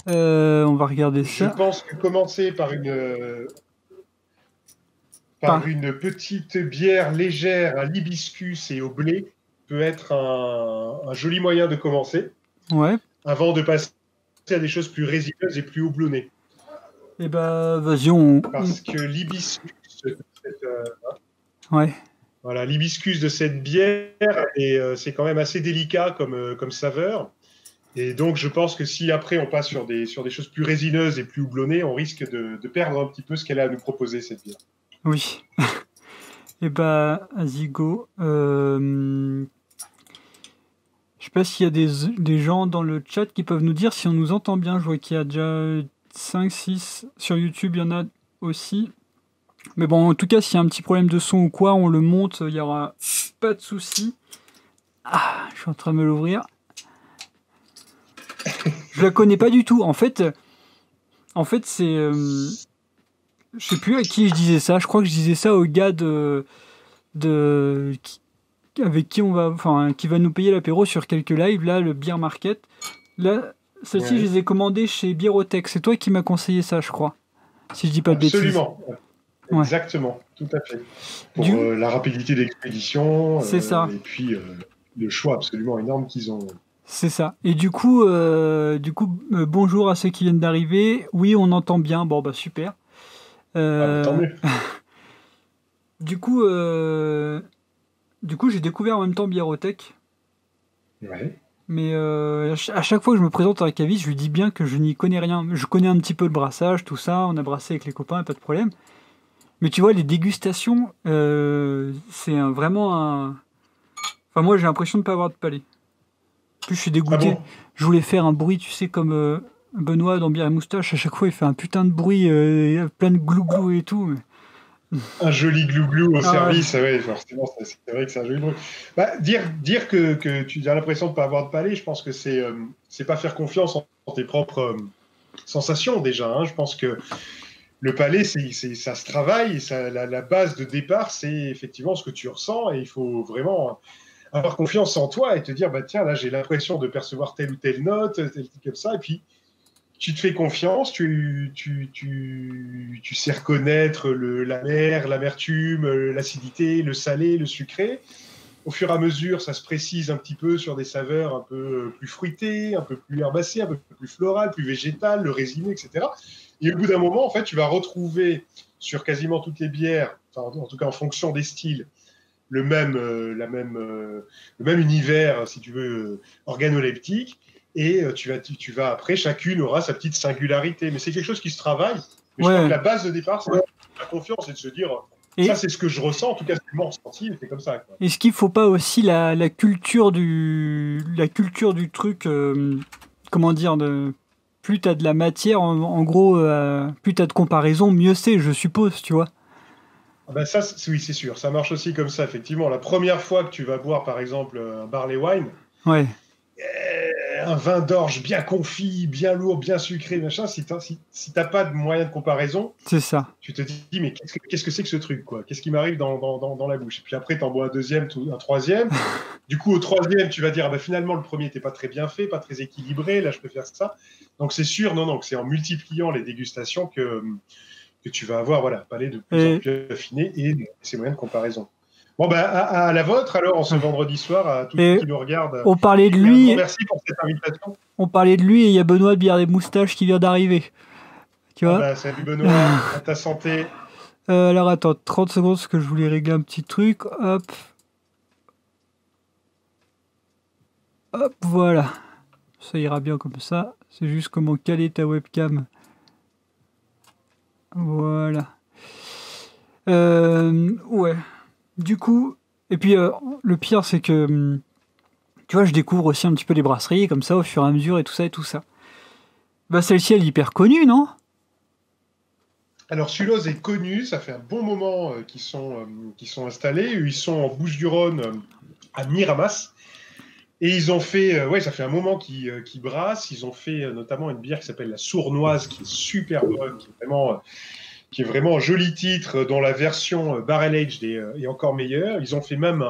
On va regarder Je ça. pense que commencer Pas. par une petite bière légère à l'hibiscus et au blé peut être un joli moyen de commencer Ouais. avant de passer à des choses plus résineuses et plus houblonnées. Et bah, vas-y, on... Parce que l'hibiscus, Ouais. voilà, l'hibiscus de cette bière, c'est quand même assez délicat comme saveur. Et donc, je pense que si après on passe sur des choses plus résineuses et plus houblonnées, on risque de perdre un petit peu ce qu'elle a à nous proposer, cette bière. Oui. Et bah, vas-y, go. Je sais pas s'il y a des gens dans le chat qui peuvent nous dire si on nous entend bien. Je vois qu'il y a déjà 5, 6 sur YouTube, il y en a aussi. Mais bon, en tout cas, s'il y a un petit problème de son ou quoi, on le monte, il y aura pas de souci. Ah, je suis en train de me l'ouvrir. Je la connais pas du tout. En fait, c'est, je sais plus à qui je disais ça. Je crois que je disais ça au gars avec qui on va, enfin, qui va nous payer l'apéro sur quelques lives. Là, le Beer Market. Là, celle-ci, je Ouais. les ai commandées chez Birotech. C'est toi qui m'as conseillé ça, je crois. Si je dis pas de bêtises. Absolument, Ouais. exactement, tout à fait. Pour Du, la rapidité d'expédition c'est ça. et puis le choix absolument énorme qu'ils ont. C'est ça. Et bonjour à ceux qui viennent d'arriver. Oui, on entend bien. Bon, bah super. Ah, bah, tant Euh, mieux. du coup, euh, du coup, j'ai découvert en même temps Biérotech. Ouais. Mais à chaque fois que je me présente à un caviste, je lui dis bien que je n'y connais rien. Je connais un petit peu le brassage, tout ça. On a brassé avec les copains, pas de problème. Mais tu vois, les dégustations, vraiment un. Enfin, moi, j'ai l'impression de ne pas avoir de palais. En plus, je suis Ah dégoûté. bon? Je voulais faire un bruit, tu sais, comme Benoît dans Bière et Moustache. À chaque fois, il fait un putain de bruit, plein de glouglou et tout. Un joli glouglou au Ah ouais. service, ouais, forcément, c'est vrai que c'est un joli bruit. Bah, dire que tu as l'impression de ne pas avoir de palais, je pense que c'est pas faire confiance en tes propres sensations déjà. Hein. Je pense que le palais, ça se travaille, et la base de départ, c'est effectivement ce que tu ressens, et il faut vraiment avoir confiance en toi et te dire, bah tiens, là, j'ai l'impression de percevoir telle ou telle note, tel truc comme ça, et puis tu te fais confiance, tu sais reconnaître l'amer, l'amertume, l'acidité, le salé, le sucré. Au fur et à mesure, ça se précise un petit peu sur des saveurs un peu plus fruitées, un peu plus herbacées, un peu plus florales, plus végétales, le résineux, etc. Et au bout d'un moment, en fait, tu vas retrouver sur quasiment toutes les bières, enfin, en tout cas en fonction des styles, le même, le même univers, si tu veux, organoleptique. Et tu vas après, chacune aura sa petite singularité. Mais c'est quelque chose qui se travaille. Mais je crois que Ouais. la base de départ, c'est la confiance et de se dire, ça, Et c'est ce que je ressens. En tout cas, c'est mon ressenti. Et c'est comme ça. Quoi. est-ce qu'il faut pas aussi la culture du truc, comment dire, plus t'as de la matière, en gros, plus t'as de comparaison, mieux c'est, je suppose, tu vois. Ah ben ça, oui, c'est sûr. Ça marche aussi comme ça, effectivement. La première fois que tu vas boire, par exemple, un barley wine, Ouais, un vin d'orge bien confit, bien lourd, bien sucré, machin, si t'as pas de moyen de comparaison, c'est ça. tu te dis, mais qu'est-ce que c'est que ce truc, quoi? Qu'est-ce qui m'arrive dans la bouche? Et puis après, tu en bois un deuxième, un troisième. Du coup, au troisième, tu vas dire, ah ben, finalement, le premier n'était pas très bien fait, pas très équilibré, là, je peux faire ça. Donc, c'est sûr, non, non, que c'est en multipliant les dégustations que tu vas avoir, voilà, un palais de plus en Et, plus affiné et ces moyens de comparaison. Bon, ben, à la vôtre, alors, en ce vendredi soir, à tous ceux et qui nous regardent, on parlait de et un grand lui, merci pour cette invitation. on parlait de lui et il y a Benoît de Bière des Moustaches qui vient d'arriver. Tu Ah vois? ben, salut Benoît, à ta santé. Alors attends, 30 secondes parce que je voulais régler un petit truc. Hop, hop, voilà. Ça ira bien comme ça. C'est juste comment caler ta webcam. Voilà. Ouais. Du coup, et puis le pire, c'est que, tu vois, je découvre aussi un petit peu les brasseries, comme ça, au fur et à mesure, et tout ça, et tout ça. Bah, celle-ci, elle est hyper connue, non? Alors, Suloz est connu, ça fait un bon moment qu'ils sont installés. Ils sont en Bouches-du-Rhône, à Miramas. Et ils ont fait, ouais, ça fait un moment qu'ils brassent. Ils ont fait notamment une bière qui s'appelle la Sournoise, qui est super bonne, qui est vraiment un joli titre, dont la version Barrel Aged est encore meilleure. Ils ont fait même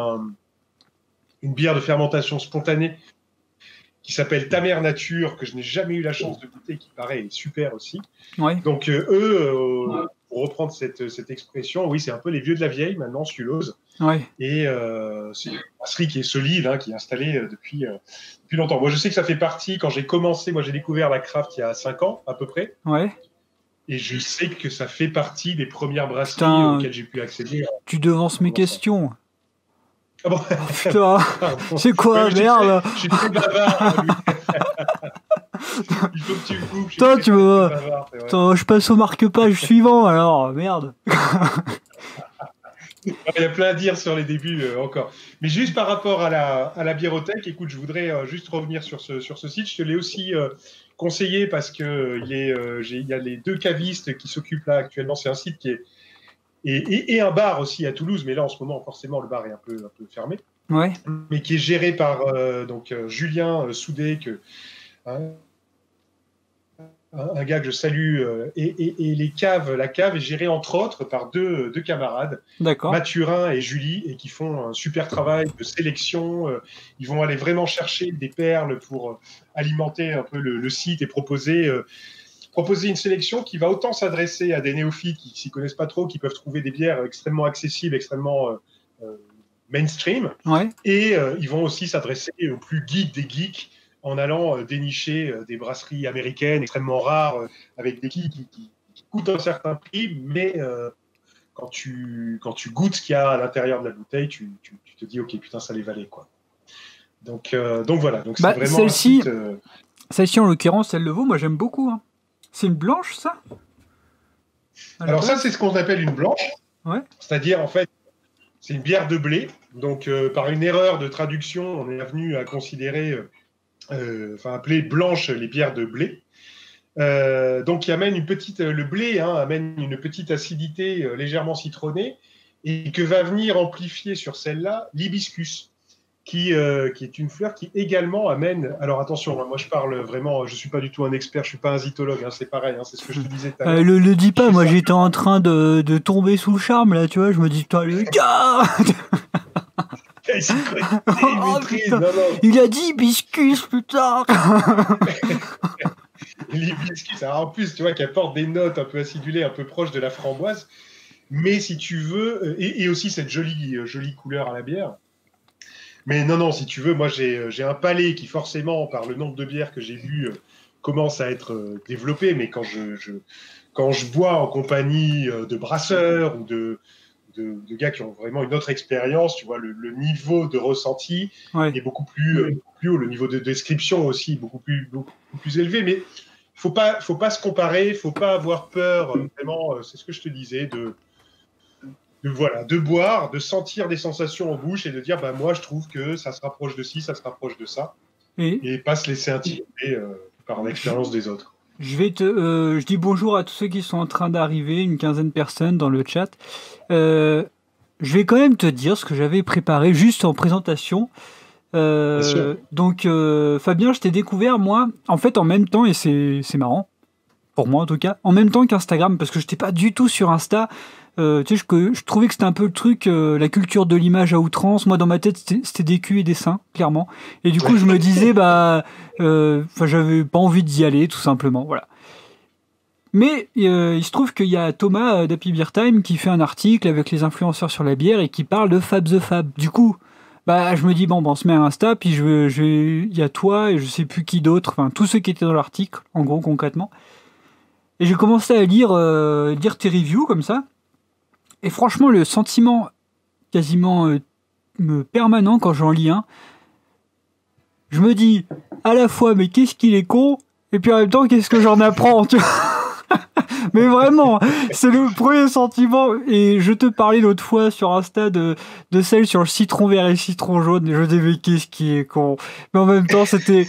une bière de fermentation spontanée qui s'appelle Ta Mère Nature, que je n'ai jamais eu la chance de goûter, qui paraît super aussi. Ouais. Donc pour reprendre cette expression, oui, c'est un peu les vieux de la vieille maintenant, Sulose. Ouais. Et c'est une brasserie qui est solide, qui est installée depuis longtemps. Moi, je sais que ça fait partie, quand j'ai commencé, moi j'ai découvert la craft il y a 5 ans à peu près. Ouais. Et je sais que ça fait partie des premières brasseries auxquelles j'ai pu accéder. Tu devances mes questions. Ah bon putain, c'est quoi, merde? Je suis très bavard. Il faut que tu me coupes. Toi, tu veux... je passe au marque-page suivant, alors, merde. Il y a plein à dire sur les débuts encore. Mais juste par rapport à la biérothèque, écoute, je voudrais juste revenir sur ce site. Je te l'ai aussi conseillé parce que il y a les 2 cavistes qui s'occupent là actuellement. C'est un site qui est et un bar aussi à Toulouse, mais là en ce moment forcément le bar est un peu fermé. Ouais. Mais qui est géré par Julien Soudet, un gars que je salue, et la cave est gérée entre autres par deux camarades, Mathurin et Julie, et qui font un super travail de sélection. Ils vont aller vraiment chercher des perles pour alimenter un peu le site et proposer une sélection qui va autant s'adresser à des néophytes qui s'y connaissent pas trop, qui peuvent trouver des bières extrêmement accessibles, extrêmement mainstream, et ils vont aussi s'adresser aux plus geeks des geeks, en allant dénicher des brasseries américaines extrêmement rares, avec des qui coûtent un certain prix, mais quand tu goûtes ce qu'il y a à l'intérieur de la bouteille, tu te dis, ok, putain, ça les valait, quoi. Donc voilà, donc c'est vraiment celle-ci, celle-ci, en l'occurrence, elle le vaut, moi j'aime beaucoup. Hein. C'est une blanche, ça? Alors ça, c'est ce qu'on appelle une blanche. Ouais. C'est-à-dire, en fait, c'est une bière de blé. Donc, par une erreur de traduction, on est venu à considérer... appeler blanche les bières de blé. Donc, qui amène le blé amène une petite acidité légèrement citronnée, et que va venir amplifier sur celle-là l'hibiscus, qui est une fleur qui également amène. Alors attention, moi je parle vraiment, je suis pas du tout un expert, je suis pas un zytologue, c'est pareil, c'est ce que je te disais tout à l'heure. Le dis pas, moi j'étais en train de tomber sous le charme là, tu vois, je me dis, toi le gars. Il a dit hibiscus plus tard. L'hibiscus, en plus, tu vois, qui apporte des notes un peu acidulées, un peu proches de la framboise, mais si tu veux, et aussi cette jolie couleur à la bière. Mais non, si tu veux, moi j'ai un palais qui forcément, par le nombre de bières que j'ai bu, commence à être développé, mais quand je bois en compagnie de brasseurs ou de gars qui ont vraiment une autre expérience, tu vois, le niveau de ressenti est beaucoup plus haut, le niveau de description aussi beaucoup plus élevé, mais faut pas se comparer, faut pas avoir peur, vraiment, c'est ce que je te disais, de boire, de sentir des sensations en bouche et de dire, moi je trouve que ça se rapproche de ci, ça se rapproche de ça, et pas se laisser intimider par l'expérience des autres. Je dis bonjour à tous ceux qui sont en train d'arriver, une quinzaine de personnes dans le chat. Je vais quand même te dire ce que j'avais préparé juste en présentation. Donc Fabien, je t'ai découvert moi, en fait en même temps, et c'est marrant, pour moi en tout cas, en même temps qu'Instagram, parce que je n'étais pas du tout sur Insta. Tu sais, je trouvais que c'était un peu le truc, la culture de l'image à outrance. Moi, dans ma tête, c'était des culs et des seins, clairement. Et du coup, je me disais, j'avais pas envie d'y aller, tout simplement, voilà. Mais il se trouve qu'il y a Thomas d'Happy Beer Time qui fait un article avec les influenceurs sur la bière et qui parle de Fab the Fab. Du coup, je me dis, on se met à Insta, puis il y a toi et je sais plus qui d'autre, enfin, tous ceux qui étaient dans l'article, en gros, concrètement. Et j'ai commencé à lire tes reviews, comme ça. Et franchement, le sentiment quasiment permanent quand j'en lis un, je me dis à la fois, mais qu'est-ce qu'il est con, et puis en même temps, qu'est-ce que j'en apprends, tu vois. Mais vraiment, c'est le premier sentiment. Et je te parlais l'autre fois sur Insta de celle sur le citron vert et le citron jaune, et je dis, mais qu'est-ce qui est con. Mais en même temps, ça me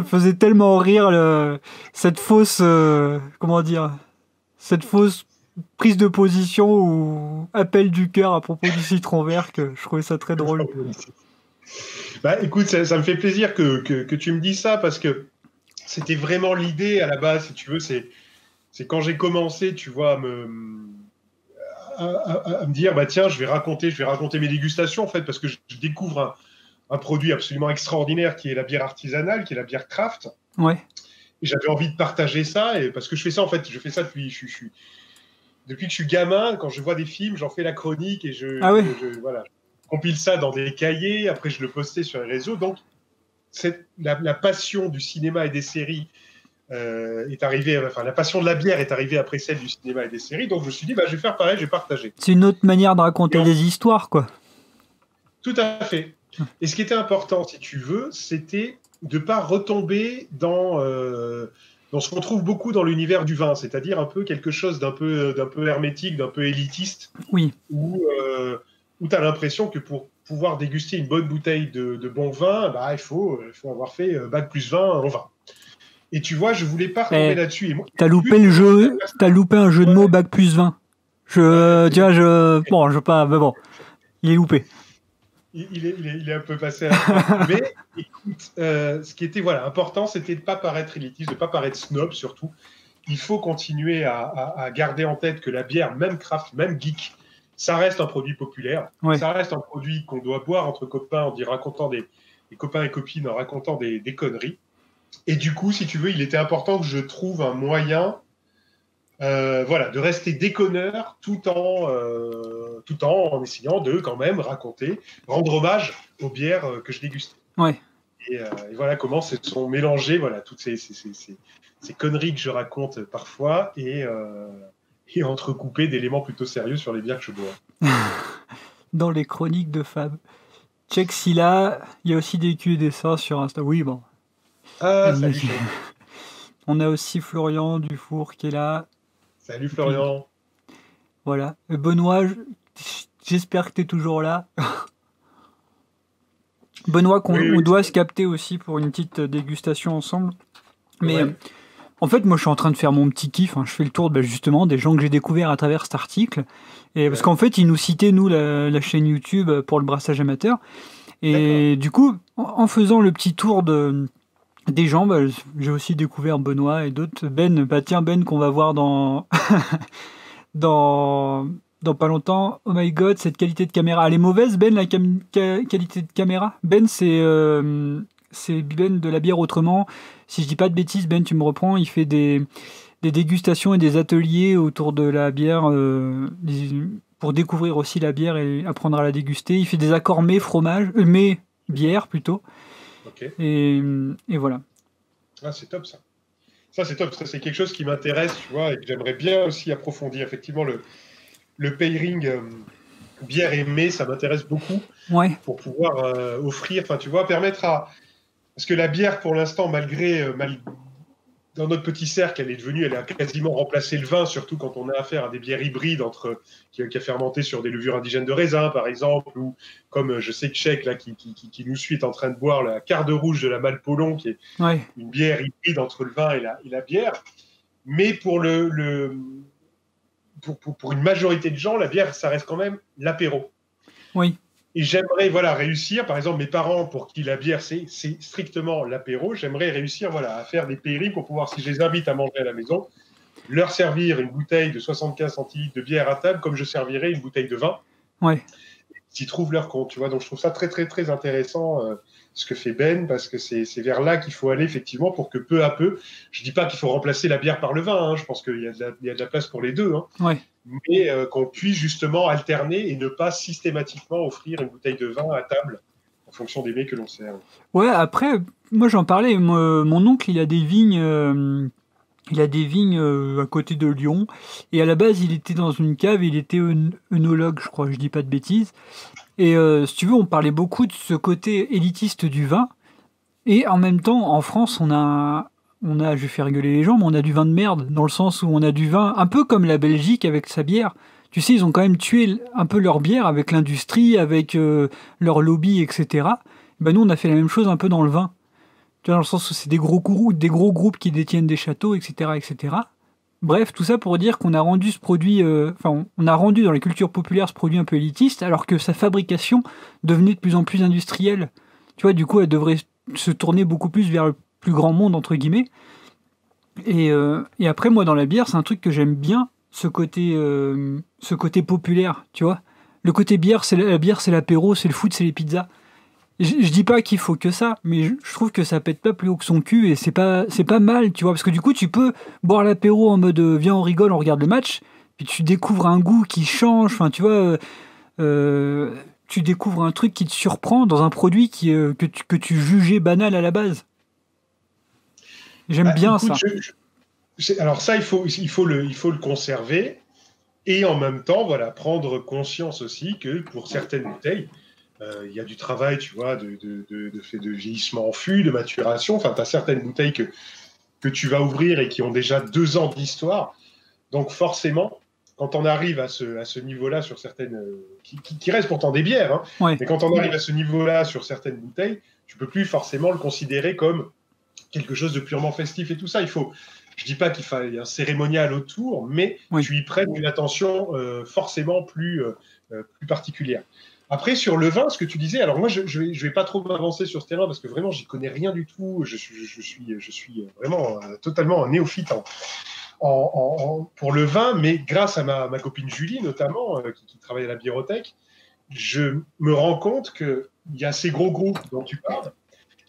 faisait tellement rire cette fausse, cette fausse prise de position ou appel du cœur à propos du citron vert, que je trouvais ça très drôle. Écoute, ça me fait plaisir que tu me dises ça, parce que c'était vraiment l'idée à la base, si tu veux, c'est quand j'ai commencé, tu vois, à me dire, tiens, je vais raconter mes dégustations, en fait, parce que je découvre un produit absolument extraordinaire qui est la bière artisanale, qui est la bière craft. Ouais. Et j'avais envie de partager ça, et parce que je fais ça, en fait, je fais ça depuis que je suis gamin. Quand je vois des films, j'en fais la chronique et voilà, je compile ça dans des cahiers. Après, je le postais sur les réseaux. Donc, la passion du cinéma et des séries est arrivée, enfin, la passion de la bière est arrivée après celle du cinéma et des séries. Donc, je me suis dit, bah, je vais faire pareil, je vais partager. C'est une autre manière de raconter des histoires, quoi. Tout à fait. Et ce qui était important, si tu veux, c'était de ne pas retomber dans ce qu'on trouve beaucoup dans l'univers du vin, c'est-à-dire un peu quelque chose d'un peu hermétique, d'un peu élitiste, oui. où tu as l'impression que pour pouvoir déguster une bonne bouteille de bon vin, bah, il faut avoir fait bac plus 20 en vin. Et tu vois, je voulais pas retomber là-dessus. T'as loupé un jeu de mots bac plus 20. Bon, je veux pas, mais bon, il est loupé. Il est un peu passé à la mais écoute, ce qui était important, c'était de ne pas paraître élitiste, de ne pas paraître snob surtout. Il faut continuer à garder en tête que la bière, même craft, même geek, ça reste un produit populaire. Ouais. Ça reste un produit qu'on doit boire entre copains, en racontant des copains et copines, en racontant des conneries. Et du coup, si tu veux, il était important que je trouve un moyen de rester déconneur tout en essayant de quand même rendre hommage aux bières que je dégustais. Ouais. Et voilà comment se sont mélangées toutes ces conneries que je raconte parfois et entrecoupées d'éléments plutôt sérieux sur les bières que je bois. Dans les chroniques de Fab. Check si là, il y a aussi des Q et des ça sur Insta. Oui, bon. Ah, salut. On a aussi Florian Dufour qui est là. Salut Florian. Voilà. Benoît, j'espère que tu es toujours là. Benoît, on doit se capter aussi pour une petite dégustation ensemble. Mais en fait, moi, je suis en train de faire mon petit kiff. Je fais le tour justement des gens que j'ai découverts à travers cet article. Et parce qu'en fait, ils nous citaient, nous, la chaîne YouTube pour le brassage amateur. Et du coup, en faisant le petit tour des gens, j'ai aussi découvert Benoît et d'autres. Ben, Ben qu'on va voir dans pas longtemps. Oh my god, cette qualité de caméra, elle est mauvaise, Ben, la qualité de caméra. Ben, c'est Ben de la bière autrement. Si je dis pas de bêtises, Ben, tu me reprends. Il fait des dégustations et des ateliers autour de la bière pour découvrir aussi la bière et apprendre à la déguster. Il fait des accords mets bière plutôt. Okay. Et voilà. Ah, c'est top ça. Ça, c'est top. Ça, c'est quelque chose qui m'intéresse, tu vois, et que j'aimerais bien aussi approfondir. Effectivement, le pairing bière et mets, ça m'intéresse beaucoup. Ouais. Pour pouvoir offrir, tu vois, permettre à... Parce que la bière, pour l'instant, malgré dans notre petit cercle, elle a quasiment remplacé le vin, surtout quand on a affaire à des bières hybrides qui a fermenté sur des levures indigènes de raisin, par exemple, ou comme je sais que Cheikh, là, qui nous suit, est en train de boire la Quart de Rouge de la Malpolon, qui est une bière hybride entre le vin et la bière. Mais pour une majorité de gens, la bière, ça reste quand même l'apéro. Oui. Et j'aimerais réussir, par exemple, mes parents, pour qui la bière, c'est strictement l'apéro, j'aimerais réussir à faire des pairings pour pouvoir, si je les invite à manger à la maison, leur servir une bouteille de 75 centilitres de bière à table comme je servirais une bouteille de vin. Ouais. S'ils trouvent leur compte, tu vois. Donc, je trouve ça très, très, très intéressant ce que fait Ben, parce que c'est vers là qu'il faut aller, effectivement, pour que peu à peu, je dis pas qu'il faut remplacer la bière par le vin, je pense qu'il y a de la place pour les deux, Ouais. Mais qu'on puisse justement alterner et ne pas systématiquement offrir une bouteille de vin à table en fonction des mets que l'on sert. Ouais, après, moi j'en parlais, mon oncle il a des vignes à côté de Lyon, et à la base il était dans une cave, il était œnologue, je crois, je dis pas de bêtises, et si tu veux, on parlait beaucoup de ce côté élitiste du vin, et en même temps, en France, on a, je vais faire rigoler les gens, mais on a du vin de merde, dans le sens où on a du vin, un peu comme la Belgique avec sa bière. Tu sais, ils ont quand même tué un peu leur bière avec l'industrie, avec leur lobby, etc. Ben nous, on a fait la même chose un peu dans le vin. Tu vois, dans le sens où c'est des gros groupes qui détiennent des châteaux, etc., etc. Bref, tout ça pour dire qu'on a rendu ce produit, on a rendu dans les cultures populaires ce produit un peu élitiste, alors que sa fabrication devenait de plus en plus industrielle. Tu vois, du coup, elle devrait se tourner beaucoup plus vers le plus grand monde, entre guillemets. Et après, moi, dans la bière, c'est un truc que j'aime bien, ce côté populaire, tu vois. Le côté bière, c'est l'apéro, c'est le foot, c'est les pizzas. Je dis pas qu'il faut que ça, mais je trouve que ça pète pas plus haut que son cul et c'est pas mal, tu vois, parce que du coup tu peux boire l'apéro en mode viens on rigole, on regarde le match, puis tu découvres un goût qui change, enfin tu vois, tu découvres un truc qui te surprend dans un produit que tu jugeais banal à la base. J'aime bien écoute, ça. alors ça, il faut le conserver et en même temps, voilà, prendre conscience aussi que pour certaines bouteilles, il y a du travail, tu vois, de vieillissement en fût, de maturation. Enfin, tu as certaines bouteilles que tu vas ouvrir et qui ont déjà 2 ans d'histoire. Donc forcément, quand on arrive à ce niveau-là sur certaines, qui restent pourtant des bières, hein, Ouais. mais quand on arrive à ce niveau-là sur certaines bouteilles, tu peux plus forcément le considérer comme quelque chose de purement festif et tout ça. Je dis pas qu'il faille un cérémonial autour, mais tu y prêtes une attention forcément plus particulière. Après, sur le vin, ce que tu disais, alors moi, je vais pas trop m'avancer sur ce terrain parce que vraiment, j'y connais rien du tout. Je suis vraiment totalement un néophyte pour le vin, mais grâce à ma copine Julie, notamment, qui travaille à la biérothèque, je me rends compte qu'il y a ces gros groupes dont tu parles,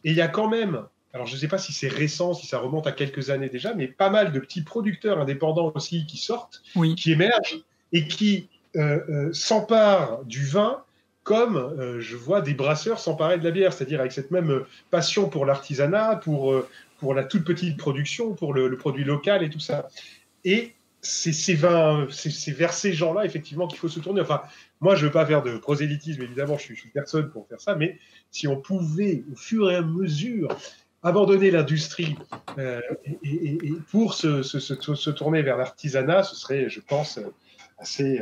et il y a quand même, alors je ne sais pas si c'est récent, si ça remonte à quelques années déjà, mais pas mal de petits producteurs indépendants aussi qui sortent, qui émergent, et qui s'emparent du vin comme je vois des brasseurs s'emparer de la bière, c'est-à-dire avec cette même passion pour l'artisanat, pour la toute petite production, pour le produit local et tout ça. Et c'est vers ces gens-là, effectivement, qu'il faut se tourner. Enfin, moi, je ne veux pas faire de prosélytisme, évidemment, je suis personne pour faire ça, mais si on pouvait, au fur et à mesure, abandonner l'industrie et pour se tourner vers l'artisanat, ce serait, je pense, assez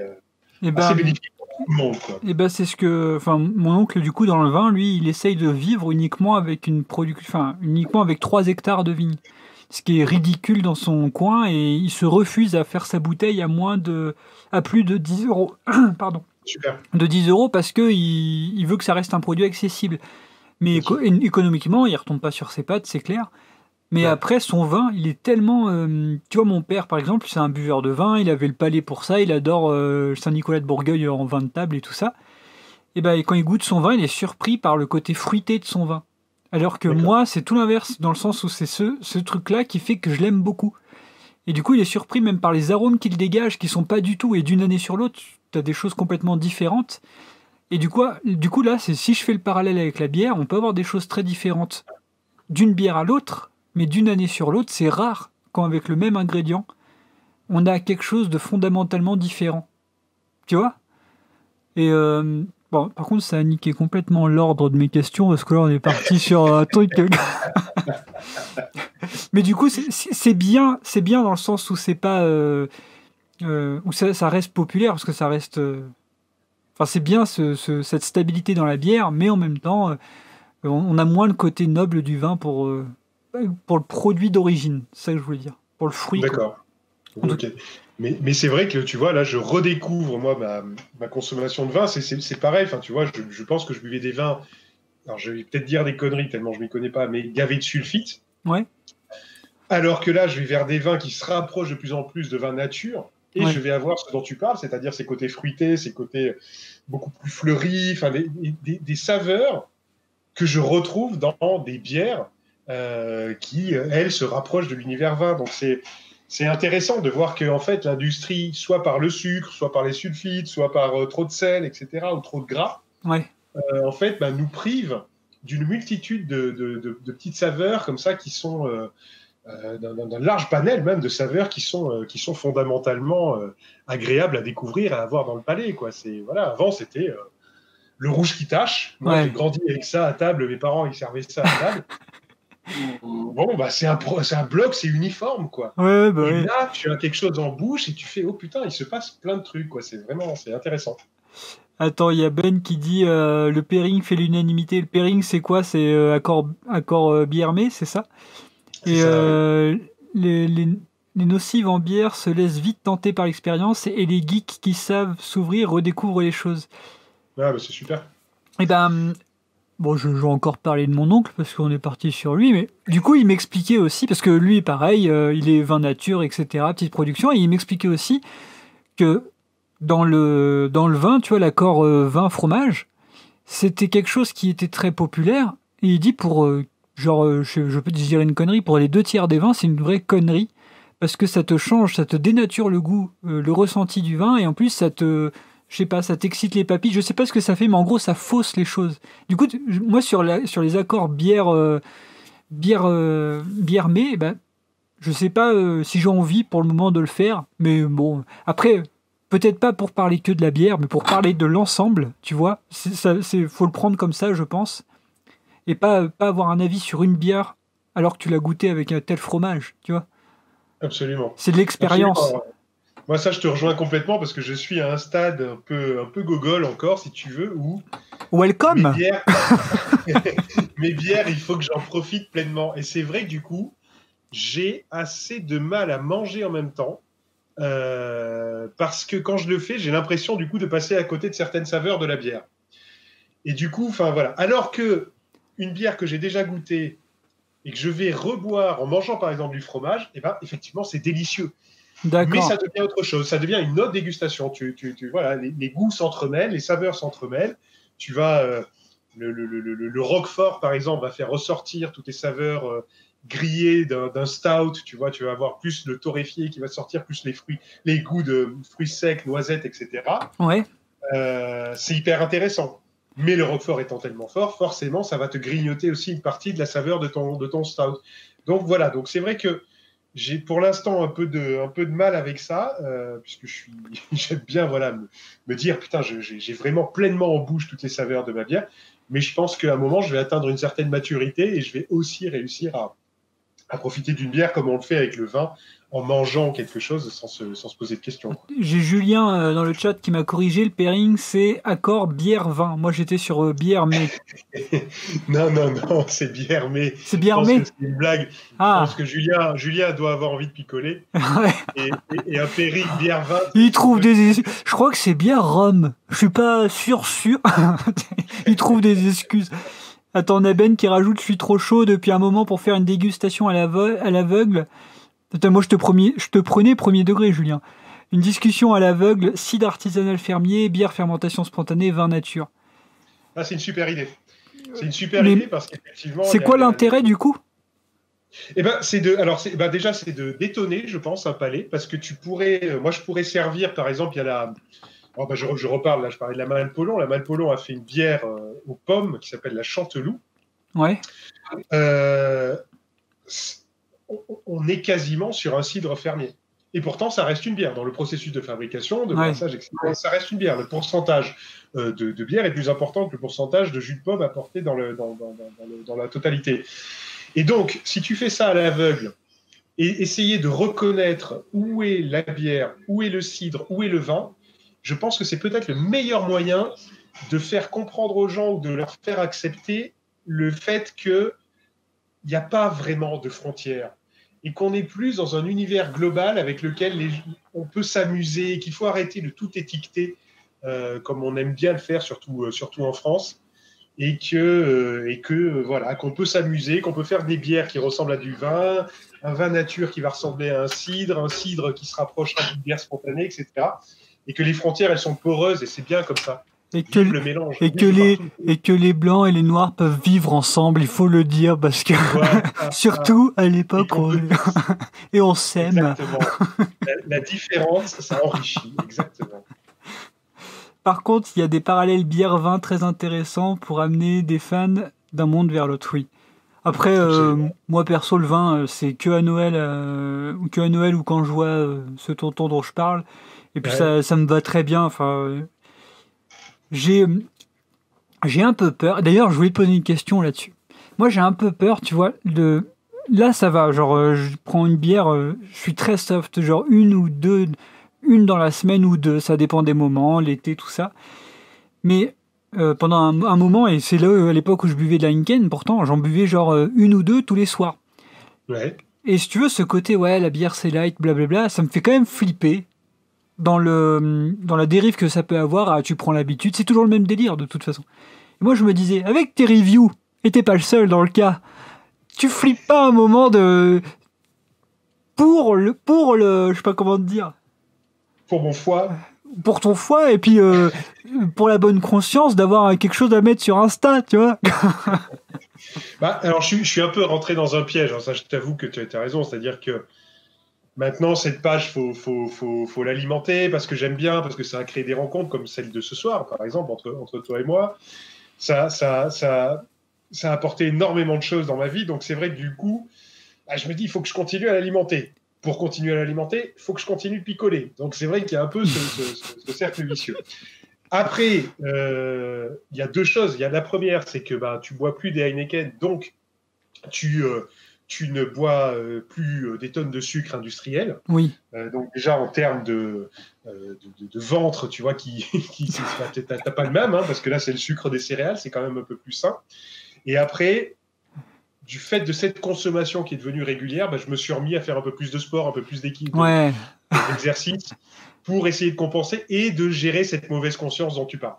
bénéfique pour tout le monde, quoi. Et ben c'est ce que, enfin, mon oncle du coup dans le vin, lui, il essaye de vivre uniquement avec uniquement avec 3 hectares de vignes, ce qui est ridicule dans son coin, et il se refuse à faire sa bouteille à plus de 10 euros, pardon, Super. de 10 euros parce que il veut que ça reste un produit accessible. Mais économiquement, il retombe pas sur ses pattes, c'est clair. Mais après, son vin, il est tellement... tu vois, mon père, par exemple, c'est un buveur de vin, il avait le palais pour ça, il adore Saint-Nicolas de Bourgueil en vin de table et tout ça. Et ben, quand il goûte son vin, il est surpris par le côté fruité de son vin. Alors que moi, c'est tout l'inverse, dans le sens où c'est ce truc-là qui fait que je l'aime beaucoup. Et du coup, il est surpris même par les arômes qu'il dégage, qui sont pas du tout, et d'une année sur l'autre, tu as des choses complètement différentes. Et du coup là, si je fais le parallèle avec la bière, on peut avoir des choses très différentes d'une bière à l'autre, mais d'une année sur l'autre, c'est rare quand avec le même ingrédient, on a quelque chose de fondamentalement différent. Tu vois ? Et bon, par contre, ça a niqué complètement l'ordre de mes questions, parce que là, on est parti sur un truc... Mais du coup, c'est bien dans le sens où c'est pas... où ça reste populaire, parce que ça reste... Enfin, c'est bien cette stabilité dans la bière, mais en même temps, on a moins le côté noble du vin pour le produit d'origine. C'est ça que je voulais dire. Pour le fruit. D'accord. Ok. Mais c'est vrai que, tu vois, là, je redécouvre, moi, ma consommation de vin. C'est pareil. Enfin, tu vois, je pense que je buvais des vins. Alors, je vais peut-être dire des conneries tellement je ne m'y connais pas, mais gavés de sulfite. Ouais. Alors que là, je vais vers des vins qui se rapprochent de plus en plus de vins nature. Et je vais avoir ce dont tu parles, c'est-à-dire ces côtés fruités, ces côtés beaucoup plus fleuris, enfin, des saveurs que je retrouve dans des bières qui, elles, se rapprochent de l'univers vin. Donc, c'est intéressant de voir que en fait, l'industrie, soit par le sucre, soit par les sulfites, soit par trop de sel, etc., ou trop de gras, en fait, nous prive d'une multitude de petites saveurs comme ça qui sont... d'un large panel même de saveurs qui sont fondamentalement agréables à découvrir, à avoir dans le palais, quoi. Avant, c'était le rouge qui tâche. Moi, j'ai grandi avec ça à table. Mes parents, ils servaient ça à table. Bon, c'est un bloc, c'est uniforme, quoi. Et là, tu as quelque chose en bouche et tu fais, oh putain, il se passe plein de trucs, quoi. C'est intéressant. Attends, il y a Ben qui dit le pairing fait l'unanimité. Le pairing, c'est quoi ? C'est accord bière-mets, c'est ça ? Et les nocives en bière se laissent vite tenter par l'expérience, et les geeks qui savent s'ouvrir redécouvrent les choses. Ah, c'est super. Et bon, je vais encore parler de mon oncle parce qu'on est parti sur lui, mais du coup, il m'expliquait aussi, parce que lui, pareil, il est vin nature, etc., petite production, et il m'expliquait aussi que dans le vin, tu vois, l'accord vin-fromage, c'était quelque chose qui était très populaire. Et il dit pour, je peux dire une connerie, pour les 2 tiers des vins, c'est une vraie connerie. Parce que ça te change, ça te dénature le goût, le ressenti du vin. Et en plus, je sais pas, ça t'excite les papilles. Je sais pas ce que ça fait, mais en gros, ça fausse les choses. Du coup, moi, sur les accords bière mais, ben, je sais pas si j'ai envie pour le moment de le faire. Mais bon, après, peut-être pas pour parler que de la bière, mais pour parler de l'ensemble, tu vois. Faut le prendre comme ça, je pense. Et pas avoir un avis sur une bière alors que tu l'as goûté avec un tel fromage, tu vois. Absolument. C'est de l'expérience. Absolument. Moi, ça, je te rejoins complètement parce que je suis à un stade un peu gogol encore, si tu veux, où Welcome. mes bières, il faut que j'en profite pleinement. Et c'est vrai que du coup, j'ai assez de mal à manger en même temps parce que quand je le fais, j'ai l'impression du coup de passer à côté de certaines saveurs de la bière. Et du coup, enfin voilà. Alors que une bière que j'ai déjà goûtée et que je vais reboire en mangeant par exemple du fromage, eh ben, effectivement, c'est délicieux. D'accord. Mais ça devient autre chose, ça devient une autre dégustation. Voilà, les goûts s'entremêlent, les saveurs s'entremêlent. Tu vas, le Roquefort, par exemple, va faire ressortir toutes les saveurs grillées d'un stout. Tu vois, tu vas avoir plus le torréfié qui va sortir, plus les fruits, les goûts de fruits secs, noisettes, etc. Ouais. C'est hyper intéressant. Mais le Roquefort étant tellement fort, forcément, ça va te grignoter aussi une partie de la saveur de ton stout. Donc voilà, donc c'est vrai que j'ai pour l'instant un peu de mal avec ça, puisque j'aime bien voilà, me dire, putain, j'ai vraiment pleinement en bouche toutes les saveurs de ma bière, mais je pense qu'à un moment, je vais atteindre une certaine maturité et je vais aussi réussir à profiter d'une bière comme on le fait avec le vin, en mangeant quelque chose sans se poser de questions. J'ai Julien dans le chat qui m'a corrigé, le pairing c'est accord bière-vin. Moi j'étais sur bière mais. Non, c'est bière mais. C'est bière mais. C'est une blague. Ah. Je pense que Julien doit avoir envie de picoler. Ouais. Et un pairing bière-vin. Il trouve des. Je crois que c'est bière rhum. Je suis pas sûr. Il trouve des excuses. Attends, Ben qui rajoute, je suis trop chaud depuis un moment pour faire une dégustation à l'aveugle. Attends, moi je te prenais premier degré, Julien. Une discussion à l'aveugle, cidre artisanal fermier, bière fermentation spontanée, vin nature. Ah, c'est une super idée. C'est une super idée parce qu'effectivement. C'est quoi l'intérêt du coup ? Eh ben, déjà, c'est de détonner, je pense, un palais, parce que moi, je pourrais servir, par exemple, il y a la. Oh, ben, je reparle, là, je parlais de la Malpolon. La Malpolon a fait une bière aux pommes qui s'appelle la Chanteloup. Ouais. On est quasiment sur un cidre fermier. Et pourtant, ça reste une bière. Dans le processus de fabrication, de brassage, etc., ça reste une bière. Le pourcentage de bière est plus important que le pourcentage de jus de pomme apporté dans la totalité. Et donc, si tu fais ça à l'aveugle et essayer de reconnaître où est la bière, où est le cidre, où est le vin, je pense que c'est peut-être le meilleur moyen de faire comprendre aux gens ou de leur faire accepter le fait qu'il n'y a pas vraiment de frontières et qu'on est plus dans un univers global avec lequel on peut s'amuser, qu'il faut arrêter de tout étiqueter comme on aime bien le faire, surtout en France. Et voilà, qu'on peut s'amuser, qu'on peut faire des bières qui ressemblent à du vin, un vin nature qui va ressembler à un cidre qui se rapprochera d'une bière spontanée, etc. Et que les frontières, elles sont poreuses et c'est bien comme ça. Et que les blancs et les noirs peuvent vivre ensemble, il faut le dire, parce que surtout à l'époque, et on s'aime. Exactement. La différence, ça enrichit, exactement. Par contre, il y a des parallèles bière-vin très intéressants pour amener des fans d'un monde vers l'autre, oui. Après, moi perso, le vin, c'est que à Noël ou quand je vois ce tonton dont je parle. Et puis ça me va très bien. Enfin, j'ai un peu peur. D'ailleurs, je voulais te poser une question là-dessus. Moi, j'ai un peu peur, tu vois, là, ça va. Genre, je prends une bière, je suis très soft, genre une dans la semaine ou deux, ça dépend des moments, l'été, tout ça. Mais pendant un moment, et c'est là à l'époque où je buvais de la Heineken, pourtant j'en buvais genre une ou deux tous les soirs. Ouais. Et si tu veux, ce côté, la bière c'est light, blablabla, ça me fait quand même flipper dans la dérive que ça peut avoir. Tu prends l'habitude, c'est toujours le même délire de toute façon. Et moi je me disais, avec tes reviews, et t'es pas le seul dans le cas, tu flippes pas un moment pour le, je sais pas comment te dire. Pour mon foie. pour ton foie et puis pour la bonne conscience d'avoir quelque chose à mettre sur Insta, tu vois. Bah, alors, je suis un peu rentré dans un piège. Ça, je t'avoue que tu as raison. C'est-à-dire que maintenant, cette page, faut l'alimenter parce que j'aime bien, parce que ça a créé des rencontres comme celle de ce soir, par exemple, entre toi et moi. Ça a apporté énormément de choses dans ma vie. Donc, c'est vrai que du coup, bah, je me dis, il faut que je continue à l'alimenter. Pour continuer à l'alimenter, il faut que je continue de picoler. Donc, c'est vrai qu'il y a un peu ce cercle vicieux. Après, il y a deux choses. Il y a la première, c'est que bah, tu bois plus des Heineken, donc tu ne bois plus des tonnes de sucre industriel. Oui. Donc déjà en termes de ventre, tu vois, t'as pas le même, hein, parce que là c'est le sucre des céréales, c'est quand même un peu plus sain. Et après, du fait de cette consommation qui est devenue régulière, bah, je me suis remis à faire un peu plus de sport, un peu plus d'exercice pour essayer de compenser et de gérer cette mauvaise conscience dont tu parles.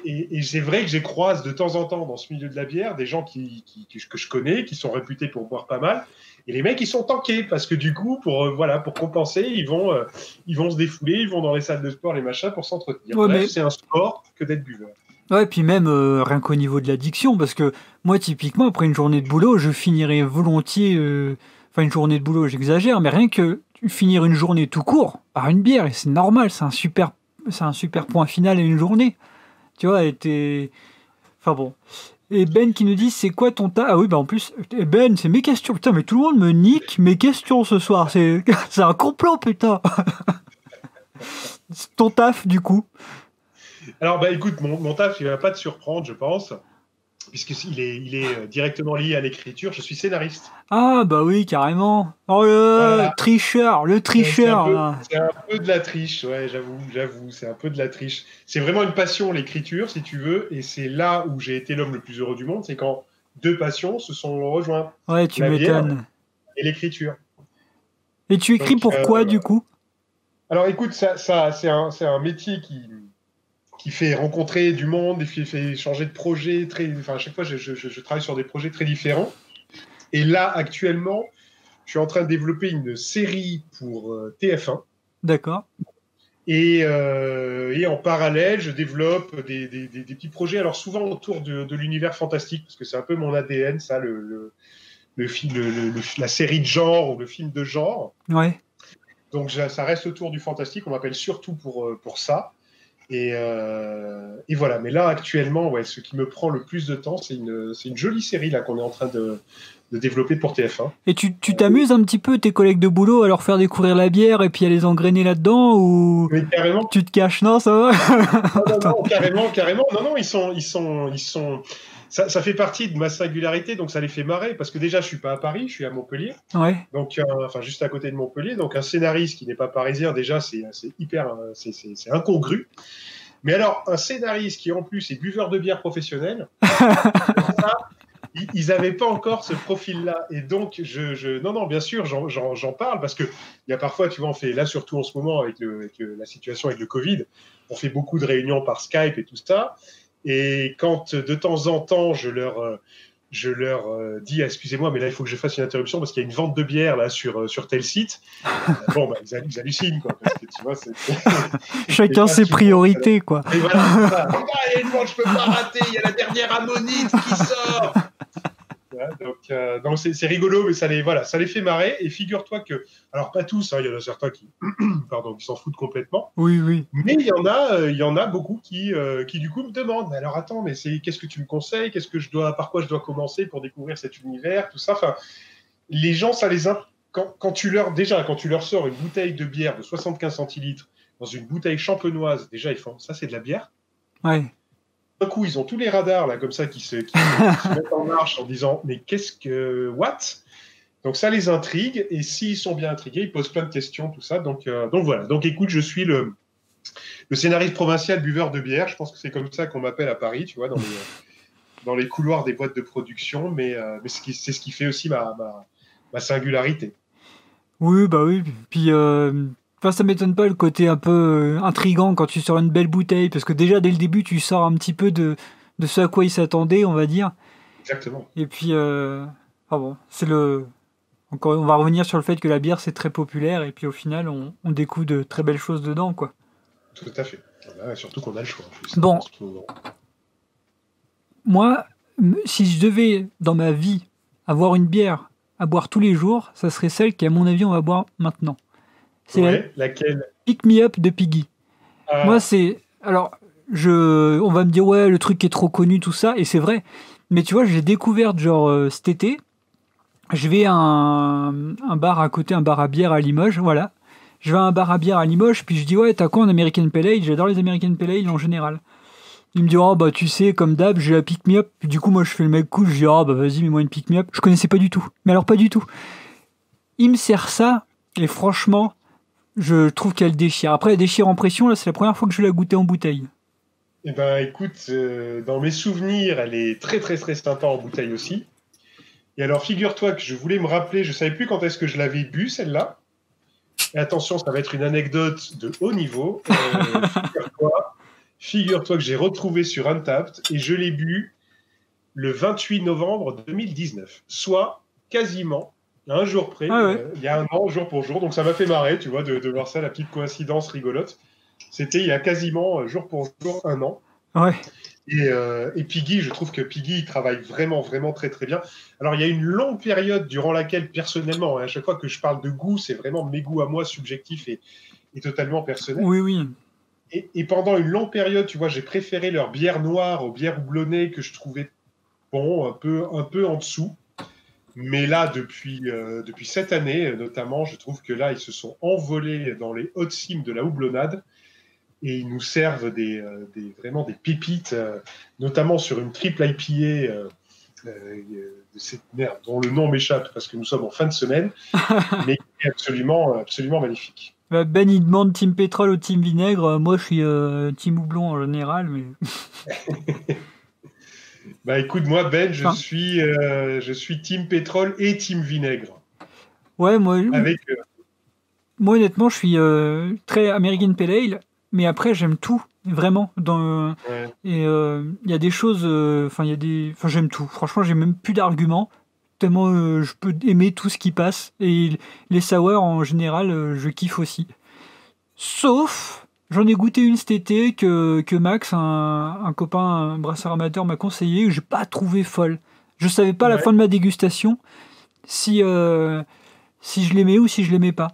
Et c'est vrai que je croise de temps en temps dans ce milieu de la bière des gens que je connais, qui sont réputés pour boire pas mal. Et les mecs, ils sont tankés parce que du coup, pour compenser, ils vont se défouler, ils vont dans les salles de sport, les machins, pour s'entretenir. Ouais, bref, c'est un sport que d'être buveur. Ouais, puis même rien qu'au niveau de l'addiction, parce que moi, typiquement, après une journée de boulot, je finirais volontiers. Enfin, une journée de boulot, j'exagère, mais rien que finir une journée tout court par une bière, et c'est normal, c'est un super point final à une journée. Tu vois, enfin bon. Et Ben qui nous dit, c'est quoi ton taf? Ah oui, bah en plus, Ben, c'est mes questions. Putain, mais tout le monde me nique mes questions ce soir. C'est un complot, putain. Ton taf, du coup. Alors, bah écoute, mon taf, il va pas te surprendre, je pense, puisqu'il est directement lié à l'écriture. Je suis scénariste. Ah, bah oui, carrément. Oh, Voilà. le tricheur. C'est un peu de la triche, ouais, j'avoue, c'est un peu de la triche. C'est vraiment une passion, l'écriture, si tu veux, et c'est là où j'ai été l'homme le plus heureux du monde, c'est quand deux passions se sont rejointes. Ouais, tu m'étonnes. Et l'écriture. Et tu écris pourquoi, du coup? Alors écoute, c'est un métier qui fait rencontrer du monde, et qui fait changer de projet. À chaque fois, je travaille sur des projets très différents. Et là, actuellement, je suis en train de développer une série pour TF1. D'accord. Et en parallèle, je développe des petits projets, alors souvent autour de l'univers fantastique, parce que c'est un peu mon ADN, ça, la série de genre ou le film de genre. Ouais. Donc ça reste autour du fantastique, on m'appelle surtout pour ça. Et voilà. Mais là, actuellement, ouais, ce qui me prend le plus de temps, c'est une jolie série là qu'on est en train de développer pour TF1. Et tu t'amuses un petit peu, tes collègues de boulot, à leur faire découvrir la bière et puis à les engrainer là-dedans, ou mais carrément. Tu te caches? Non, ça va? Non, carrément. Non, ils sont. Ça fait partie de ma singularité, donc ça les fait marrer, parce que déjà, je suis pas à Paris, je suis à Montpellier. Ouais. Donc, juste à côté de Montpellier. Donc, un scénariste qui n'est pas parisien, déjà, c'est hyper, c'est incongru. Mais alors, un scénariste qui en plus est buveur de bière professionnel, ça, ils n'avaient pas encore ce profil-là. Et donc, non, bien sûr, j'en parle parce que il y a parfois, tu vois, on fait là, surtout en ce moment avec la situation avec le Covid, on fait beaucoup de réunions par Skype et tout ça. Et quand de temps en temps, je leur dis, excusez-moi, mais là, il faut que je fasse une interruption parce qu'il y a une vente de bière là sur tel site. Bon, bah, ils hallucinent, quoi, parce que tu vois, chacun ses priorités, quoi. Et voilà, c'est ça. Il y a une vente, je peux pas rater, il y a la dernière ammonite qui sort. Ouais, donc c'est rigolo, mais ça les fait marrer. Et figure-toi que, alors pas tous, hein, il y en a certains qui s'en foutent complètement. Oui. Mais il y en a beaucoup qui du coup me demandent, mais alors attends, mais qu'est-ce que tu me conseilles, par quoi je dois commencer pour découvrir cet univers, tout ça. Enfin, les gens, quand tu leur sors une bouteille de bière de 75 centilitres dans une bouteille champenoise, déjà ils font, ça c'est de la bière. Ouais. D'un coup, ils ont tous les radars là comme ça qui se mettent en marche en disant, mais what? Donc ça les intrigue, et s'ils sont bien intrigués, ils posent plein de questions, tout ça. Donc voilà. Donc écoute, je suis le scénariste provincial buveur de bière. Je pense que c'est comme ça qu'on m'appelle à Paris, tu vois, dans les couloirs des boîtes de production. Mais c'est ce qui fait aussi ma singularité. Oui, bah oui. Puis, ça m'étonne pas le côté un peu intriguant quand tu sors une belle bouteille, parce que déjà dès le début, tu sors un petit peu de ce à quoi ils s'attendaient, on va dire. Exactement. Et puis, Encore, on va revenir sur le fait que la bière c'est très populaire, et puis au final, on découvre de très belles choses dedans, quoi. Tout à fait. Voilà, surtout qu'on a le choix. En plus, Bon, en ce moment. moi, si je devais, dans ma vie, avoir une bière à boire tous les jours, ça serait celle qu'à mon avis, on va boire maintenant. C'est la Ouais, laquelle? Pick Me Up de Piggy. Moi, Ah, c'est... Alors, on va me dire, ouais, le truc est trop connu, tout ça, et c'est vrai. Mais tu vois, j'ai découvert, genre, cet été, je vais à un bar à côté, un bar à bière à Limoges, voilà. Je vais à un bar à bière à Limoges, puis je dis, ouais, t'as quoi en American Pale Ale? J'adore les American Pale Ale en général. Il me dit, oh, bah, tu sais, comme d'hab, j'ai la Pick Me Up. Puis, du coup, moi, je fais le mec cool, je dis, oh, bah, vas-y, mets-moi une Pick Me Up. Je connaissais pas du tout. Mais alors, pas du tout. Il me sert ça, et franchement, je trouve qu'elle déchire. Après, elle déchire en pression, là, c'est la première fois que je l'ai goûtée en bouteille. eh ben, écoute, dans mes souvenirs, elle est très, très, très sympa en bouteille aussi. Et alors, figure-toi que je voulais me rappeler, je savais plus quand est-ce que je l'avais bu, celle-là. Et attention, ça va être une anecdote de haut niveau. Figure-toi que j'ai retrouvé sur Untappd et je l'ai bu le 28 novembre 2019, soit quasiment un jour près, Ah ouais. il y a un an, jour pour jour. Donc ça m'a fait marrer, tu vois, de voir ça, la petite coïncidence rigolote. C'était il y a quasiment jour pour jour un an. Ouais. Et Piggy, je trouve que Piggy il travaille vraiment, vraiment très, très bien. Alors, il y a une longue période durant laquelle, personnellement, à chaque fois que je parle de goût, c'est vraiment mes goûts à moi, subjectifs et totalement personnels. Oui, oui. Et pendant une longue période, tu vois, j'ai préféré leur bière noire aux bières houblonnées que je trouvais bon, un peu en dessous. Mais là, depuis cette année, notamment, je trouve que là, ils se sont envolés dans les hautes cimes de la houblonnade et ils nous servent vraiment des pépites, notamment sur une triple IPA de cette merde dont le nom m'échappe parce que nous sommes en fin de semaine, mais qui est absolument, absolument magnifique. Bah, Ben, il demande Team Pétrole ou Team Vinaigre. Moi, je suis Team Houblon en général, mais... Bah écoute, moi Ben, Enfin, je suis team pétrole et team vinaigre. ouais, Avec, moi honnêtement, je suis très American Pale Ale, mais après, j'aime tout, vraiment. ouais, Et il y a des choses... Enfin, Enfin, j'aime tout. Franchement, j'ai même plus d'arguments. Tellement je peux aimer tout ce qui passe. Et les sours, en général, je kiffe aussi. Sauf, j'en ai goûté une cet été que Max, un copain, un brasseur amateur, m'a conseillé, que j'ai pas trouvé folle. Je savais pas à la ouais. fin de ma dégustation si, si je l'aimais ou si je l'aimais pas.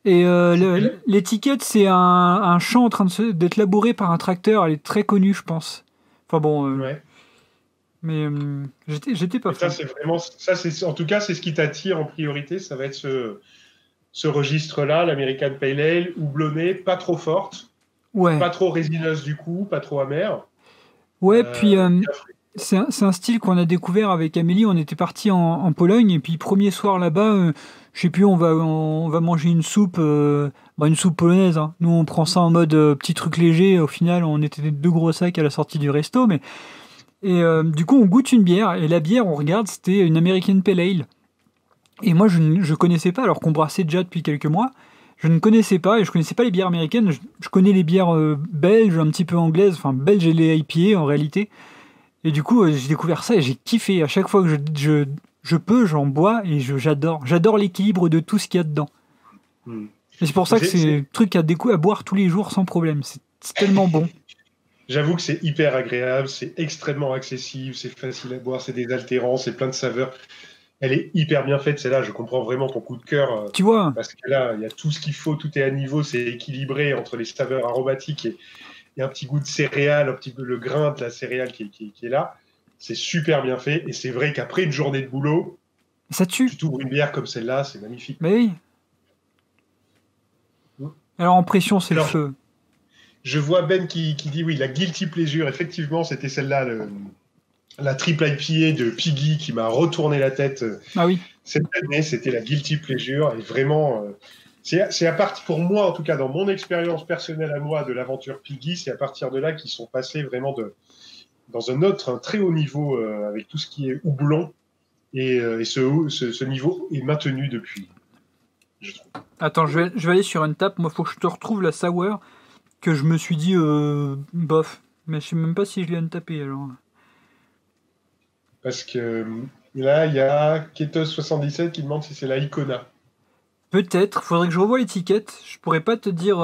Et C'était là. l'étiquette, c'est un champ en train d'être labouré par un tracteur. Elle est très connue, je pense. Enfin bon, Ouais. mais j'étais pas Et ça, fan. c'est vraiment, ça, c'est, en tout cas, c'est ce qui t'attire en priorité. Ça va être ce registre-là, l'American Pale Ale, houblonné, pas trop forte, Ouais. pas trop résineuse du coup, pas trop amère. Ouais, puis Bien fait. c'est un style qu'on a découvert avec Amélie. On était parti en Pologne et puis premier soir là-bas, je sais plus, on va manger une soupe, bah, une soupe polonaise, hein. Nous, on prend ça en mode petit truc léger. Au final, on était deux gros sacs à la sortie du resto, mais et du coup, on goûte une bière et la bière, on regarde, c'était une American Pale Ale. Et moi, je connaissais pas, alors qu'on brassait déjà depuis quelques mois. Je ne connaissais pas, et je connaissais pas les bières américaines. Je connais les bières belges, un petit peu anglaises, enfin belges et les IPA en réalité. Et du coup, j'ai découvert ça et j'ai kiffé. À chaque fois que je peux, j'en bois et j'adore. J'adore l'équilibre de tout ce qu'il y a dedans. Hmm. Et c'est pour ça que J'ai- c'est c'est- un truc à boire tous les jours sans problème. C'est tellement bon. J'avoue que c'est hyper agréable, c'est extrêmement accessible, c'est facile à boire, c'est désaltérant, c'est plein de saveurs. Elle est hyper bien faite, celle-là. Je comprends vraiment ton coup de cœur Tu vois, parce que là, il y a tout ce qu'il faut, tout est à niveau, c'est équilibré entre les saveurs aromatiques et un petit goût de céréales, un petit peu le grain de la céréale qui est là. C'est super bien fait et c'est vrai qu'après une journée de boulot, ça tue. tu t'ouvres une bière comme celle-là, c'est magnifique. Mais oui. Mm. Alors en pression, c'est le Alors, feu. je vois Ben qui dit oui, la guilty pleasure. Effectivement, c'était celle-là, la triple IPA de Piggy qui m'a retourné la tête Ah oui. cette année. C'était la guilty pleasure et vraiment. C'est à partir, pour moi, en tout cas, dans mon expérience personnelle à moi de l'aventure Piggy, c'est à partir de là qu'ils sont passés vraiment dans un très haut niveau avec tout ce qui est houblon. Et ce niveau est maintenu depuis, je trouve. Attends, je vais aller sur une table. Moi, faut que je te retrouve la sour que je me suis dit bof. Mais je sais même pas si je l'ai untapé alors. Parce que là, il y a Ketos77 qui demande si c'est la Icona. Peut-être, faudrait que je revoie l'étiquette. Je pourrais pas te dire.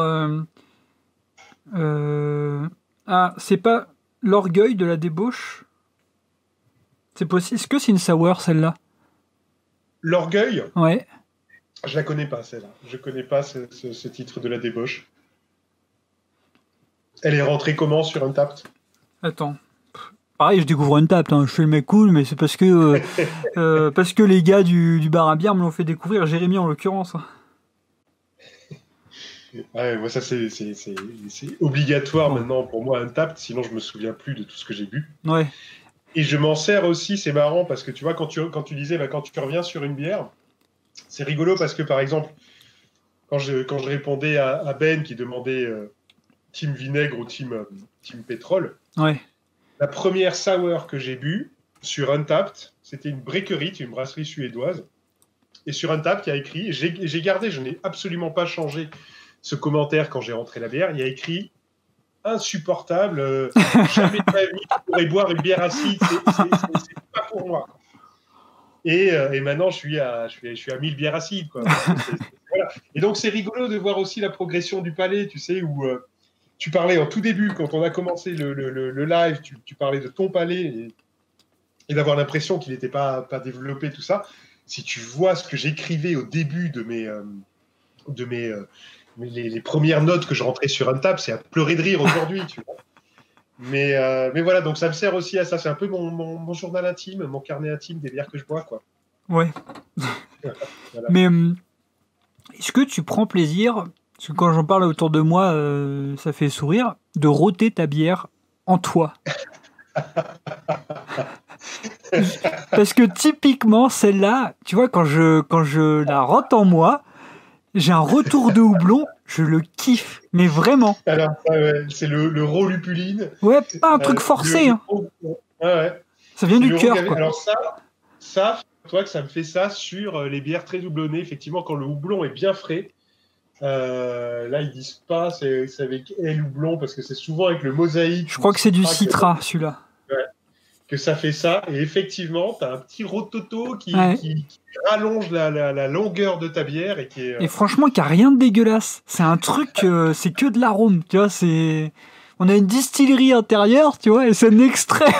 Ah, c'est pas l'orgueil de la débauche? C'est possible. Est-ce que c'est une sour, celle-là? L'orgueil, Ouais. je la connais pas, celle-là. Je connais pas ce titre de la débauche. Elle est rentrée comment sur Untappd? Attends. Pareil, je découvre Untappd, hein. Je fais le mec cool, mais c'est parce que les gars du bar à bière me l'ont fait découvrir, Jérémy en l'occurrence. Ouais, moi, ça, c'est obligatoire Ouais. maintenant pour moi, Untappd, sinon je me souviens plus de tout ce que j'ai bu. Ouais. Et je m'en sers aussi, c'est marrant, parce que tu vois, quand tu disais, quand tu reviens sur une bière, c'est rigolo parce que, par exemple, quand je répondais à Ben qui demandait team vinaigre ou team pétrole, Ouais. la première sour que j'ai bu sur Untappd, c'était une Brekerit, une brasserie suédoise. Et sur Untappd, il y a écrit, j'ai gardé, je n'ai absolument pas changé ce commentaire quand j'ai rentré la bière, il y a écrit insupportable, jamais de ma vie je pourrais boire une bière acide, c'est pas pour moi. Et maintenant, je suis à 1000 bières acides, quoi. Voilà. Et donc, c'est rigolo de voir aussi la progression du palais, tu sais, où tu parlais en tout début, quand on a commencé le live, tu parlais de ton palais et d'avoir l'impression qu'il n'était pas développé, tout ça. Si tu vois ce que j'écrivais au début de les premières notes que je rentrais sur Untappd, c'est à pleurer de rire aujourd'hui, tu vois. Mais voilà, donc ça me sert aussi à ça. C'est un peu mon journal intime, mon carnet intime des bières que je bois, quoi. Ouais. Voilà. Mais est-ce que tu prends plaisir, parce que quand j'en parle autour de moi, ça fait sourire, de rôter ta bière en toi? Parce que typiquement, celle-là, tu vois, quand je la rote en moi, j'ai un retour de houblon, je le kiffe, mais vraiment. Alors, ouais, c'est le Rolupuline. Ouais, pas un truc forcé, hein. Ouais. Ça vient C'est du le cœur, Roux. quoi. Alors ça, toi que ça me fait ça sur les bières très houblonnées. Effectivement, quand le houblon est bien frais, là ils disent pas c'est avec L houblon parce que c'est souvent avec le mosaïque. Je crois que c'est du citra, celui-là. Que ça fait ça. Et effectivement, tu as un petit rototo Ouais. qui rallonge la longueur de ta bière et qui est. Et franchement, qu'il n'y a rien de dégueulasse. C'est un truc, c'est que de l'arôme, tu vois, on a une distillerie intérieure, tu vois, et c'est un extrait.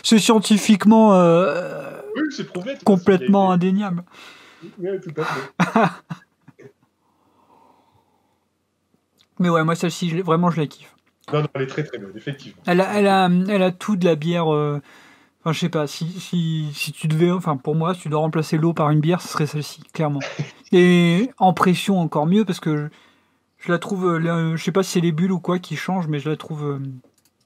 C'est scientifiquement Oui, c'est prouvé. complètement indéniable. Oui, tout à fait. Mais ouais, moi, celle-ci, vraiment, je la kiffe. Non, elle est très très bonne, effectivement. Elle a tout de la bière. Enfin, je sais pas, si tu devais. Enfin, pour moi, si tu dois remplacer l'eau par une bière, ce serait celle-ci, clairement. Et en pression, encore mieux, parce que je la trouve. Je sais pas si c'est les bulles ou quoi qui changent, mais je la trouve.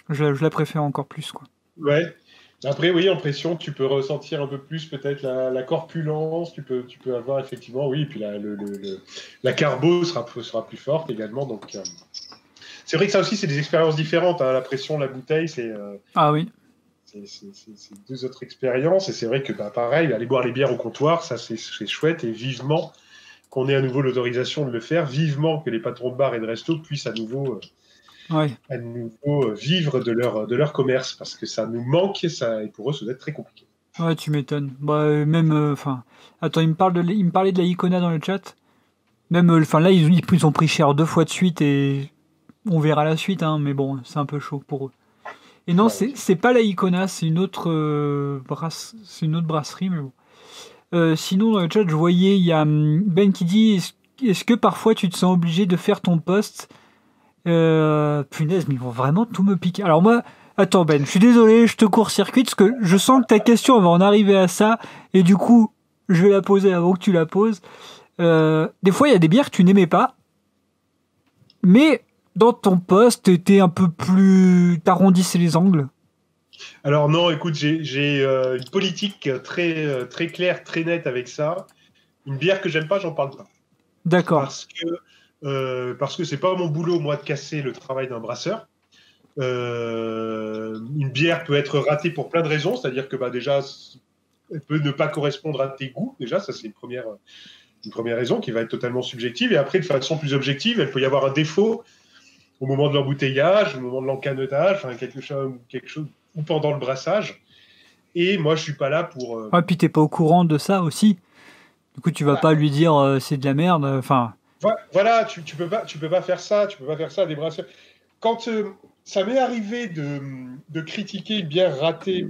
Je la préfère encore plus, quoi. Ouais. Après, oui, en pression, tu peux ressentir un peu plus peut-être la corpulence, tu peux avoir effectivement, oui, et puis la carbo sera plus forte également. Donc, c'est vrai que ça aussi, c'est des expériences différentes, hein. La pression, la bouteille, Ah oui. c'est deux autres expériences. Et c'est vrai que, pareil, aller boire les bières au comptoir, ça, c'est chouette. Et vivement qu'on ait à nouveau l'autorisation de le faire, vivement que les patrons de bars et de restos puissent à nouveau vivre de leur commerce, parce que ça nous manque, et pour eux, ça doit être très compliqué. Ouais, tu m'étonnes. Bah, même. Enfin. Attends, il me parlait de la Icona dans le chat. Même. Enfin, là, ils ont pris cher 2 fois de suite et. On verra la suite, hein, mais bon, c'est un peu chaud pour eux. Et non, Ouais. c'est pas la Icona, c'est une autre brasserie, mais bon. Sinon, dans le chat, je voyais, il y a Ben qui dit est-ce que parfois tu te sens obligé de faire ton post Punaise, mais ils vont vraiment tout me piquer. Alors moi, attends Ben, je suis désolé, je te court-circuite parce que je sens que ta question va en arriver à ça, et du coup, je vais la poser avant que tu la poses. Des fois, il y a des bières que tu n'aimais pas, mais dans ton post, t'étais un peu plus... T'arrondissais les angles. Alors non, écoute, j'ai une politique très, très claire, très nette avec ça. Une bière que j'aime pas, j'en parle pas. D'accord. Parce que c'est pas mon boulot, moi, de casser le travail d'un brasseur. Une bière peut être ratée pour plein de raisons, c'est-à-dire que déjà, elle peut ne pas correspondre à tes goûts. Déjà, ça c'est une première raison qui va être totalement subjective. Et après, de façon plus objective, elle peut y avoir un défaut au moment de l'embouteillage, au moment de l'encannetage, enfin, quelque chose, ou pendant le brassage. Et moi, je suis pas là pour. Ouais, puis t'es pas au courant de ça aussi. Du coup, tu vas pas lui dire c'est de la merde. Enfin, Voilà, tu peux pas faire ça, tu peux pas faire ça à des brasseurs. Quand ça m'est arrivé de critiquer une bière ratée,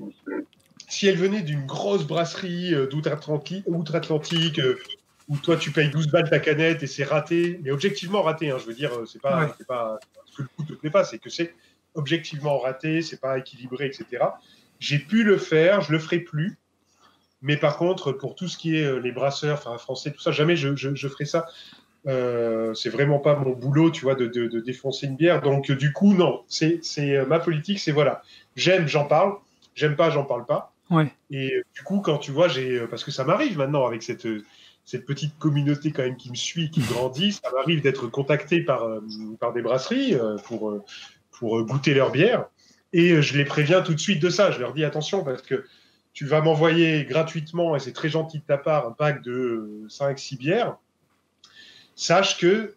si elle venait d'une grosse brasserie outre-Atlantique, où toi tu payes 12 balles ta canette et c'est raté, mais objectivement raté, hein, je veux dire, Ouais. c'est pas parce que le coup te plaît pas, c'est que c'est objectivement raté, c'est pas équilibré, etc. J'ai pu le faire, je le ferai plus. Mais par contre, pour tout ce qui est les brasseurs, enfin français, tout ça, jamais je ferai ça. C'est vraiment pas mon boulot, tu vois, de défoncer une bière. Donc, du coup, non. C'est ma politique, c'est voilà. J'aime, j'en parle. J'aime pas, j'en parle pas. Ouais. Et du coup, quand tu vois, parce que ça m'arrive maintenant avec cette petite communauté quand même qui me suit, qui grandit, ça m'arrive d'être contacté par des brasseries pour goûter leur bière. Et je les préviens tout de suite de ça. Je leur dis attention parce que tu vas m'envoyer gratuitement, et c'est très gentil de ta part, un pack de 5-6 bières. Sache que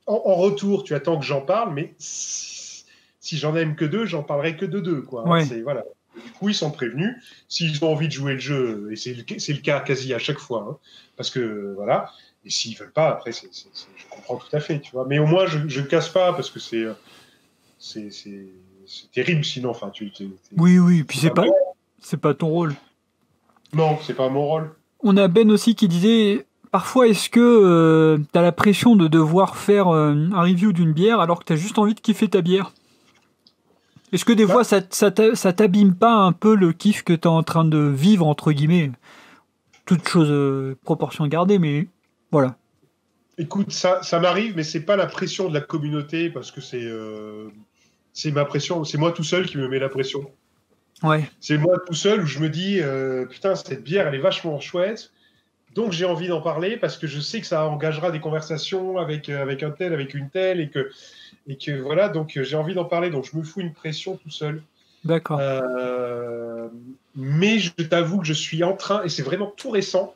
en retour, tu attends que j'en parle, mais si j'en aime que 2, j'en parlerai que de 2, quoi. Ouais. Voilà. Du coup, ils sont prévenus. S'ils ont envie de jouer le jeu, et c'est le cas quasi à chaque fois, hein, parce que voilà. Et s'ils veulent pas, après, je comprends tout à fait, tu vois. Mais au moins, je casse pas parce que c'est terrible sinon. Enfin, Oui. Puis c'est pas ton rôle. Non, c'est pas mon rôle. On a Ben aussi qui disait parfois est-ce que t'as la pression de devoir faire un review d'une bière alors que t'as juste envie de kiffer ta bière? Est-ce que des fois ça t'abîme pas un peu le kiff que t'es en train de vivre entre guillemets? Toute chose proportion gardée, mais voilà. Écoute, ça m'arrive, mais c'est pas la pression de la communauté parce que c'est ma pression, c'est moi tout seul qui me met la pression. Ouais. C'est moi tout seul où je me dis putain, cette bière elle est vachement chouette, donc j'ai envie d'en parler parce que je sais que ça engagera des conversations avec un tel, avec une telle et que voilà, donc j'ai envie d'en parler, donc je me fous une pression tout seul. D'accord. Mais je t'avoue que je suis en train, et c'est vraiment tout récent,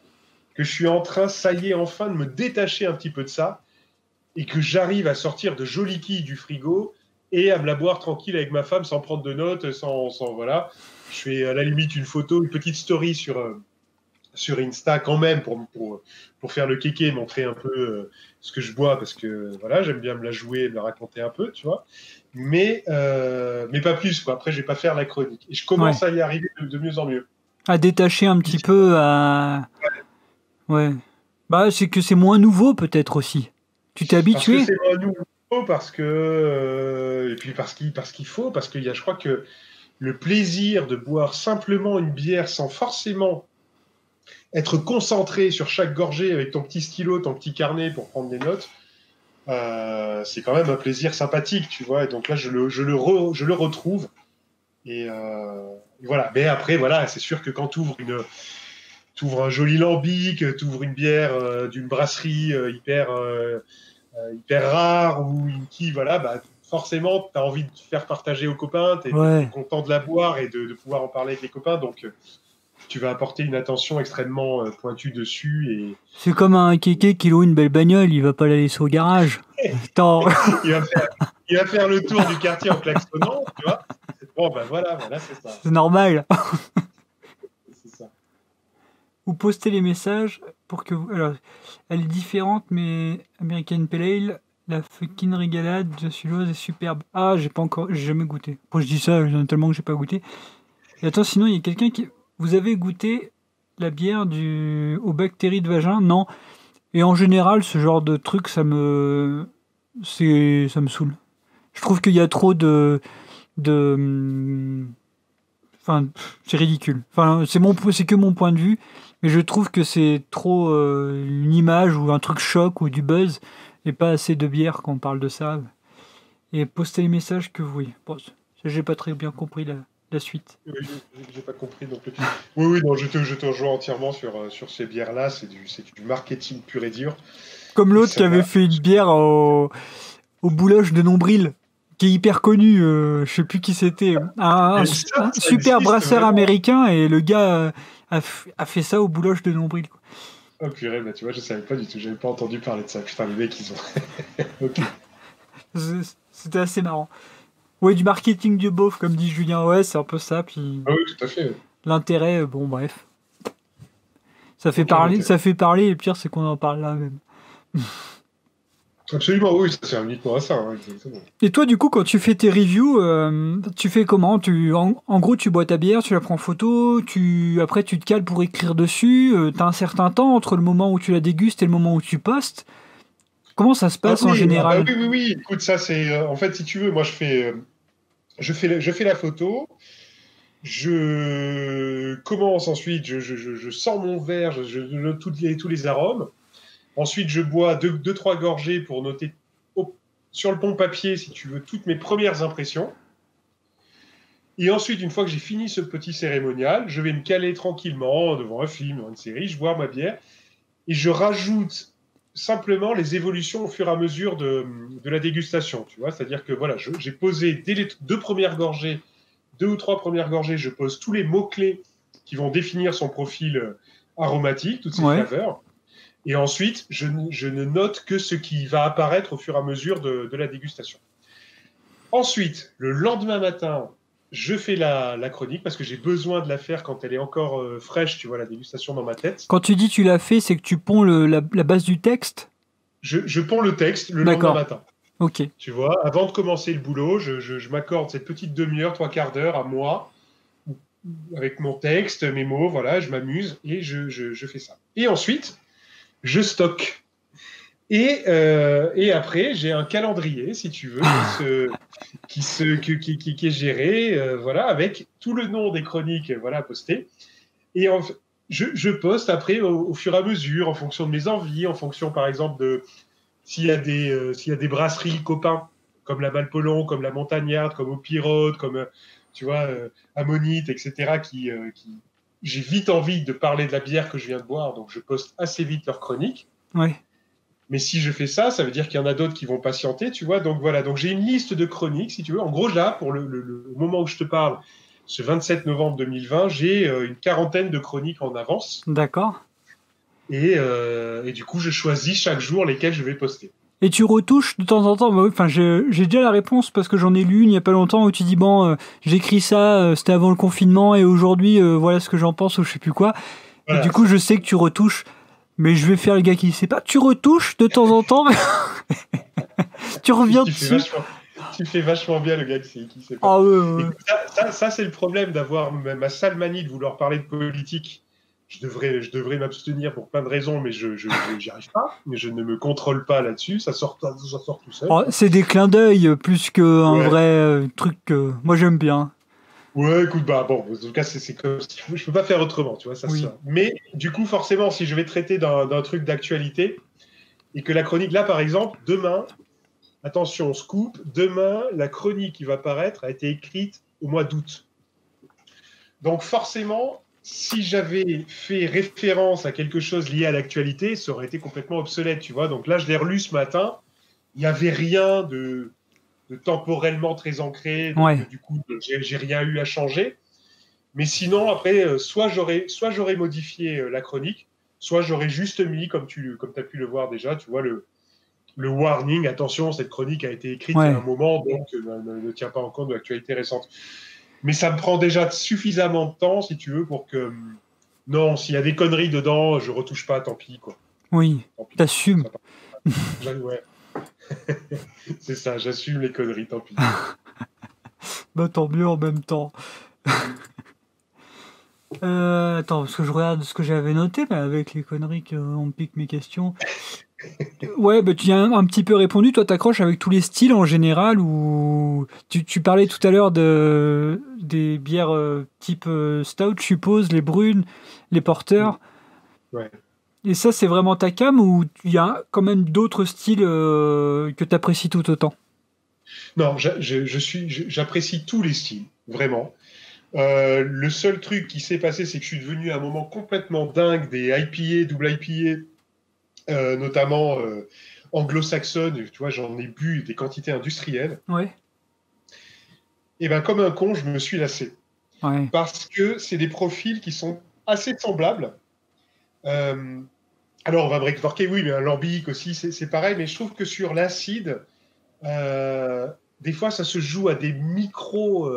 que je suis en train, ça y est, enfin de me détacher un petit peu de ça et que j'arrive à sortir de jolies quilles du frigo et à me la boire tranquille avec ma femme sans prendre de notes, sans voilà. Je fais à la limite une photo, une petite story sur Insta quand même pour faire le kéké, montrer un peu ce que je bois parce que voilà, j'aime bien me la jouer, me la raconter un peu, tu vois. Mais pas plus, quoi. Après, je vais pas faire la chronique. Et je commence à y arriver de mieux en mieux. À détacher un petit peu à... Ouais. Bah, c'est que c'est moins nouveau peut-être aussi. Tu t'es habitué? Parce que c'est moins nouveau, parce que... et puis parce qu'il faut, parce qu'il y a, je crois que le plaisir de boire simplement une bière sans forcément être concentré sur chaque gorgée avec ton petit stylo, ton petit carnet pour prendre des notes, c'est quand même un plaisir sympathique, tu vois. Et donc là, je le retrouve. Et voilà. Mais après, voilà, c'est sûr que quand tu ouvres un joli lambic, tu ouvres une bière d'une brasserie hyper rare ou qui, voilà, bah, forcément, tu as envie de faire partager aux copains, tu es content de la boire et de pouvoir en parler avec les copains. Donc, tu vas apporter une attention extrêmement pointue dessus. Et... C'est comme un kéké qui loue une belle bagnole, il va pas la laisser au garage. Attends. il va faire le tour du quartier en klaxonnant, tu vois. Bon, ben voilà, c'est ça. C'est normal. C'est ça. Vous postez les messages pour que vous... Alors, elle est différente, mais American Pale Ale, la fucking régalade de celui-là est superbe. Ah, j'ai jamais goûté. Bon, je dis ça, il y en a tellement que j'ai pas goûté. Et attends, sinon, il y a quelqu'un qui... Vous avez goûté la bière aux bactéries de vagin? Non. Et en général, ce genre de truc, ça me saoule. Je trouve qu'il y a trop de... Enfin, c'est ridicule. Enfin, c'est que mon point de vue, mais je trouve que c'est trop une image ou un truc choc ou du buzz et pas assez de bière quand on parle de ça. Et postez les messages que vous... Oui, bon, j'ai pas très bien compris la suite. Oui, j'ai pas compris non plus. Oui, non, je te rejoins entièrement sur ces bières-là. C'est du marketing pur et dur. Comme l'autre qui avait fait une bière au bouloche de nombril, qui est hyper connu, je sais plus qui c'était, un super brasseur vraiment américain, et le gars a fait ça au bouloche de nombril. Quoi. Oh purée, bah, tu vois, je savais pas du tout, j'avais pas entendu parler de ça. Putain, les mecs, ils ont... Ok. C'était assez marrant. Ouais, du marketing du beauf, comme dit Julien, ouais, c'est un peu ça, puis... Ah oui, tout à fait. L'intérêt, bon, bref. Ça fait parler, et le pire, c'est qu'on en parle là, même. Absolument, oui, ça sert uniquement à ça, hein, exactement. Et toi, du coup, quand tu fais tes reviews, tu fais comment? En gros, tu bois ta bière, tu la prends en photo, après tu te cales pour écrire dessus. Tu as un certain temps entre le moment où tu la dégustes et le moment où tu postes. Comment ça se Ah passe en oui, bah général? oui, oui, oui. Écoute, ça c'est, en fait, si tu veux, moi je fais la photo, je commence ensuite, je sors mon verre, je note tous les arômes. Ensuite, je bois deux, trois gorgées pour noter sur le bon papier, si tu veux, toutes mes premières impressions. Et ensuite, une fois que j'ai fini ce petit cérémonial, je vais me caler tranquillement devant un film, devant une série, je bois ma bière et je rajoute simplement les évolutions au fur et à mesure de la dégustation. Tu vois, c'est-à-dire que voilà, j'ai posé dès les deux ou trois premières gorgées, je pose tous les mots-clés qui vont définir son profil aromatique, toutes ses Ouais. flaveurs. Et ensuite, je ne note que ce qui va apparaître au fur et à mesure de la dégustation. Ensuite, le lendemain matin, je fais la chronique parce que j'ai besoin de la faire quand elle est encore fraîche, tu vois, la dégustation dans ma tête. Quand tu dis tu l'as fait, c'est que tu ponds la base du texte? Je ponds le texte le lendemain D'accord. matin. Ok. Tu vois, avant de commencer le boulot, je m'accorde cette petite demi-heure, trois quarts d'heure à moi, avec mon texte, mes mots, voilà, je m'amuse et je fais ça. Et ensuite, je stocke. Et après, j'ai un calendrier, si tu veux, qui est géré, voilà, avec tout le nom des chroniques, voilà, postées. Et je poste après au fur et à mesure, en fonction de mes envies, en fonction, par exemple, de s'il y a des brasseries copains, comme la Malpolon, comme la Montagnarde, comme au Pirote, comme, tu vois, Ammonite, etc., j'ai vite envie de parler de la bière que je viens de boire, donc je poste assez vite leurs chroniques. Ouais. Mais si je fais ça, ça veut dire qu'il y en a d'autres qui vont patienter, tu vois. Donc voilà, donc j'ai une liste de chroniques, si tu veux. En gros, là, pour le moment où je te parle, ce 27 novembre 2020, j'ai une quarantaine de chroniques en avance. D'accord. Et du coup, je choisis chaque jour lesquelles je vais poster. Et tu retouches de temps en temps? Bah oui, enfin, j'ai déjà la réponse parce que j'en ai lu une il n'y a pas longtemps où tu dis bon, j'écris ça, c'était avant le confinement et aujourd'hui, voilà ce que j'en pense ou je sais plus quoi. Et Voilà, du coup, je sais que tu retouches, mais je vais faire le gars qui sait pas. Tu retouches de temps en temps, mais tu reviens dessus. Tu fais vachement bien le gars qui sait pas. Ah ouais, Et ouais. ça c'est le problème d'avoir ma sale manie de vouloir parler de politique. Je devrais m'abstenir pour plein de raisons, mais j'y arrive pas. Mais je ne me contrôle pas là-dessus. Ça sort tout seul. Oh, c'est des clins d'œil plus qu'un Ouais. vrai truc que moi j'aime bien. Ouais, écoute, bah bon, en tout cas, c'est comme je peux pas faire autrement, tu vois, ça Oui. sort. Mais du coup, forcément, si je vais traiter d'un truc d'actualité et que la chronique, là, par exemple, demain, attention, scoop, demain, la chronique qui va paraître a été écrite au mois d'août. Donc forcément, si j'avais fait référence à quelque chose lié à l'actualité, ça aurait été complètement obsolète, tu vois. Donc là, je l'ai relu ce matin, il n'y avait rien de temporellement très ancré, donc Ouais. du coup, j'ai rien eu à changer. Mais sinon, après, soit j'aurais modifié la chronique, soit j'aurais juste mis, comme tu as pu le voir déjà, tu vois, le warning, attention, cette chronique a été écrite il y a un Ouais. moment, donc ne tient pas en compte de l'actualité récente. Mais ça me prend déjà suffisamment de temps, si tu veux, pour que... Non, s'il y a des conneries dedans, je retouche pas, tant pis, quoi. Oui. Tant pis. T'assumes. Ça ouais. C'est ça, j'assume les conneries, tant pis. Bah tant mieux en même temps. Attends, parce que je regarde ce que j'avais noté, mais avec les conneries qu'on me pique mes questions. Ouais, bah tu y as un petit peu répondu. Toi, t'accroches avec tous les styles en général ou tu parlais tout à l'heure des bières type stout, je suppose, les brunes, les porteurs. Ouais. Et ça, c'est vraiment ta came ou il y a quand même d'autres styles que t'apprécies tout autant? Non, j'apprécie tous les styles, vraiment. Le seul truc qui s'est passé, c'est que je suis devenu à un moment complètement dingue des IPA, double IPA, notamment anglo-saxonnes. Tu vois, j'en ai bu des quantités industrielles. Ouais, Et ben, comme un con, je me suis lassé. ouais, Parce que c'est des profils qui sont assez semblables. Euh, alors, on va breakworker, oui, mais un lambic aussi, c'est pareil. Mais je trouve que sur l'acide, euh, des fois, ça se joue à des micro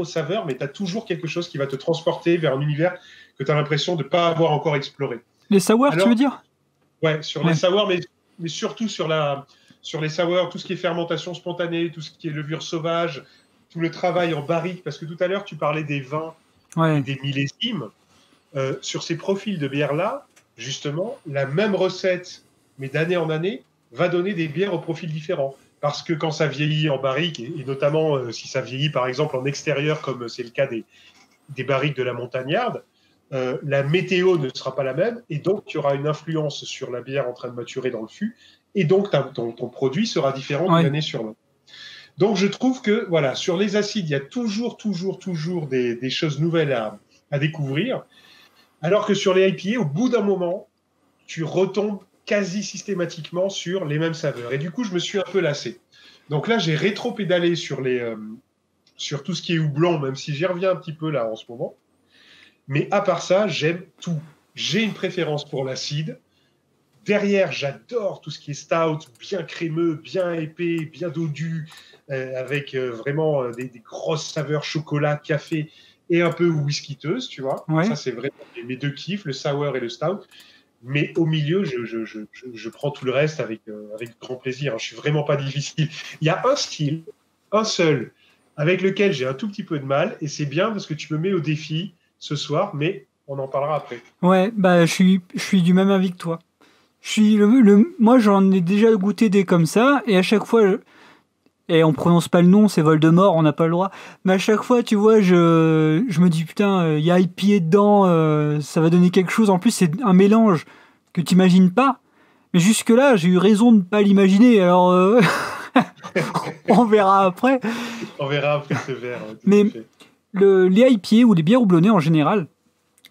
saveurs, mais tu as toujours quelque chose qui va te transporter vers un univers que tu as l'impression de ne pas avoir encore exploré. les sours, tu veux Alors, dire? ouais, sur les Ouais, savoirs, mais surtout sur sur les sours, tout ce qui est fermentation spontanée, tout ce qui est levure sauvage, tout le travail en barrique, parce que tout à l'heure, tu parlais des vins et des millésimes. Sur ces profils de bières-là, justement, la même recette, mais d'année en année, va donner des bières au profil différents. Parce que quand ça vieillit en barrique, et notamment si ça vieillit par exemple en extérieur, comme c'est le cas des barriques de la Montagnarde, la météo ne sera pas la même, et donc tu auras une influence sur la bière en train de maturer dans le fût, et donc ton produit sera différent d'une année sur l'autre. Donc je trouve que voilà, sur les acides, il y a toujours des choses nouvelles à découvrir, alors que sur les IPA, au bout d'un moment, tu retombes quasi systématiquement sur les mêmes saveurs. Et du coup, je me suis un peu lassé. Donc là, j'ai rétro-pédalé sur tout ce qui est houblon, même si j'y reviens un petit peu là en ce moment. Mais à part ça, j'aime tout. J'ai une préférence pour l'acide. Derrière, j'adore tout ce qui est stout, bien crémeux, bien épais, bien dodu, avec vraiment des grosses saveurs chocolat, café et un peu whiskiteuse, tu vois. Ça, c'est vraiment mes deux kiffs, le sour et le stout. Mais au milieu, je prends tout le reste avec grand plaisir. Je suis vraiment pas difficile. Il y a un style, un seul, avec lequel j'ai un tout petit peu de mal, et c'est bien parce que tu me mets au défi ce soir, mais on en parlera après. Ouais, bah je suis du même avis que toi. Moi, j'en ai déjà goûté des comme ça, et à chaque fois, et on prononce pas le nom, c'est Voldemort, on n'a pas le droit. Mais à chaque fois, tu vois, je me dis putain, il y a IPA dedans, ça va donner quelque chose. En plus, c'est un mélange que tu n'imagines pas. Mais jusque-là, j'ai eu raison de ne pas l'imaginer. Alors, on verra après. On verra après ce verre. Mais les IPA ou les bières houblonnées en général,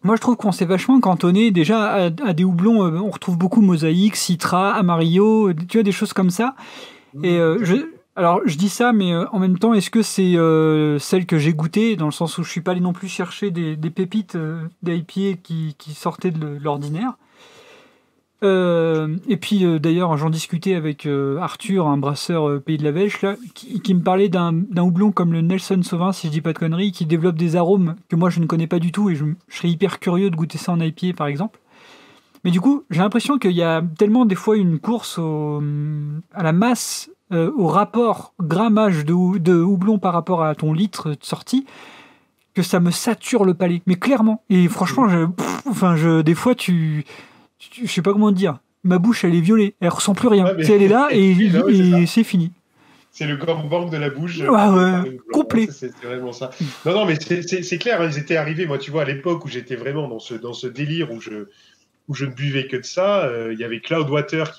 moi, je trouve qu'on s'est vachement cantonné déjà à des houblons. On retrouve beaucoup Mosaïque, Citra, Amarillo, tu vois, des choses comme ça. Et alors, je dis ça, mais en même temps, est-ce que c'est celle que j'ai goûtée, dans le sens où je suis pas allé non plus chercher des pépites d'IPA qui sortaient de l'ordinaire. Et puis, d'ailleurs, j'en discutais avec Arthur, un brasseur Pays de la Vèche, là, qui me parlait d'un houblon comme le Nelson Sauvin, si je dis pas de conneries, qui développe des arômes que moi je ne connais pas du tout, et je serais hyper curieux de goûter ça en IPA, par exemple. Mais du coup, j'ai l'impression qu'il y a tellement des fois une course à la masse, au rapport grammage de houblon par rapport à ton litre de sortie, que ça me sature le palais. Mais clairement. Et franchement, des fois, je sais pas comment dire. Ma bouche, elle est violée. Elle ressent plus rien. Ouais, elle est là et c'est fini. C'est le gangbang de la bouche. Complet. C'est vraiment ça. Non, mais c'est clair. Ils étaient arrivés, moi, tu vois, à l'époque où j'étais vraiment dans ce délire où je ne buvais que de ça. Il y avait Cloudwater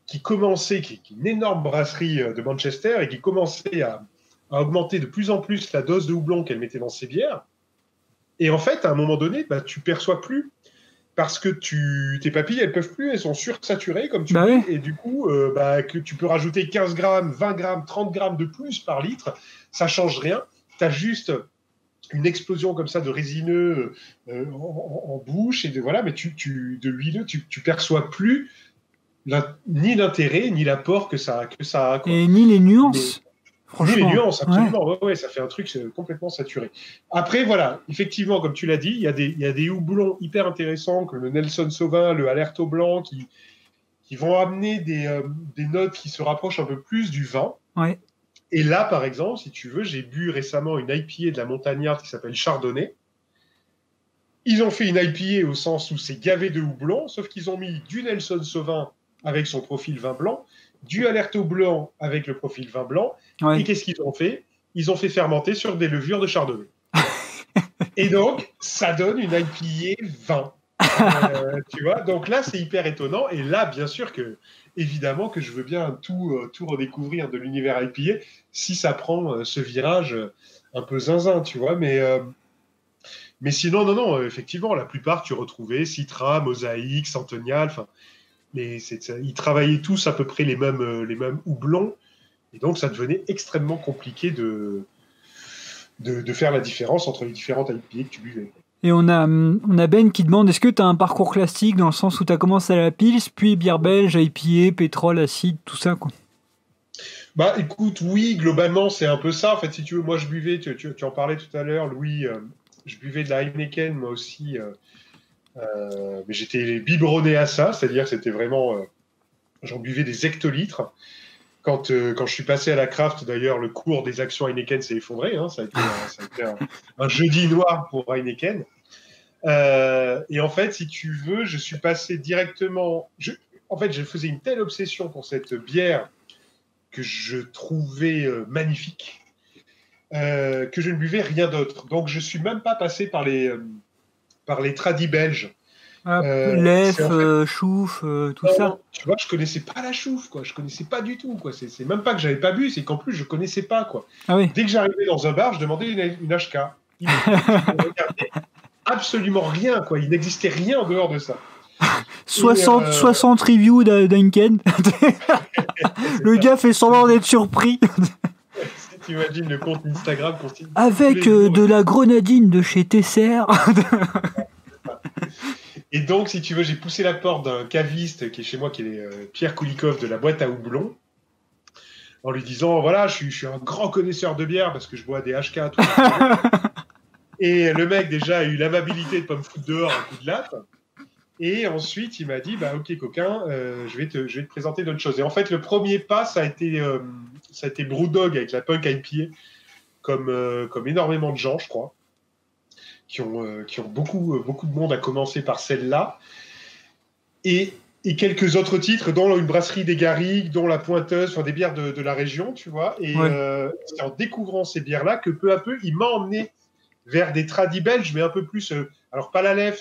qui commençait, qui est une énorme brasserie de Manchester, et qui commençait à augmenter de plus en plus la dose de houblon qu'elle mettait dans ses bières. Et en fait, à un moment donné, tu perçois plus, parce que tes papilles, elles peuvent plus, elles sont sursaturées, comme tu dis, ouais. Et du coup, que tu peux rajouter 15 grammes, 20 grammes, 30 grammes de plus par litre, ça change rien. Tu as juste une explosion comme ça de résineux en bouche, et voilà, mais de l'huileux, tu perçois plus ni l'intérêt, ni l'apport que ça a. Quoi. Et ni les nuances. Ni les nuances, absolument. Ouais, ça fait un truc complètement saturé. Après, voilà, effectivement, comme tu l'as dit, il y a des houblons hyper intéressants, comme le Nelson Sauvin, le Alerto Blanc, qui vont amener des notes qui se rapprochent un peu plus du vin. Ouais. Et là, par exemple, si tu veux, j'ai bu récemment une IPA de la Montagnarde qui s'appelle Chardonnay. Ils ont fait une IPA au sens où c'est gavé de houblon, sauf qu'ils ont mis du Nelson Sauvin avec son profil vin blanc, du Alerto Blanc avec le profil vin blanc. Ouais. Et qu'est-ce qu'ils ont fait ? Ils ont fait fermenter sur des levures de Chardonnay. Et donc, ça donne une IPA vin. Tu vois, donc là, c'est hyper étonnant. Et là, bien sûr que, évidemment, que je veux bien tout redécouvrir de l'univers IPA si ça prend ce virage un peu zinzin, tu vois. Mais sinon, non, effectivement, la plupart, tu retrouvais Citra, Mosaïque, Centennial, enfin. Ils travaillaient tous à peu près les mêmes houblons, et donc ça devenait extrêmement compliqué de faire la différence entre les différentes IPA que tu buvais. Et on a Ben qui demande, est-ce que tu as un parcours classique dans le sens où tu as commencé à la Pils, puis bière belge, IPA, pétrole, acide, tout ça, quoi? Bah écoute, oui, globalement c'est un peu ça. En fait, si tu veux, moi je buvais, tu en parlais tout à l'heure, Louis, je buvais de la Heineken, moi aussi. Mais j'étais biberonné à ça, c'est-à-dire que c'était vraiment J'en buvais des hectolitres. Quand je suis passé à la craft, d'ailleurs, le cours des actions Heineken s'est effondré. Hein, ça a été un jeudi noir pour Heineken. Et en fait, si tu veux, je suis passé directement. En fait, je faisais une telle obsession pour cette bière que je trouvais magnifique que je ne buvais rien d'autre. Donc, je suis même pas passé par les tradis belges. Lef, En fait, chouf, tout non, ça. non, tu vois, je connaissais pas la chouffe, quoi. Je connaissais pas du tout, quoi. C'est même pas que j'avais pas bu, c'est qu'en plus je connaissais pas, quoi. Ah oui. Dès que j'arrivais dans un bar, je demandais une HK. Ils me regardaient absolument rien, quoi. Il n'existait rien en dehors de ça. 60 reviews d'Heineken. Le gars fait semblant d'être surpris. Si tu imagines le compte Instagram Avec de la grenadine de chez TCR. Et donc, si tu veux, j'ai poussé la porte d'un caviste qui est chez moi, qui est Pierre Koulikov de la boîte à houblon, en lui disant, voilà, je suis un grand connaisseur de bière parce que je bois des HK tous les jours. Et le mec, déjà, a eu l'amabilité de ne pas me foutre dehors un coup de latte. Et ensuite, il m'a dit, bah, ok, coquin, je vais te présenter d'autres choses. Et en fait, le premier pas, ça a été Brewdog avec la Punk IPA, comme énormément de gens, je crois, qui ont beaucoup de monde à commencer par celle-là. Et quelques autres titres, dont une brasserie des Garrigues, dont la Pointeuse, enfin des bières de la région, tu vois. Et Ouais. c'est en découvrant ces bières-là que peu à peu, il m'a emmené vers des tradis belges, mais un peu plus, alors pas la lèvre,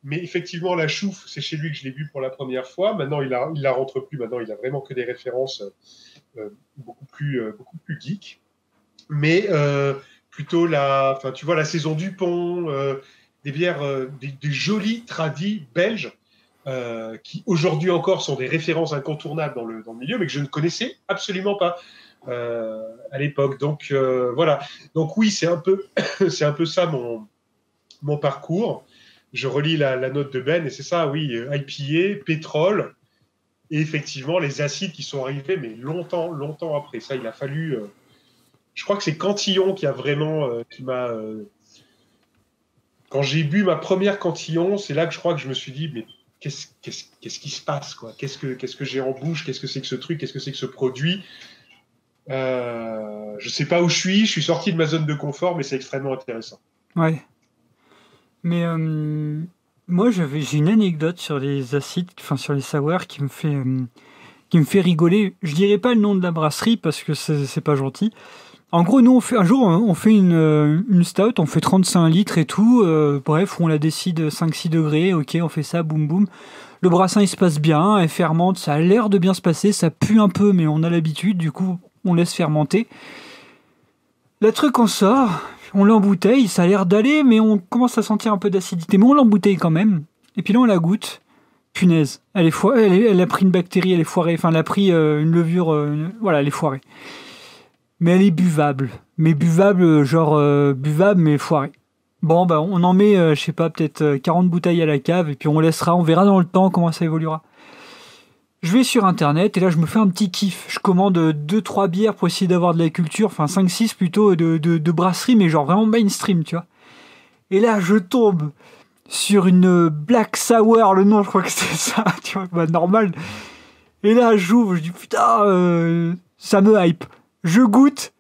mais effectivement la chouffe, c'est chez lui que je l'ai bu pour la première fois. Maintenant, il la rentre plus, maintenant il a vraiment que des références beaucoup plus geek. Mais plutôt tu vois, la saison du pont, des bières, des jolis tradis belges, qui aujourd'hui encore sont des références incontournables dans le milieu, mais que je ne connaissais absolument pas à l'époque. Donc voilà. Donc oui, c'est un peu, c'est un peu ça mon parcours. Je relis la note de Ben et c'est ça, oui, IPA, pétrole et effectivement les acides qui sont arrivés, mais longtemps après. Ça, il a fallu. Je crois que c'est Cantillon qui a vraiment, qui m'a. Quand j'ai bu ma première Cantillon, c'est là que je crois que je me suis dit, mais qu'est-ce qui se passe, quoi? Qu'est-ce que j'ai en bouche? Qu'est-ce que c'est que ce truc? Qu'est-ce que c'est que ce produit? Je sais pas où je suis sorti de ma zone de confort, mais c'est extrêmement intéressant. Ouais. Mais moi, j'ai une anecdote sur les acides, enfin sur les sours qui me fait rigoler. Je dirais pas le nom de la brasserie parce que c'est pas gentil. En gros, nous, un jour, on fait une stout, on fait 35 litres et tout. Bref, on la décide 5-6 degrés. Ok, on fait ça, boum boum. Le brassin, il se passe bien, elle fermente, ça a l'air de bien se passer. Ça pue un peu, mais on a l'habitude. Du coup, on laisse fermenter. Le truc, on sort, on l'embouteille, ça a l'air d'aller, mais on commence à sentir un peu d'acidité. Mais on l'embouteille quand même. Et puis là, on la goûte. Punaise, elle a pris une bactérie, elle est foirée. Enfin, elle a pris une levure, voilà, elle est foirée. Mais elle est buvable. Mais buvable, buvable, mais foirée. Bon, bah, on en met, je sais pas, peut-être 40 bouteilles à la cave, et puis on verra dans le temps comment ça évoluera. Je vais sur internet, et là, je me fais un petit kiff. Je commande 2-3 bières pour essayer d'avoir de la culture, enfin 5-6 plutôt, de brasserie, mais genre vraiment mainstream, tu vois. Et là, je tombe sur une Black Sour, le nom, je crois que c'est ça, tu vois, bah, normal. Et là, j'ouvre, je dis, putain, ça me hype. Je goûte.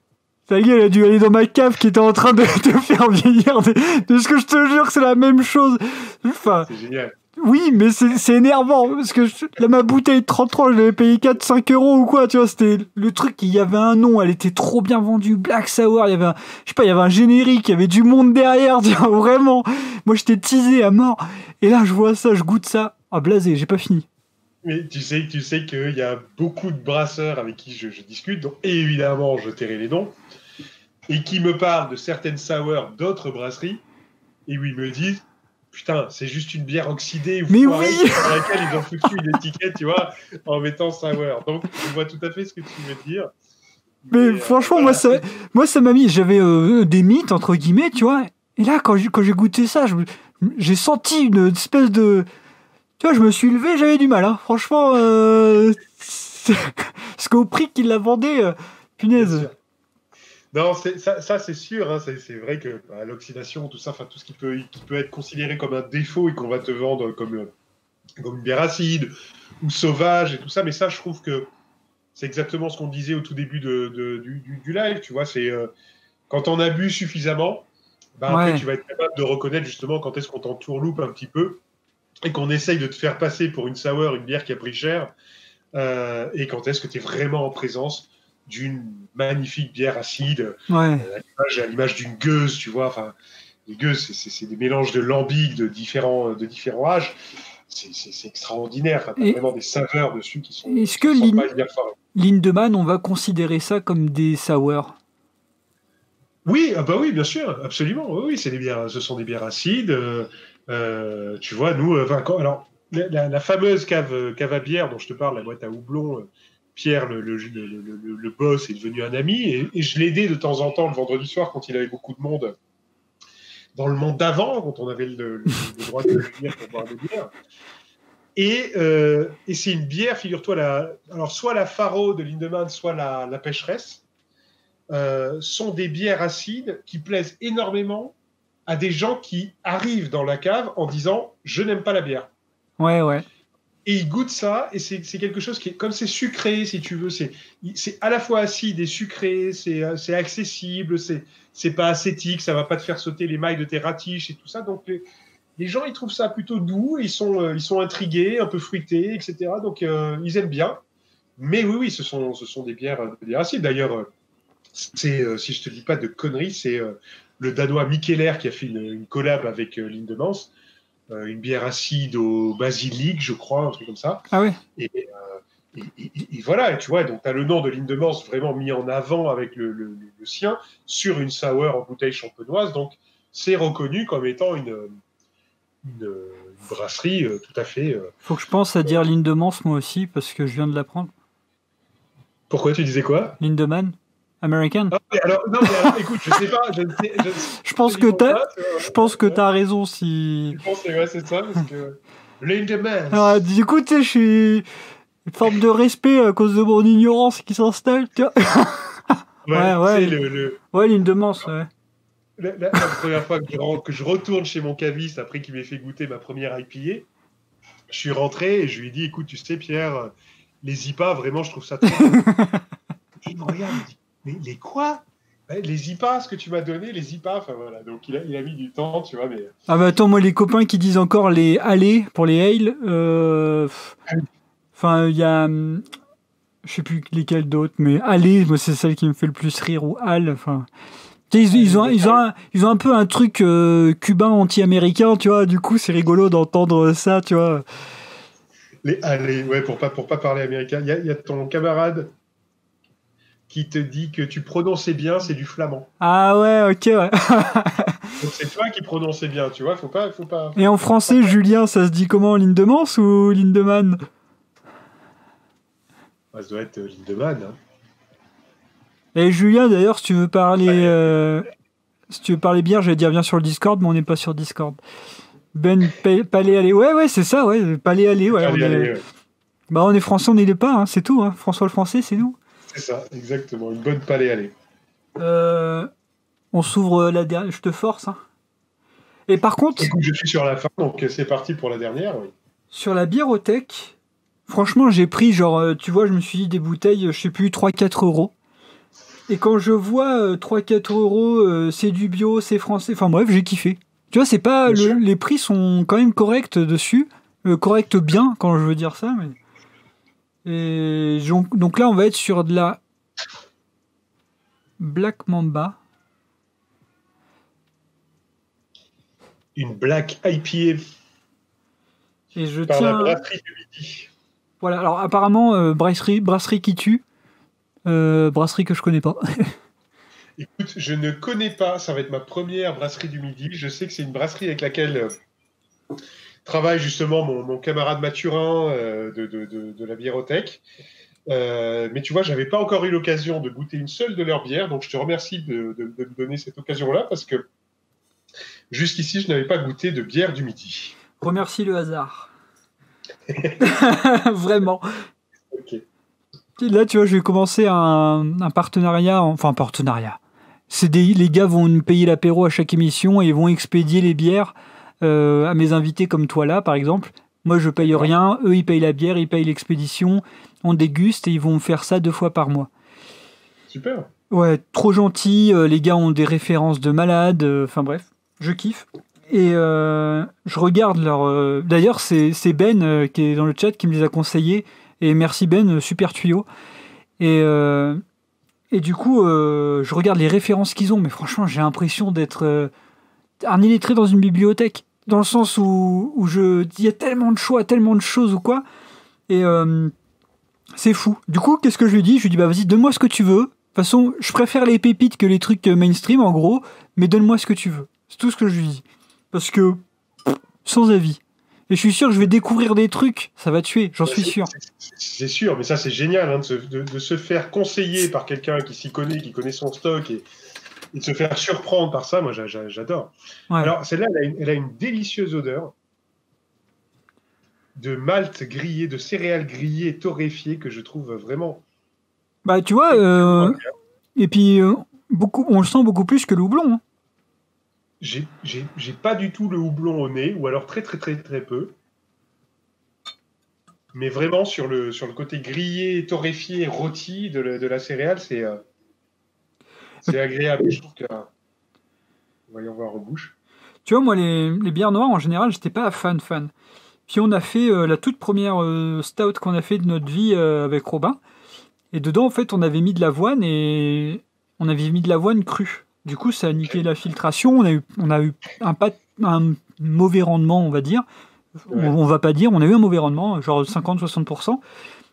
Ça y est, elle a dû aller dans ma cave qui était en train de faire vieillir. De ce que je te jure, c'est la même chose. Enfin, C'est génial. oui, mais c'est énervant. Parce que là, ma bouteille de 33, je l'avais payé 4-5 euros ou quoi. Tu vois, c'était le truc, il y avait un nom, elle était trop bien vendue. Black Sour, il y avait il y avait un générique, il y avait du monde derrière. Tu vois, vraiment. Moi, j'étais teasé à mort. Et là, je vois ça, je goûte ça. Ah, blasé, j'ai pas fini. Mais tu sais qu'il y a beaucoup de brasseurs avec qui je discute, donc évidemment, je tairai les noms, et qui me parlent de certaines sours d'autres brasseries, et où ils me disent, putain, c'est juste une bière oxydée ou Mais foirée oui. sur laquelle ils ont foutu une étiquette, tu vois, en mettant sour. Donc, je vois tout à fait ce que tu veux dire. Mais franchement, voilà. moi, ça m'a mis. J'avais des mythes, entre guillemets, tu vois. Et là, quand j'ai goûté ça, j'ai senti une espèce de. Tu vois, je me suis levé, j'avais du mal, hein. Franchement, parce qu'au prix qu'il la vendait, Bien punaise. sûr. Non, ça c'est sûr, hein, c'est vrai que l'oxydation, tout ça, tout ce qui peut être considéré comme un défaut et qu'on va te vendre comme comme une bière acide ou sauvage et tout ça. Mais ça, je trouve que c'est exactement ce qu'on disait au tout début du live. Tu vois, c'est quand on a bu suffisamment, bah, après, Ouais. tu vas être capable de reconnaître justement quand est-ce qu'on t'entourloupe un petit peu et qu'on essaye de te faire passer pour une sour, une bière qui a pris cher, et quand est-ce que tu es vraiment en présence d'une magnifique bière acide, Ouais. à l'image d'une gueuse, tu vois. Enfin, les gueuses, c'est des mélanges de lambics de différents âges. C'est extraordinaire. Enfin, tu as Et vraiment des saveurs dessus est-ce qui que ressemblent pas à une bière forêt. Lindemann, on va considérer ça comme des sours? Oui, ah bah oui, bien sûr, absolument. Oui, oui, c'est des bières, ce sont des bières acides. Tu vois, nous, alors, la fameuse cave à bière dont je te parle, la boîte à houblon, Pierre, le boss, est devenu un ami et je l'aidais de temps en temps le vendredi soir quand il avait beaucoup de monde dans le monde d'avant, quand on avait le droit de venir pour boire des bières. Et c'est une bière, figure-toi, alors soit la Faro de Lindemann, soit la Pécheresse, sont des bières acides qui plaisent énormément à des gens qui arrivent dans la cave en disant « je n'aime pas la bière ». Ouais, ouais. Et ils goûtent ça, et c'est quelque chose qui est, comme c'est sucré, si tu veux, c'est à la fois acide et sucré, c'est accessible, c'est pas acétique, ça va pas te faire sauter les mailles de tes ratiches et tout ça. Donc les gens, ils trouvent ça plutôt doux, ils sont intrigués, un peu fruités, etc. Donc ils aiment bien. Mais oui, oui, ce sont des bières acides. D'ailleurs, si je te dis pas de conneries, c'est le Danois Mikkeller qui a fait une collab avec Lindemans, une bière acide au basilic, je crois, un truc comme ça. Ah ouais. Et voilà, et tu vois, donc tu as le nom de Lindemans vraiment mis en avant avec le sien sur une sour en bouteille champenoise. Donc c'est reconnu comme étant une brasserie tout à fait. Faut que je pense à dire Lindemans moi aussi, parce que je viens de l'apprendre. Pourquoi tu disais quoi? Lindemann? American? Alors, non, mais alors, écoute, je sais pas, Je pense que t'as raison si. Je pense que ouais, c'est ça, parce que Lindemann. Alors, du coup, tu sais, je suis une forme de respect à cause de mon ignorance qui s'installe, tu vois. Ouais. Ouais, Lindemans, ouais. La première fois que je retourne chez mon caviste après qu'il m'ait fait goûter ma première IPA, je suis rentré et je lui ai dit, écoute, tu sais, Pierre, les IPA, vraiment, je trouve ça trop. Il me regarde, il me dit, mais les quoi? Les IPA, ce que tu m'as donné, les IPA, enfin voilà. Donc il a mis du temps, tu vois, mais. Ah bah attends, moi les copains qui disent encore les allées pour les ale, enfin il y a, je sais plus lesquelles d'autres, mais allées, moi c'est celle qui me fait le plus rire, ou al, enfin. Tu sais, ils ont un peu un truc cubain anti-américain, tu vois, du coup c'est rigolo d'entendre ça, tu vois. Allez, ouais, pour pas parler américain. Il y a ton camarade qui te dit que tu prononçais bien, c'est du flamand. Ah ouais, ok, ouais. Donc c'est toi qui prononçais bien, tu vois, faut pas. Et en français, Julien, ça se dit comment, Lindemans ou Lindemann? Ça doit être Lindemann. Hein. Et Julien, d'ailleurs, si tu veux parler bière, j'allais dire viens sur le Discord, mais on n'est pas sur Discord. Ben Palais Allé. Ouais, c'est ça, ouais. Palais Allé, ouais. Ouais. Bah, on est français, on n'est pas, hein, c'est tout. Hein. François le français, c'est nous. C'est ça, exactement. Une bonne palais allée. On s'ouvre la dernière. Je te force. Hein. Et par contre. Écoute, je suis sur la fin, donc c'est parti pour la dernière. Oui. Sur la biérothèque, franchement, j'ai pris, genre, tu vois, je me suis dit des bouteilles, je sais plus, 3-4 euros. Et quand je vois 3-4 euros, c'est du bio, c'est français. Enfin bref, j'ai kiffé. Tu vois, c'est pas les prix sont quand même corrects dessus, corrects bien quand je veux dire ça. Mais... Et donc là, on va être sur de la Black Mamba. Une Black IPA. Et je par tiens. La brasserie du Midi. Voilà. Alors apparemment, brasserie qui tue. Brasserie que je connais pas. Écoute, je ne connais pas, ça va être ma première brasserie du Midi. Je sais que c'est une brasserie avec laquelle travaille justement mon camarade Mathurin de la biérothèque. Mais tu vois, j'avais pas encore eu l'occasion de goûter une seule de leurs bières, donc je te remercie de me donner cette occasion-là, parce que jusqu'ici, je n'avais pas goûté de bière du Midi. Remercie le hasard. Vraiment. Ok. Là, tu vois, je vais commencer un partenariat, enfin un partenariat. Les gars vont me payer l'apéro à chaque émission et vont expédier les bières à mes invités comme toi là, par exemple. Moi, je paye D'accord. rien. Eux, ils payent la bière, ils payent l'expédition. On déguste et ils vont me faire ça 2 fois par mois. Super. Ouais, trop gentil. Les gars ont des références de malades. Enfin bref, je kiffe. Et je regarde leur. D'ailleurs, c'est Ben qui est dans le chat qui me les a conseillés. Et merci Ben, super tuyau. Et, euh, et du coup, je regarde les références qu'ils ont. Mais franchement, j'ai l'impression d'être un illettré dans une bibliothèque. Dans le sens où il y a tellement de choix, tellement de choses ou quoi. Et c'est fou. Du coup, qu'est-ce que je lui dis? Je lui dis, bah vas-y, donne-moi ce que tu veux. De toute façon, je préfère les pépites que les trucs mainstream, en gros. Mais donne-moi ce que tu veux. C'est tout ce que je lui dis. Parce que, sans avis. Et je suis sûr que je vais découvrir des trucs. Ça va tuer, j'en Bah, suis sûr. c'est sûr, mais ça c'est génial hein, de se faire conseiller par quelqu'un qui s'y connaît, qui connaît son stock et de se faire surprendre par ça, moi j'adore. Ouais. Alors celle-là, elle a une délicieuse odeur de malt grillé, de céréales grillées torréfiées que je trouve vraiment Bah, tu vois, extrêmement agréable. et puis, on le sent beaucoup plus que le houblon, hein. J'ai pas du tout le houblon au nez, ou alors très très très très peu. Mais vraiment sur le côté grillé, torréfié, rôti de la céréale, c'est agréable. Je trouve que. Voyons voir en bouche. Tu vois, moi, les bières noires, en général, j'étais pas fan. Puis on a fait la toute première stout qu'on a fait de notre vie avec Robin. Et dedans, en fait, on avait mis de l'avoine et on avait mis de l'avoine crue. Du coup, ça a niqué Ok. la filtration. On a eu un mauvais rendement, on va dire. Ouais. On va pas dire, on a eu un mauvais rendement, genre 50-60%.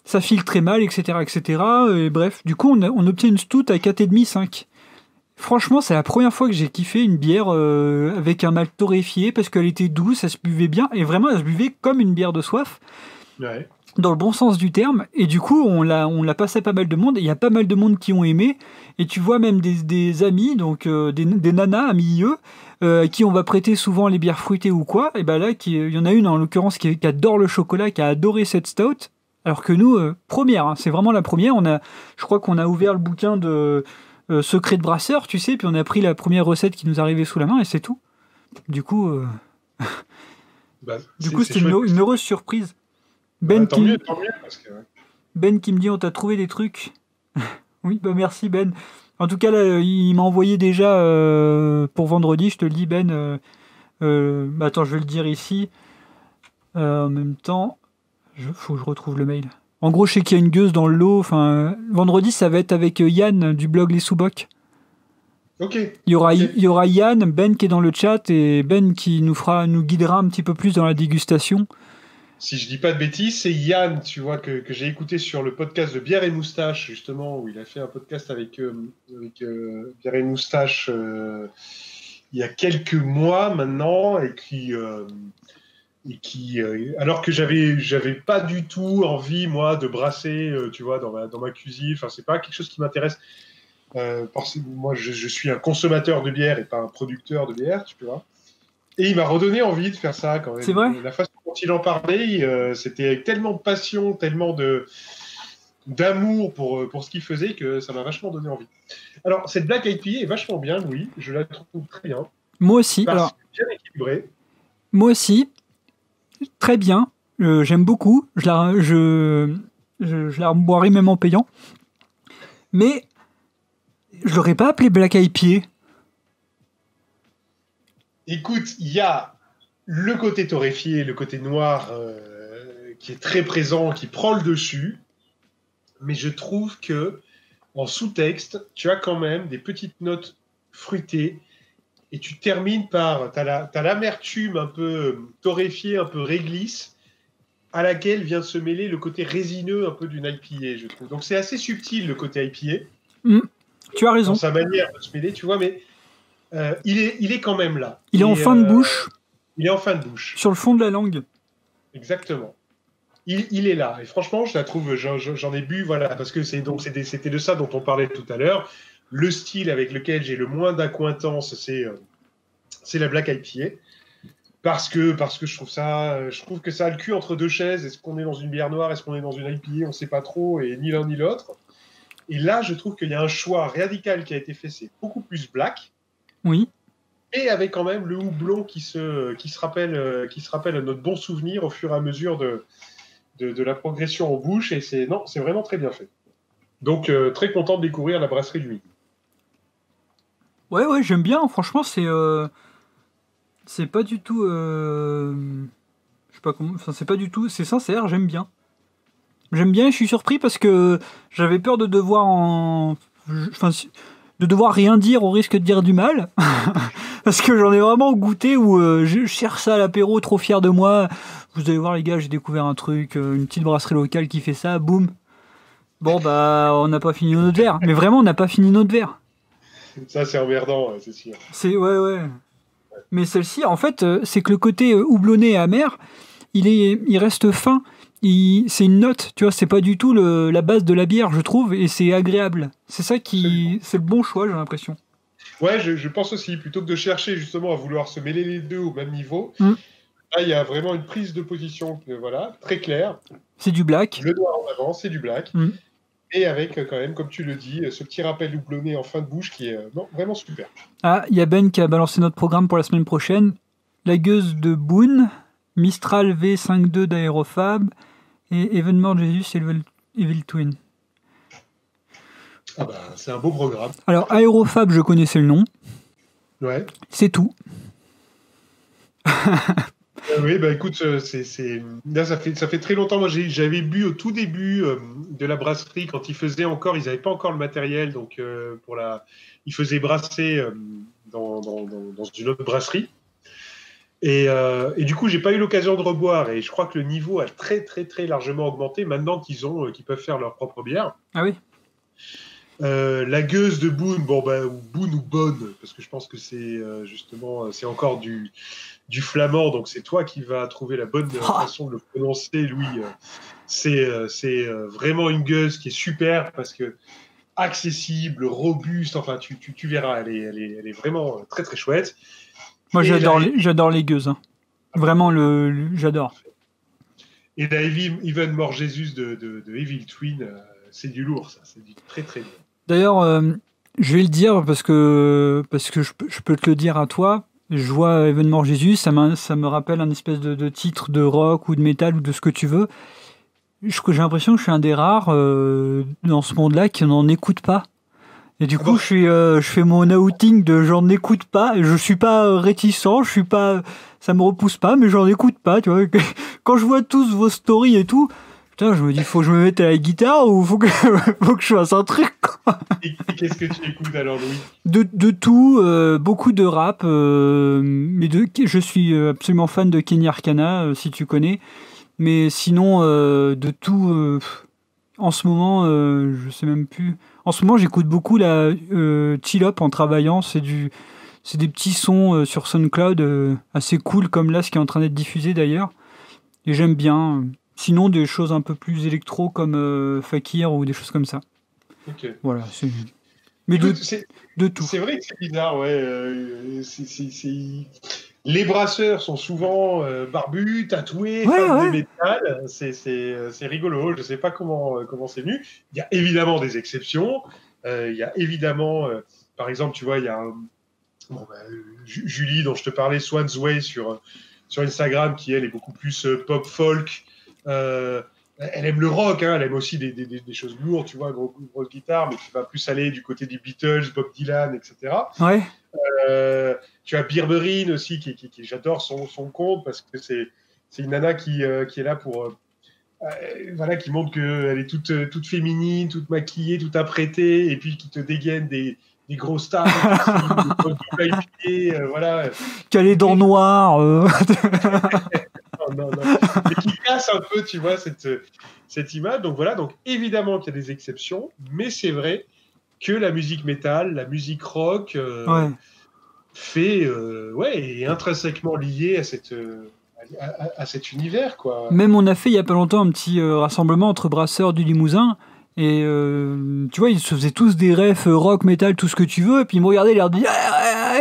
Ça filtrait mal, etc., etc. Et bref, du coup, on obtient une stout à 4,5, 5. Franchement, c'est la première fois que j'ai kiffé une bière avec un malt torréfié parce qu'elle était douce, elle se buvait bien et vraiment elle se buvait comme une bière de soif Ouais. dans le bon sens du terme. Et du coup, on l'a passé à pas mal de monde. Et il y a pas mal de monde qui ont aimé. Et tu vois même des amis, donc des nanas amis eux, à qui on va prêter souvent les bières fruitées ou quoi. Et ben là, il y en a une en l'occurrence qui adore le chocolat, qui a adoré cette stout. Alors que nous, première, hein, c'est vraiment la première. Je crois qu'on a ouvert le bouquin de Secret de brasseur, tu sais, puis on a pris la première recette qui nous arrivait sous la main et c'est tout. Du coup, euh, Bah, du coup, c'est c'était chouette. une heureuse surprise. Bah, Ben qui, tant mieux, parce que. Ben qui me dit on t'a trouvé des trucs. Oui, bah merci Ben. En tout cas, là, il m'a envoyé déjà pour vendredi, je te le dis Ben. Bah, attends, je vais le dire ici. En même temps, faut que je retrouve le mail. En gros, je sais qu'il y a une gueuse dans le lot. Enfin, vendredi, ça va être avec Yann du blog Les Sous-Bocs. Ok. Il Ok. y aura Yann, Ben qui est dans le chat et Ben qui nous guidera un petit peu plus dans la dégustation. Si je dis pas de bêtises, c'est Yann, tu vois, que j'ai écouté sur le podcast de Bière et Moustache, justement, où il a fait un podcast avec Bière et Moustache il y a quelques mois maintenant, alors que j'avais pas du tout envie, moi, de brasser, tu vois, dans ma cuisine. Enfin, c'est pas quelque chose qui m'intéresse. Moi, je suis un consommateur de bière et pas un producteur de bière, tu vois. Et il m'a redonné envie de faire ça quand C'est même. vrai? La façon dont il en parlait, c'était avec tellement de passion, tellement d'amour pour ce qu'il faisait que ça m'a vachement donné envie. Alors, cette Black IPA est vachement bien, Louis. Je la trouve très bien. Moi aussi. Parce Alors, que bien équilibrée. moi aussi, très bien. J'aime beaucoup. Je la boirai même en payant. Mais je l'aurais pas appelé Black IPA. Écoute, il y a le côté torréfié, le côté noir qui est très présent, qui prend le dessus. Mais je trouve que en sous-texte, tu as quand même des petites notes fruitées et tu termines par. T'as l'amertume un peu torréfiée, un peu réglisse, à laquelle vient se mêler le côté résineux un peu d'une IPA, je trouve. Donc c'est assez subtil le côté IPA Hmm, tu as dans raison. sa manière de se mêler, tu vois, mais il est quand même là. Il est en Et fin de bouche, il est en fin de bouche. sur le fond de la langue. Exactement. Il est là. Et franchement, je la trouve, j'en ai bu, voilà, parce que c'était de ça dont on parlait tout à l'heure. Le style avec lequel j'ai le moins d'acquaintance, c'est la Black IPA. Parce que je trouve que ça a le cul entre deux chaises. Est-ce qu'on est dans une bière noire? Est-ce qu'on est dans une IPA? On ne sait pas trop, et ni l'un ni l'autre. Et là, je trouve qu'il y a un choix radical qui a été fait. C'est beaucoup plus black, Oui. et avec quand même le houblon qui se rappelle à notre bon souvenir au fur et à mesure de la progression en bouche, et c'est vraiment très bien fait. Donc très content de découvrir la brasserie du Midi. Ouais, j'aime bien. Franchement, c'est pas du tout. Je sais pas comment. Enfin, c'est pas du tout. C'est sincère. J'aime bien. J'aime bien. Et je suis surpris parce que j'avais peur de devoir de devoir rien dire au risque de dire du mal. Parce que j'en ai vraiment goûté où je cherche ça à l'apéro, trop fier de moi. Vous allez voir les gars, j'ai découvert un truc, une petite brasserie locale qui fait ça, boum. Bon bah on n'a pas fini notre verre. Mais vraiment on n'a pas fini notre verre. Ça c'est emmerdant, c'est sûr. Ouais. Mais celle-ci, en fait, c'est que le côté houblonné et amer, il reste fin. C'est une note, tu vois, c'est pas du tout la base de la bière, je trouve, et c'est agréable. C'est ça c'est le bon choix, j'ai l'impression. Ouais, je pense aussi, plutôt que de chercher justement à vouloir se mêler les deux au même niveau, là il y a vraiment une prise de position, voilà, très claire. C'est du black. Le doigt en avant, c'est du black. Et avec quand même, comme tu le dis, ce petit rappel houblonné en fin de bouche qui est vraiment super. Ah, il y a Ben qui a balancé notre programme pour la semaine prochaine. La gueuse de Boone, Mistral V52 d'Aérofab et Evenmore Jesus Evil Twin. Ah bah, c'est un beau programme. Alors, Aérofab, je connaissais le nom. Ouais. C'est tout. Oui, bah écoute, là, ça fait très longtemps. Moi, j'avais bu au tout début de la brasserie quand ils n'avaient pas encore le matériel, donc ils faisaient brasser dans une autre brasserie. Et du coup, j'ai pas eu l'occasion de reboire. Et je crois que le niveau a très très très largement augmenté maintenant qu'ils peuvent faire leur propre bière. Ah oui. La gueuse de Boone, ou Boone ou Bonne, parce que je pense que c'est justement, c'est encore du flamand, donc c'est toi qui vas trouver la bonne façon de le prononcer, Louis. C'est vraiment une gueuse qui est super parce que accessible, robuste, enfin tu verras, elle est vraiment très très chouette. Moi j'adore les gueuses, hein. Vraiment j'adore. Et la Evenmore Jesus de Evil Twin, c'est du lourd, ça, c'est du très très lourd. D'ailleurs, je vais le dire parce que je peux te le dire à toi. Je vois Evenmore Jesus, ça me rappelle un espèce de titre de rock ou de métal ou de ce que tu veux. J'ai l'impression que je suis un des rares dans ce monde-là qui n'en écoute pas. Et du coup, je fais mon outing de j'en écoute pas. Je suis pas réticent, ça me repousse pas, mais j'en écoute pas. Tu vois, quand je vois tous vos stories et tout. Putain, je me dis, faut que je me mette à la guitare ou faut que je fasse un truc, quoi. Et qu'est-ce que tu écoutes alors, Louis ? De tout, beaucoup de rap, mais je suis absolument fan de Kenny Arcana, si tu connais. Mais sinon, de tout, en ce moment, je sais même plus. En ce moment, j'écoute beaucoup la Chill Up en travaillant. C'est des petits sons sur SoundCloud assez cool, comme là, ce qui est en train d'être diffusé d'ailleurs. Et j'aime bien. Sinon, des choses un peu plus électro comme Fakir ou des choses comme ça. Ok. Voilà. Mais de tout. C'est vrai que c'est bizarre, ouais. Les brasseurs sont souvent barbus, tatoués, fans de métal. C'est rigolo. Je sais pas comment c'est venu. Il y a évidemment des exceptions. Il y a évidemment, par exemple, tu vois, il y a Julie dont je te parlais, Swan's Way sur Instagram, qui elle est beaucoup plus pop folk. Elle aime le rock, hein, elle aime aussi des choses lourdes, tu vois, grosse guitare, mais qui va plus aller du côté des Beatles, Bob Dylan, etc. Ouais. Tu as Birberine aussi, qui j'adore son compte, parce que c'est une nana qui est là pour... voilà, qui montre qu'elle est toute féminine, toute maquillée, toute apprêtée, et puis qui te dégaine des gros stars, des pieds, voilà. Qui a les dents noires. Non. Et qui casse un peu, tu vois, cette image. Donc voilà, donc évidemment qu'il y a des exceptions, mais c'est vrai que la musique métal, la musique rock est intrinsèquement liée à cet univers, quoi. Même on a fait il y a pas longtemps un petit rassemblement entre brasseurs du Limousin. Et tu vois, ils se faisaient tous des refs rock, métal, tout ce que tu veux. Et puis ils me regardaient, ils leur disaient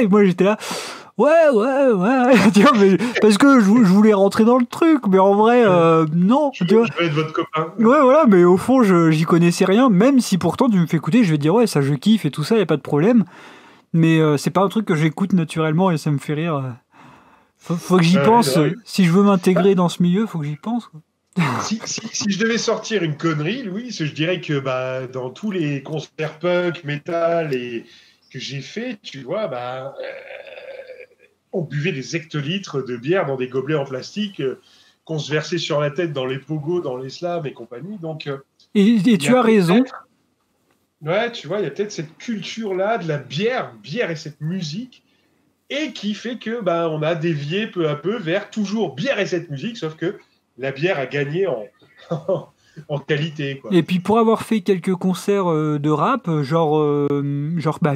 et moi j'étais là. Ouais. Tu vois, mais, parce que je voulais rentrer dans le truc, mais en vrai, non. Je veux être votre copain. Ouais, voilà, mais au fond, j'y connaissais rien, même si pourtant tu me fais écouter, je vais te dire, ouais, ça je kiffe et tout ça, y a pas de problème. Mais c'est pas un truc que j'écoute naturellement et ça me fait rire. Faut que j'y Ouais, pense. non, Si je veux m'intégrer dans ce milieu, faut que j'y pense, quoi. si je devais sortir une connerie, Louis, je dirais que bah, dans tous les concerts punk, metal et que j'ai fait, tu vois, bah, on buvait des hectolitres de bière dans des gobelets en plastique qu'on se versait sur la tête dans les pogos, dans les slams et compagnie. Donc, Et il y a tu as raison. peut-être, ouais, tu vois, il y a peut-être cette culture-là de la bière et cette musique, et qui fait que bah, on a dévié peu à peu vers toujours bière et cette musique, sauf que la bière a gagné en, en qualité, quoi. Et puis pour avoir fait quelques concerts de rap, genre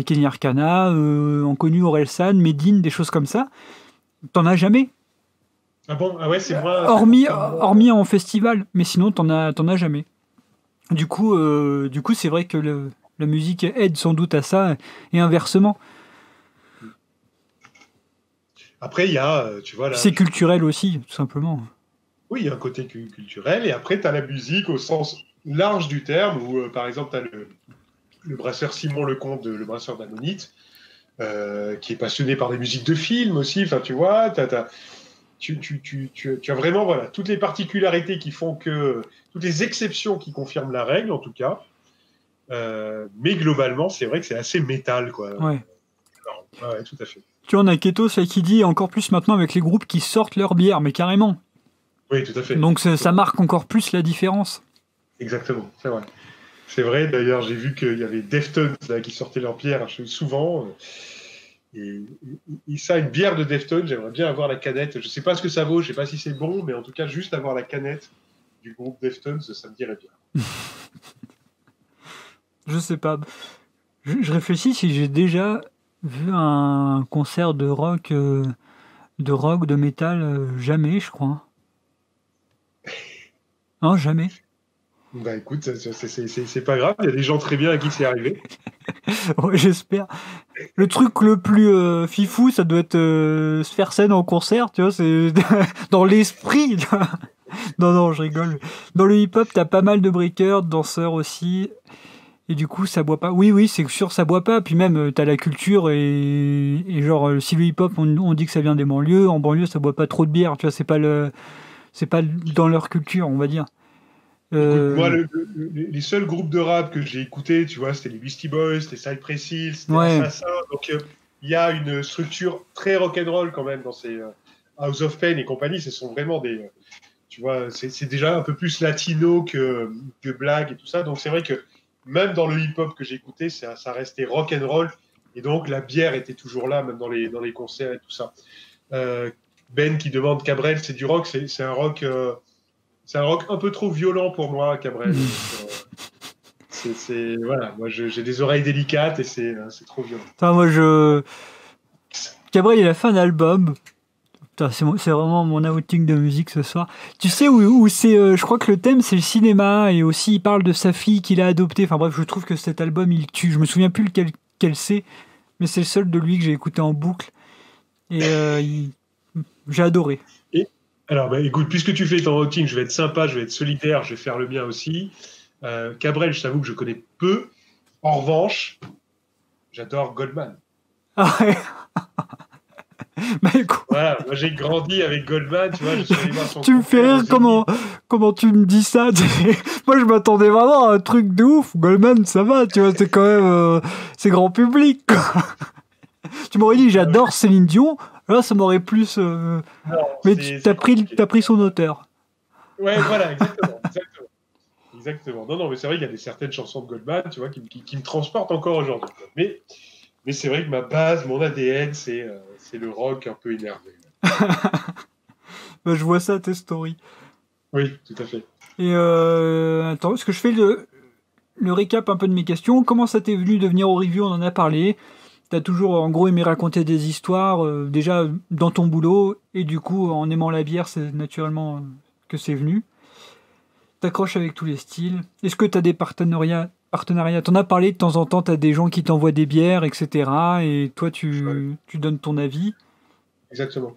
Kenny Arcana, en connu Orelsan, Medine, des choses comme ça, t'en as jamais. Ah bon, ah ouais, c'est moi, ça Hormis, fonctionne moins. hormis en festival, mais sinon t'en as jamais. Du coup, c'est vrai que la musique aide sans doute à ça, et inversement. Après, il y a, tu vois, Puis là, c'est culturel aussi, tout simplement. oui, il y a un côté culturel, et après, tu as la musique au sens large du terme, où, par exemple, tu as le brasseur Simon Lecomte, le brasseur d'Ammonite, qui est passionné par des musiques de films aussi, enfin, tu vois, tu as vraiment voilà, toutes les particularités qui font que, toutes les exceptions qui confirment la règle, en tout cas. Mais globalement, c'est vrai que c'est assez métal, quoi. Ouais. Ouais, tout à fait. Tu vois, on a Ketos là, qui dit encore plus maintenant avec les groupes qui sortent leur bière, mais carrément. Oui, tout à fait. Donc ça marque encore plus la différence. Exactement, c'est vrai. C'est vrai, d'ailleurs, j'ai vu qu'il y avait Deftones là, qui sortaient leur bière souvent. Et ça, une bière de Deftones, j'aimerais bien avoir la canette. Je ne sais pas ce que ça vaut, je ne sais pas si c'est bon, mais en tout cas, juste avoir la canette du groupe Deftones, ça me dirait bien. Je sais pas. Je réfléchis si j'ai déjà vu un concert de métal, jamais, je crois. Non, jamais. Bah écoute, c'est pas grave, il y a des gens très bien à qui c'est arrivé. Ouais, j'espère. Le truc le plus fifou, ça doit être se faire scène en concert, tu vois, c'est dans l'esprit. Tu vois. Non, non, je rigole. Dans le hip-hop, t'as pas mal de breakers, de danseurs aussi. Et du coup, ça boit pas. Oui, oui, c'est sûr, ça boit pas. Puis même, t'as la culture et genre, si le hip-hop, on dit que ça vient des banlieues. En banlieue, ça boit pas trop de bière. Tu vois, c'est pas dans leur culture, on va dire. Écoute, moi, Euh, les seuls groupes de rap que j'ai écoutés, tu vois, c'était les Beastie Boys, c'était Cypress Hill, c'était ouais. Assassin. Donc, il y a une structure très rock'n'roll quand même dans ces House of Pain et compagnie. Ce sont vraiment des, tu vois, c'est déjà un peu plus latino que blague et tout ça. Donc, c'est vrai que même dans le hip-hop que j'ai écouté, ça restait rock'n'roll. Et donc, la bière était toujours là, même dans les concerts et tout ça. Ben qui demande Cabrel, c'est du rock, c'est un rock un peu trop violent pour moi, Cabrel. Donc, voilà, moi j'ai des oreilles délicates et c'est trop violent. Enfin, Cabrel, il a fait un album. Putain, c'est vraiment mon outing de musique ce soir. Tu sais où c'est. Je crois que le thème c'est le cinéma et aussi il parle de sa fille qu'il a adoptée. Enfin bref, je trouve que cet album il tue. Je me souviens plus lequel c'est, mais c'est le seul de lui que j'ai écouté en boucle et j'ai adoré. Et, alors, bah, écoute, puisque tu fais ton outing, je vais être sympa, je vais être solidaire, je vais faire le mien aussi. Cabrel, je t'avoue que je connais peu. En revanche, j'adore Goldman. Ah ouais. Bah écoute, Voilà, moi j'ai grandi avec Goldman, tu vois, je suis allé voir son tu me fais concert aux rire Zénith. comment tu me dis ça. Moi je m'attendais vraiment à un truc de ouf. Goldman, ça va, tu vois, c'est quand même c'est grand public, quoi. Tu m'aurais dit j'adore Céline Dion, là ça m'aurait plus. Non, Mais c'est compliqué. t'as pris son auteur. Ouais, voilà, exactement, exactement. Exactement. Non, non, mais c'est vrai qu'il y a certaines chansons de Goldman, tu vois, qui me transportent encore aujourd'hui. Mais c'est vrai que ma base, mon ADN, c'est le rock un peu énervé. Bah, je vois ça à tes stories. Oui, tout à fait. Et attends, est-ce que je fais le récap un peu de mes questions? Comment ça t'est venu de venir au review? On en a parlé. T'as toujours en gros aimé raconter des histoires, déjà dans ton boulot, et du coup en aimant la bière, c'est naturellement que c'est venu. T'accroches avec tous les styles. Est-ce que t'as des partenariats? T'en as parlé de temps en temps, t'as des gens qui t'envoient des bières, etc. Et toi, Ouais, tu donnes ton avis. exactement.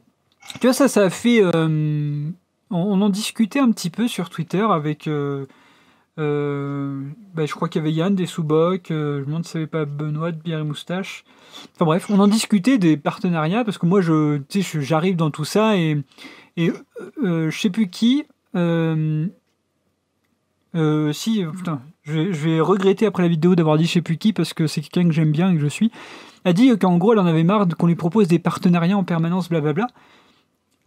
Tu vois, ça a fait. On en discutait un petit peu sur Twitter avec Je crois qu'il y avait Yann des Sous-Bocs, je me demande si ça avait pas Benoît de Bière et Moustache. Enfin bref, on en discutait des partenariats parce que moi, j'arrive dans tout ça je sais plus qui. Putain, je vais regretter après la vidéo d'avoir dit je sais plus qui parce que c'est quelqu'un que j'aime bien et que je suis. A dit qu'en gros, elle en avait marre qu'on lui propose des partenariats en permanence, blablabla.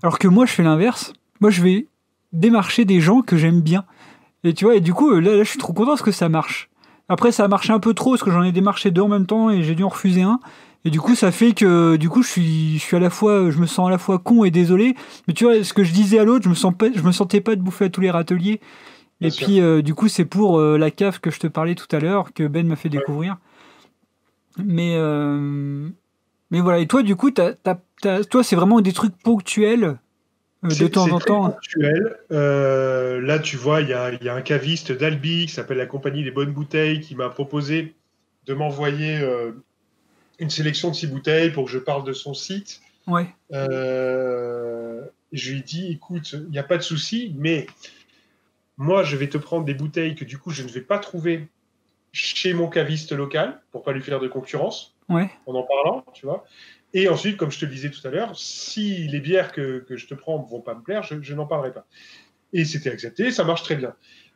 Alors que moi, je fais l'inverse. Moi, je vais démarcher des gens que j'aime bien. Et tu vois, et du coup, là, je suis trop content parce que ça marche. Après, ça a marché un peu trop parce que j'en ai démarché deux en même temps et j'ai dû en refuser un. Et du coup, ça fait que, du coup, je suis à la fois, je me sens à la fois con et désolé. Mais tu vois, ce que je disais à l'autre, je me sentais pas de bouffer à tous les râteliers. Bien Et sûr. puis, du coup, c'est pour la cave que je te parlais tout à l'heure que Ben m'a fait Ouais. découvrir. Mais, mais voilà. Et toi, du coup, toi, c'est vraiment des trucs ponctuels de temps C'est en très temps. ponctuel. Là, tu vois, il y a un caviste d'Albi qui s'appelle la Compagnie des Bonnes Bouteilles qui m'a proposé de m'envoyer une sélection de 6 bouteilles pour que je parle de son site. Ouais. Je lui ai dit, écoute, il n'y a pas de souci, mais moi, je vais te prendre des bouteilles que du coup, je ne vais pas trouver chez mon caviste local pour pas lui faire de concurrence Ouais. en parlant, tu vois. Et ensuite, comme je te le disais tout à l'heure, si les bières que je te prends ne vont pas me plaire, je n'en parlerai pas. Et c'était accepté, ça marche très bien.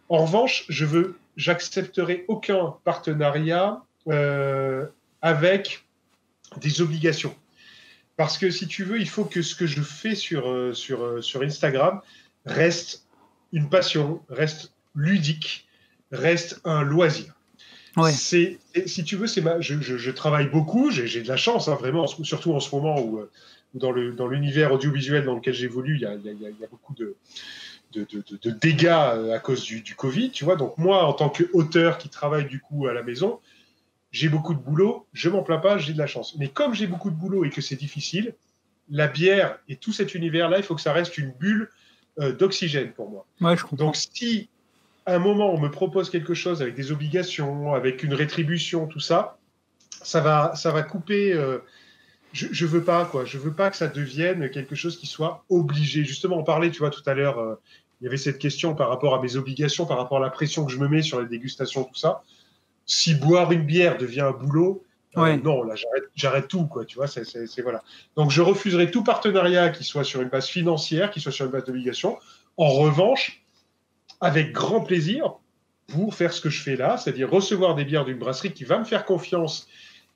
En revanche, j'accepterai aucun partenariat avec des obligations. Parce que si tu veux, il faut que ce que je fais sur Instagram reste une passion, reste ludique, reste un loisir. Ouais. Si tu veux, je travaille beaucoup, j'ai de la chance, hein, vraiment, surtout en ce moment où dans l'univers audiovisuel dans lequel j'évolue, il y a beaucoup de dégâts à cause du Covid, tu vois. Donc moi, en tant qu'auteur qui travaille du coup à la maison, j'ai beaucoup de boulot, je m'en plains pas, j'ai de la chance. Mais comme j'ai beaucoup de boulot et que c'est difficile, la bière et tout cet univers-là, il faut que ça reste une bulle d'oxygène pour moi. Ouais, je Donc comprends. si à un moment on me propose quelque chose avec des obligations, avec une rétribution, tout ça, ça va couper. Je veux pas quoi. Je veux pas que ça devienne quelque chose qui soit obligé. Justement, on parlait, tu vois, tout à l'heure, il y avait cette question par rapport à mes obligations, par rapport à la pression que je me mets sur les dégustations, tout ça. Si boire une bière devient un boulot, Ouais. non, là, j'arrête tout, quoi. Tu vois, voilà. Donc, je refuserai tout partenariat qui soit sur une base financière, qui soit sur une base d'obligation. En revanche, avec grand plaisir pour faire ce que je fais là, c'est-à-dire recevoir des bières d'une brasserie qui va me faire confiance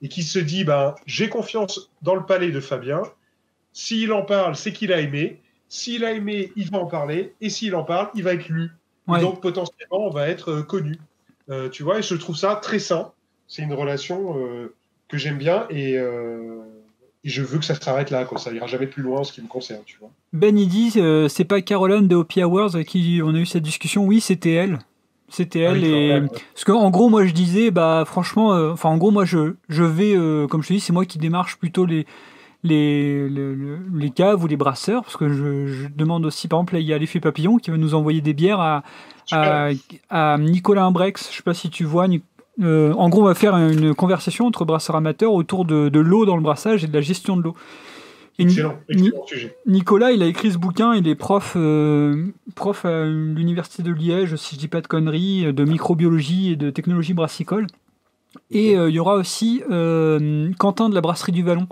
et qui se dit, ben, j'ai confiance dans le palais de Fabien. S'il en parle, c'est qu'il a aimé. S'il a aimé, il va en parler. Et s'il en parle, il va être lu. Et Ouais. donc, potentiellement, on va être connu. Tu vois, et je trouve ça très sain. C'est une relation que j'aime bien et je veux que ça s'arrête là, quoi. Ça ira jamais plus loin en ce qui me concerne, tu vois. Ben, il dit, c'est pas Caroline de Hopi Awards avec qui on a eu cette discussion. Oui, c'était elle. C'était Ah oui, elle. quand Et... même. Parce qu'en gros, moi, je disais, bah, franchement, enfin, en gros, moi, je vais, comme je te dis, c'est moi qui démarche plutôt les caves ou les brasseurs. Parce que je demande aussi, par exemple, là, il y a l'effet papillon qui va nous envoyer des bières Super. à, à Nicolas Imbrex. Je sais pas si tu vois. En gros, on va faire une conversation entre brasseurs amateurs autour de l'eau dans le brassage et de la gestion de l'eau. Et Excellent, excellent sujet. Nicolas, il a écrit ce bouquin, il est prof à l'université de Liège, si je dis pas de conneries, de microbiologie et de technologie brassicole. Et Ok. il y aura aussi Quentin de la brasserie du Vallon.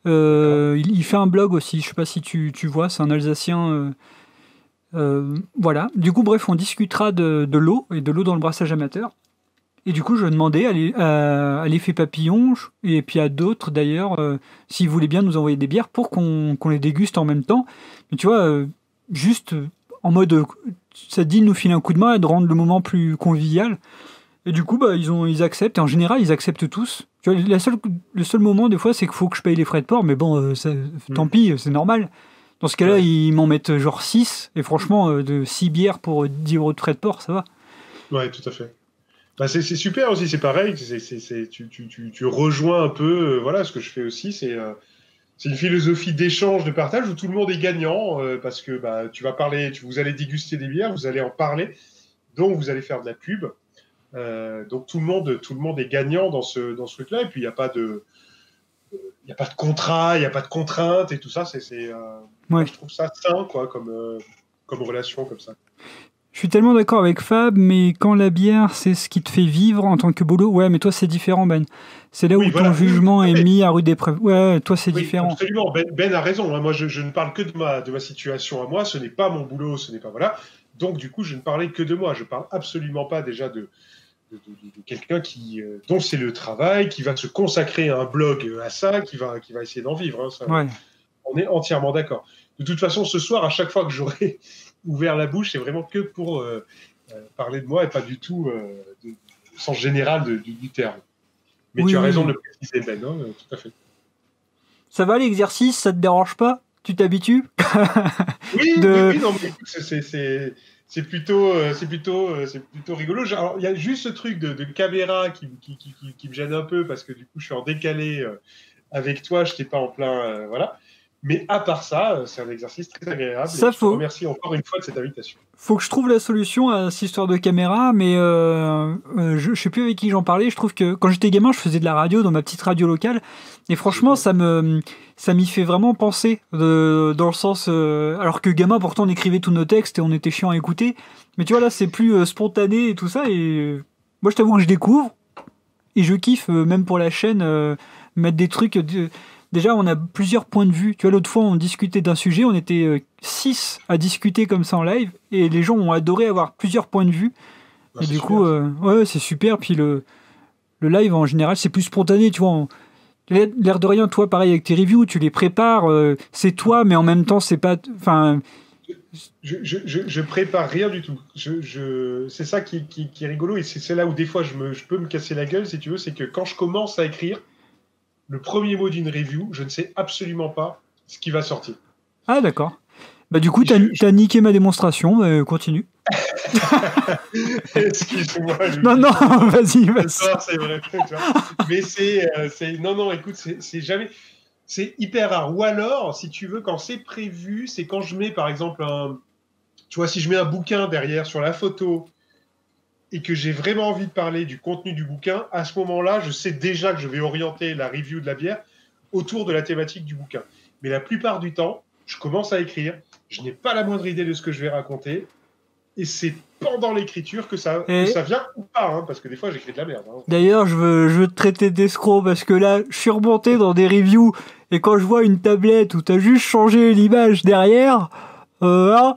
D'accord. Il fait un blog aussi, je sais pas si tu vois, c'est un Alsacien. Voilà. Du coup, bref, on discutera de l'eau et de l'eau dans le brassage amateur. Et du coup, je demandais à l'effet papillon et puis à d'autres d'ailleurs s'ils voulaient bien nous envoyer des bières pour qu'on les déguste en même temps. Mais tu vois, juste en mode ça te dit de nous filer un coup de main et de rendre le moment plus convivial. Et du coup, bah, ils acceptent. Et en général, ils acceptent tous. Tu vois, le seul moment, des fois, c'est qu'il faut que je paye les frais de port. Mais bon, tant Mm. pis, c'est normal. Dans ce cas-là, Ouais. ils m'en mettent genre 6. Et franchement, de 6 bières pour 10 euros de frais de port, ça va. Ouais, tout à fait. Bah, c'est super aussi, c'est pareil. Tu rejoins un peu, voilà, ce que je fais aussi, c'est une philosophie d'échange, de partage où tout le monde est gagnant parce que bah, tu vas parler, vous allez déguster des bières, vous allez en parler, donc vous allez faire de la pub. Donc tout le monde est gagnant dans ce truc-là. Et puis il y a pas de contrat, il y a pas de contraintes et tout ça. Moi Ouais. je trouve ça sain quoi, comme relation comme ça. Je suis tellement d'accord avec Fab, mais quand la bière, c'est ce qui te fait vivre en tant que boulot, ouais, mais toi, c'est différent, Ben. C'est là où ton jugement est mis à rude épreuve. Ouais, toi, c'est différent. Absolument, Ben a raison. Moi, je ne parle que de ma situation à moi. Ce n'est pas mon boulot, ce n'est pas... Voilà. Donc, du coup, je ne parlais que de moi. Je ne parle absolument pas déjà de quelqu'un dont c'est le travail, qui va se consacrer à un blog à ça, qui va essayer d'en vivre. Hein, ça, ouais. On est entièrement d'accord. De toute façon, ce soir, à chaque fois que j'aurai ouvert la bouche, c'est vraiment que pour parler de moi et pas du tout au sens général du terme. Mais tu as raison de le préciser, Ben, hein, tout à fait. Ça va l'exercice, ça te dérange pas? Tu t'habitues? Oui, non, mais c'est plutôt rigolo. Alors, il y a juste ce truc de caméra qui me gêne un peu parce que du coup, je suis en décalé avec toi, je n'étais pas en plein. Voilà. Mais à part ça, c'est un exercice très agréable. Je te remercie encore une fois de cette invitation. Faut que je trouve la solution à cette histoire de caméra, mais je sais plus avec qui j'en parlais. Je trouve que quand j'étais gamin, je faisais de la radio dans ma petite radio locale, et franchement, ça m'y fait vraiment penser dans le sens. Alors que gamin, pourtant, on écrivait tous nos textes et on était chiant à écouter. Mais tu vois là, c'est plus spontané et tout ça. Et moi, je t'avoue que je découvre et je kiffe, même pour la chaîne, mettre des trucs. Déjà, on a plusieurs points de vue. Tu vois, l'autre fois, on discutait d'un sujet, on était 6 à discuter comme ça en live, et les gens ont adoré avoir plusieurs points de vue. Et du coup, ouais, c'est super. Puis le live, en général, c'est plus spontané, tu vois. L'air de rien, toi, pareil, avec tes reviews, tu les prépares, c'est toi, mais en même temps, c'est pas... Enfin... Je prépare rien du tout. C'est ça qui est rigolo, et c'est là où des fois, je peux me casser la gueule, si tu veux, c'est que quand je commence à écrire, le premier mot d'une review, je ne sais absolument pas ce qui va sortir. Ah, d'accord. Bah, du coup, t'as niqué ma démonstration, continue. Excuse-moi. Non, vas-y. C'est vrai. Mais non, écoute, c'est jamais... C'est hyper rare. Ou alors, si tu veux, quand c'est prévu, c'est quand je mets, par exemple, tu vois, si je mets un bouquin derrière sur la photo et que j'ai vraiment envie de parler du contenu du bouquin, à ce moment-là, je sais déjà que je vais orienter la review de la bière autour de la thématique du bouquin. Mais la plupart du temps, je commence à écrire, je n'ai pas la moindre idée de ce que je vais raconter, et c'est pendant l'écriture que ça vient ou pas, hein, parce que des fois, j'écris de la merde. Hein. D'ailleurs, je veux te traiter d'escroc, parce que là, je suis remonté dans des reviews, et quand je vois une tablette où t'as juste changé l'image derrière... Hein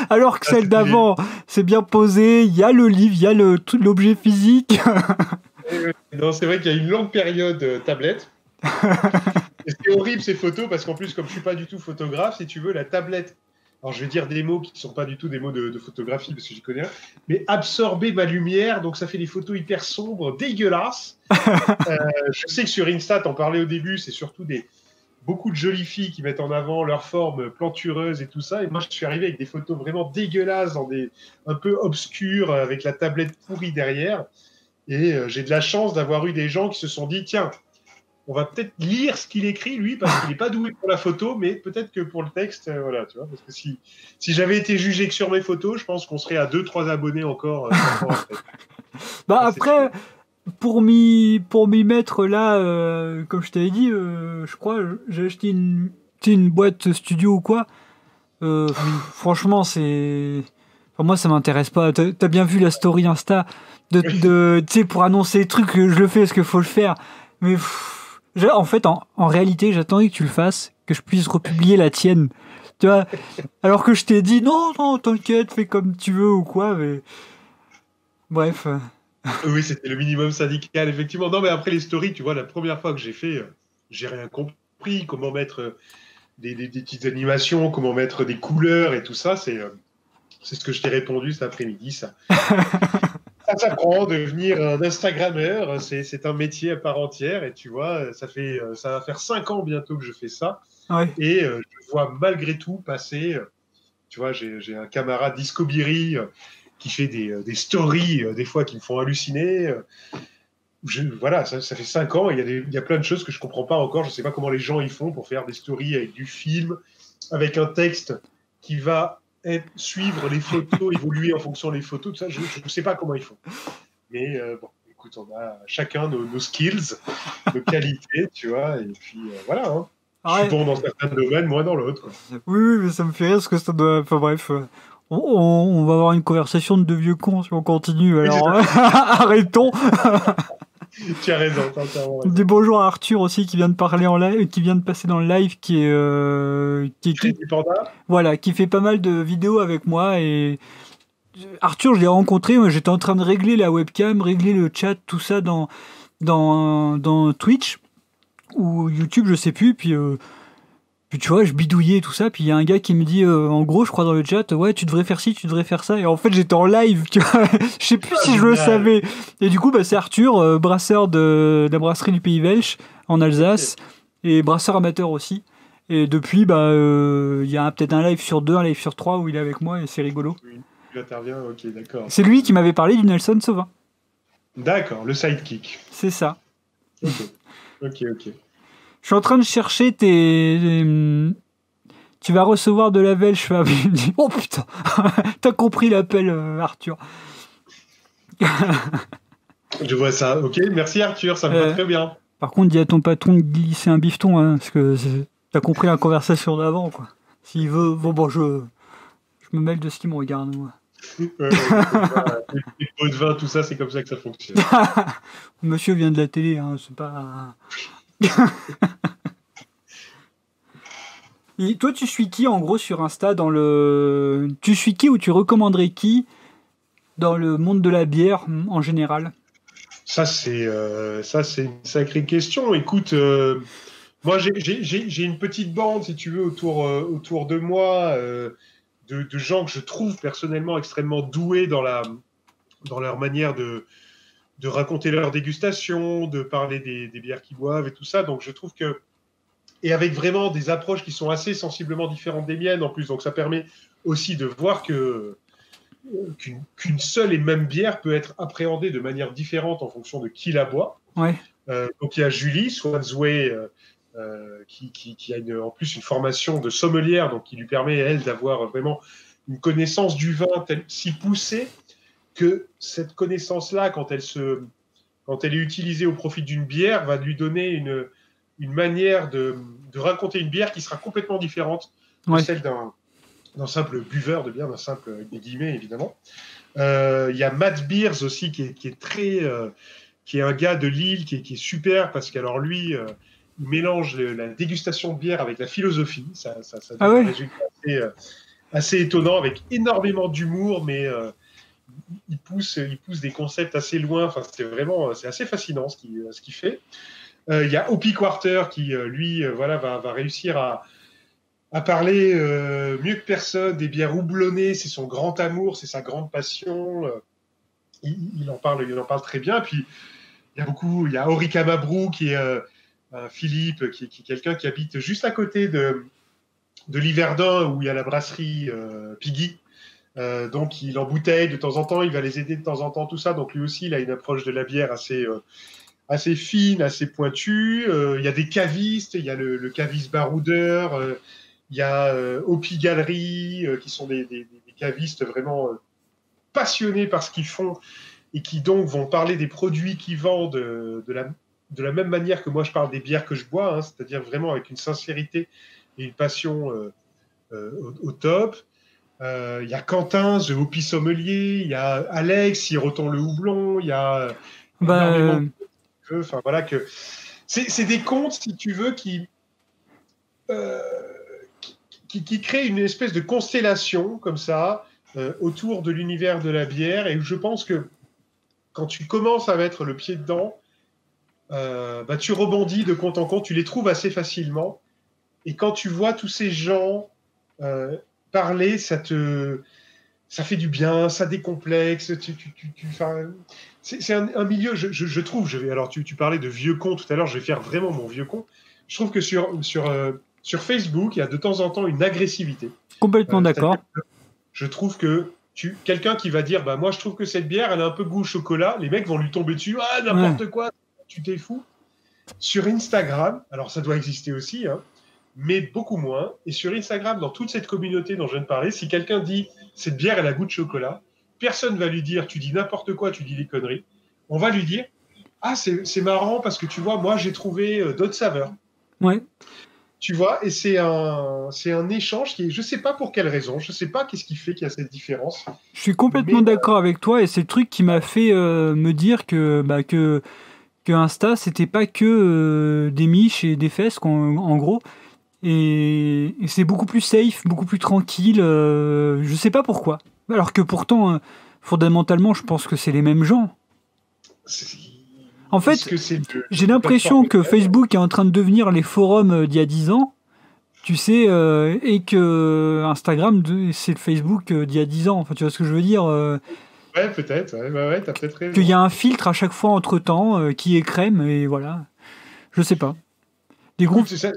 alors que celle d'avant, c'est bien posé, il y a le livre, il y a l'objet physique. Non, c'est vrai qu'il y a une longue période tablette. Et c'est horrible ces photos parce qu'en plus, comme je suis pas du tout photographe, si tu veux, la tablette, alors je vais dire des mots qui ne sont pas du tout des mots de photographie parce que j'y connais rien, mais absorber ma lumière, donc ça fait des photos hyper sombres, dégueulasses. Je sais que sur Insta, t'en parlais au début, c'est surtout beaucoup de jolies filles qui mettent en avant leur forme plantureuse et tout ça. Et moi, je suis arrivé avec des photos vraiment dégueulasses, un peu obscures, avec la tablette pourrie derrière. Et j'ai de la chance d'avoir eu des gens qui se sont dit, tiens, on va peut-être lire ce qu'il écrit, lui, parce qu'il n'est pas doué pour la photo, mais peut-être que pour le texte, voilà, tu vois. Parce que si j'avais été jugé que sur mes photos, je pense qu'on serait à 2-3 abonnés encore. Bah après... Pour m'y mettre là, comme je t'avais dit, je crois, j'ai acheté une boîte studio ou quoi. Franchement, c'est... Enfin, moi, ça m'intéresse pas. T'as bien vu la story Insta tu sais, pour annoncer les trucs, je le fais parce qu'il faut le faire. Mais en fait, en réalité, j'attendais que tu le fasses, que je puisse republier la tienne. Tu vois, alors que je t'ai dit, non, t'inquiète, fais comme tu veux ou quoi, mais... Bref... Oui, c'était le minimum syndical, effectivement. Non, mais après les stories, tu vois, la première fois que j'ai fait, j'ai rien compris. Comment mettre des petites animations, comment mettre des couleurs et tout ça. C'est ce que je t'ai répondu cet après-midi. Ça s'apprend, devenir un Instagrammeur. C'est un métier à part entière. Et tu vois, ça va faire 5 ans bientôt que je fais ça. Ouais. Et je vois malgré tout passer. Tu vois, j'ai un camarade Discobiri qui fait des stories, des fois, qui me font halluciner. Voilà, ça fait 5 ans, et il y a plein de choses que je ne comprends pas encore. Je ne sais pas comment les gens y font pour faire des stories avec du film, avec un texte qui va suivre les photos, évoluer en fonction des photos, tout ça. Je ne sais pas comment ils font. Mais bon, écoute, on a chacun nos skills, nos qualités, tu vois, et puis voilà. Hein. Je suis bon dans certains domaines, moi dans l'autre. Oui, mais ça me fait rire parce que ça doit... Enfin bref... On va avoir une conversation de deux vieux cons si on continue. Alors, arrêtons. Tu as raison, t'as entièrement raison. Des bonjours à Arthur aussi qui vient de parler en live, qui vient de passer dans le live, Freddy Panda. Voilà, qui fait pas mal de vidéos avec moi. Et Arthur, je l'ai rencontré, moi, j'étais en train de régler la webcam, régler le chat, tout ça dans Twitch ou YouTube, je sais plus. Puis tu vois, je bidouillais tout ça. Puis il y a un gars qui me dit, en gros, je crois dans le chat, ouais, tu devrais faire ci, tu devrais faire ça. Et en fait, j'étais en live, tu vois. Je sais plus si je le savais. Et du coup, c'est Arthur, brasseur de la brasserie du Pays Belge en Alsace, et brasseur amateur aussi. Et depuis, il y a peut-être un live sur 2, un live sur 3 où il est avec moi et c'est rigolo. Oui, tu interviens, ok, d'accord. C'est lui qui m'avait parlé du Nelson Sauvin. D'accord, le sidekick. C'est ça. Ok. Je suis en train de chercher tu vas recevoir de la velle, je fais... Oh putain. T'as compris l'appel, Arthur. Je vois ça. Ok, merci Arthur, ça me va très bien. Par contre, dis à ton patron de glisser un bifton, hein, parce que t'as compris la conversation d'avant, quoi. S'il veut... Bon, je me mêle de ce qui me regarde, moi. Les pots de vin, tout ça, c'est comme ça que ça fonctionne. Monsieur vient de la télé, hein, c'est pas... Et toi, tu suis qui en gros sur Insta Tu suis qui ou tu recommanderais qui dans le monde de la bière en général? Ça, c'est une sacrée question. Écoute, moi, j'ai une petite bande, si tu veux, autour de moi, de gens que je trouve personnellement extrêmement doués dans leur manière de raconter leur dégustation, de parler des bières qu'ils boivent et tout ça. Donc, je trouve que... Et avec vraiment des approches qui sont assez sensiblement différentes des miennes en plus. Donc, ça permet aussi de voir qu'une seule et même bière peut être appréhendée de manière différente en fonction de qui la boit. Ouais. Donc, il y a Julie Swansway, qui a en plus une formation de sommelière, donc qui lui permet, elle, d'avoir vraiment une connaissance du vin si poussée que cette connaissance-là, quand elle est utilisée au profit d'une bière, va lui donner une manière de raconter une bière qui sera complètement différente de celle d'un simple buveur de bière, d'un simple, avec des guillemets, évidemment. Il y a Matt Beers aussi, qui est un gars de Lille, qui est super, parce qu'alors lui, il mélange la dégustation de bière avec la philosophie. Ça donne un résultat assez étonnant, avec énormément d'humour, mais... il pousse des concepts assez loin. Enfin, c'est assez fascinant ce qu'il fait. Il y a Hoppy Quarter qui, lui, va réussir à parler mieux que personne des bières houblonnées. C'est son grand amour, c'est sa grande passion. Il en parle très bien. Puis il y a Orica Mabrou qui est Philippe, qui est quelqu'un qui habite juste à côté de Liverdun, où il y a la brasserie Piggy. Donc il embouteille de temps en temps, il va les aider de temps en temps, tout ça. Donc lui aussi, il a une approche de la bière assez fine, assez pointue. Il y a des cavistes, il y a le caviste baroudeur, il y a Hopi Gallery, qui sont des cavistes vraiment passionnés par ce qu'ils font et qui donc vont parler des produits qu'ils vendent de la même manière que moi je parle des bières que je bois, hein, c'est-à-dire vraiment avec une sincérité et une passion au top. Il y a Quentin, The Hopi Sommelier, il y a Alex, Siroton le Houblon, il y a enfin voilà, que c'est des contes, si tu veux, qui créent une espèce de constellation comme ça autour de l'univers de la bière, et je pense que quand tu commences à mettre le pied dedans, tu rebondis de compte en compte, tu les trouves assez facilement, et quand tu vois tous ces gens parler, ça fait du bien, ça décomplexe. C'est un milieu, je trouve. Alors, tu parlais de vieux con tout à l'heure, je vais faire vraiment mon vieux con. Je trouve que sur Facebook, il y a de temps en temps une agressivité. Complètement d'accord. Je trouve que quelqu'un qui va dire, moi, je trouve que cette bière, elle a un peu goût au chocolat, les mecs vont lui tomber dessus, n'importe quoi, tu t'es fou. Sur Instagram, alors ça doit exister aussi, hein, mais beaucoup moins. Et sur Instagram, dans toute cette communauté dont je viens de parler, si quelqu'un dit « cette bière, elle a goût de chocolat », personne ne va lui dire « tu dis n'importe quoi, tu dis des conneries ». On va lui dire « ah, c'est marrant parce que tu vois, moi, j'ai trouvé d'autres saveurs ». Ouais. Tu vois, et c'est un échange qui est, je sais pas pour quelle raison, je sais pas qu'est-ce qui fait qu'il y a cette différence, Je suis complètement mais d'accord avec toi et c'est le truc qui m'a fait me dire que Insta c'était pas que des miches et des fesses en gros et c'est beaucoup plus safe, beaucoup plus tranquille. Je sais pas pourquoi. Alors que pourtant, fondamentalement, je pense que c'est les mêmes gens. c'est- En est-ce fait, que c'est j'ai la l'impression plateforme que elle-même? Facebook est en train de devenir les forums d'il y a 10 ans, tu sais, et que Instagram, c'est le Facebook d'il y a 10 ans. Enfin, tu vois ce que je veux dire Ouais, peut-être, ouais, t'as peut-être qu'il y raison. a un filtre à chaque fois entre temps qui est crème, et voilà. Je sais pas. Des Écoute, groupes.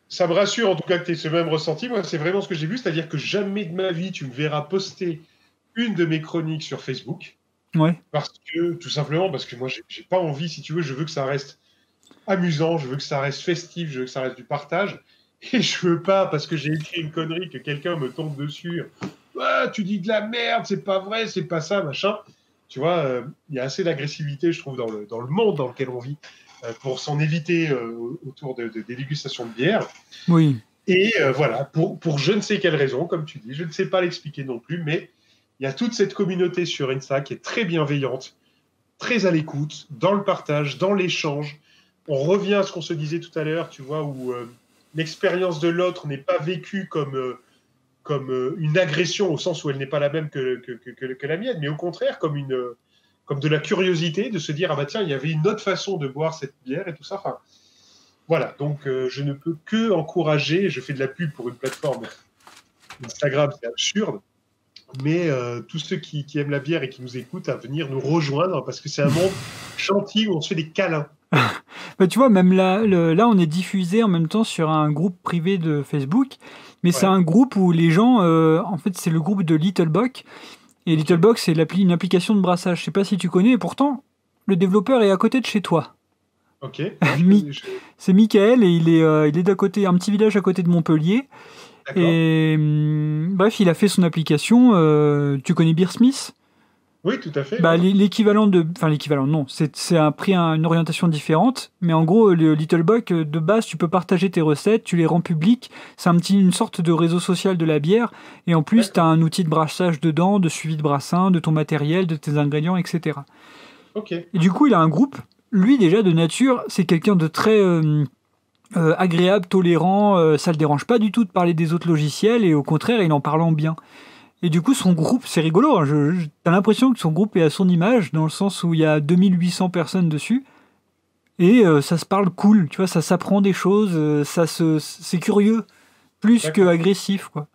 ça me rassure en tout cas que tu aies ce même ressenti. Moi, c'est vraiment ce que j'ai vu, c'est-à-dire que jamais de ma vie tu me verras poster une de mes chroniques sur Facebook, Ouais. parce que tout simplement parce que moi, j'ai pas envie, si tu veux, je veux que ça reste amusant, je veux que ça reste festif, je veux que ça reste du partage. Et je veux pas, parce que j'ai écrit une connerie, que quelqu'un me tombe dessus. Ah, tu dis de la merde, c'est pas vrai, c'est pas ça, machin. Tu vois, il y a assez d'agressivité, je trouve, dans le monde dans lequel on vit, pour s'en éviter autour des dégustations de bière. Oui. Et voilà, pour je ne sais quelle raison, comme tu dis, je ne sais pas l'expliquer non plus, mais il y a toute cette communauté sur Insta qui est très bienveillante, très à l'écoute, dans le partage, dans l'échange. On revient à ce qu'on se disait tout à l'heure, tu vois, où l'expérience de l'autre n'est pas vécue comme une agression au sens où elle n'est pas la même que la mienne, mais au contraire comme de la curiosité de se dire, ah bah tiens, il y avait une autre façon de boire cette bière et tout ça. Enfin, voilà, donc je ne peux que encourager, je fais de la pub pour une plateforme Instagram, c'est absurde, mais tous ceux qui aiment la bière et qui nous écoutent à venir nous rejoindre parce que c'est un monde gentil où on se fait des câlins. Bah, tu vois, même là, là, on est diffusé en même temps sur un groupe privé de Facebook, mais c'est Ouais, un groupe où les gens, en fait, c'est le groupe de Littlebox, et ok, Littlebox, c'est une application de brassage. Je sais pas si tu connais, et pourtant, le développeur est à côté de chez toi. ok, non, Mi- c'est Michael, et il est d'à côté, un petit village à côté de Montpellier, d'accord. et bref, il a fait son application. Tu connais Beersmith? Oui, tout à fait, Bah, oui. l'équivalent de. Enfin, l'équivalent, non. Pris une orientation différente. Mais en gros, le Littlebox, de base, tu peux partager tes recettes, tu les rends publiques. C'est une sorte de réseau social de la bière. Et en plus, tu as D'accord, un outil de brassage dedans, de suivi de brassin, de ton matériel, de tes ingrédients, etc. ok, Et du coup, il a un groupe. Lui, déjà, de nature, c'est quelqu'un de très agréable, tolérant. Ça le dérange pas du tout de parler des autres logiciels. Et au contraire, il en parle en bien. Et du coup, son groupe, c'est rigolo, hein, t'as l'impression que son groupe est à son image, dans le sens où il y a 2800 personnes dessus, et ça se parle cool, tu vois, ça s'apprend des choses, c'est curieux, plus que d'accord. agressif, quoi.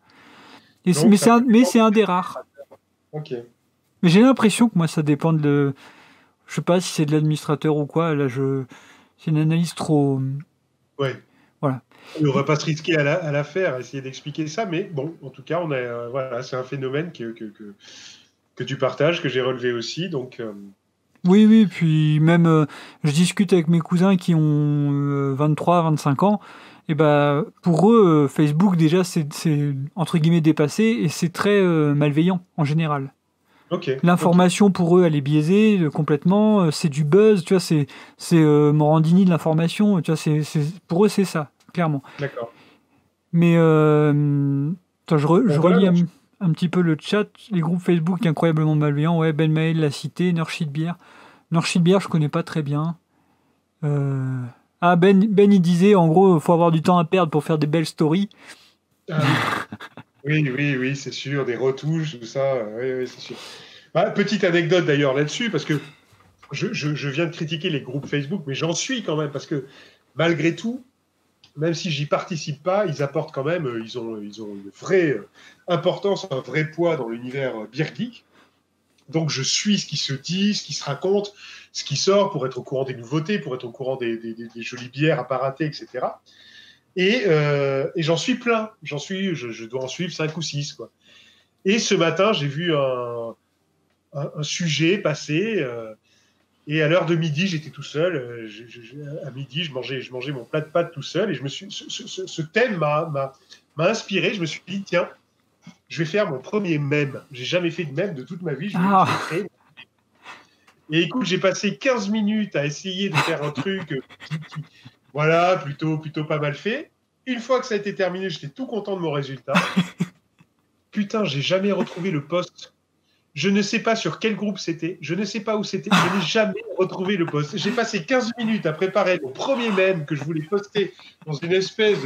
Donc, ça peut Mais dépendre c'est un des des rares. administrateurs. Ok, Mais j'ai l'impression que moi, ça dépend je sais pas si c'est de l'administrateur ou quoi, c'est une analyse trop. ouais. Voilà. On ne va pas se risquer à la faire, à essayer d'expliquer ça, mais bon, en tout cas, voilà, c'est un phénomène que tu partages, que j'ai relevé aussi, donc Oui, oui, puis même, je discute avec mes cousins qui ont 23, 25 ans, et bah, pour eux, Facebook, déjà, c'est entre guillemets dépassé, et c'est très malveillant, en général. ok, ok, L'information, pour eux, elle est biaisée complètement, c'est du buzz, tu vois, c'est Morandini de l'information, tu vois, pour eux, c'est ça, clairement. d'accord. Mais, attends, je Ben voilà, relis un petit peu le chat, les groupes Facebook incroyablement malveillants, ouais, Ben Mail l'a cité, Nurshid Beer. Nurshid Beer, je connais pas très bien. Ah, Ben, il disait, en gros, faut avoir du temps à perdre pour faire des belles stories. ah oui, oui, oui, oui, c'est sûr, des retouches, tout ça, oui, oui, c'est sûr. Ah, petite anecdote d'ailleurs là-dessus, parce que je viens de critiquer les groupes Facebook, mais j'en suis quand même, parce que malgré tout, même si j'y participe pas, ils apportent quand même, ils ont une vraie importance, un vrai poids dans l'univers beer geek. Donc je suis ce qui se dit, ce qui se raconte, ce qui sort pour être au courant des nouveautés, pour être au courant des jolies bières à parater, etc. Et j'en suis plein. Je dois en suivre 5 ou 6. Quoi. Et ce matin, j'ai vu un sujet passer. Et à l'heure de midi, j'étais tout seul. À midi, je mangeais mon plat de pâtes tout seul. Et ce thème m'a inspiré. Je me suis dit, tiens, je vais faire mon premier mème. J'ai jamais fait de mème de toute ma vie. Je vais Ah, créer. Et écoute, j'ai passé 15 minutes à essayer de faire un truc voilà, plutôt pas mal fait. Une fois que ça a été terminé, j'étais tout content de mon résultat. Putain, j'ai jamais retrouvé le post. Je ne sais pas sur quel groupe c'était, je ne sais pas où c'était, je n'ai jamais retrouvé le post. J'ai passé 15 minutes à préparer le premier mème que je voulais poster dans une espèce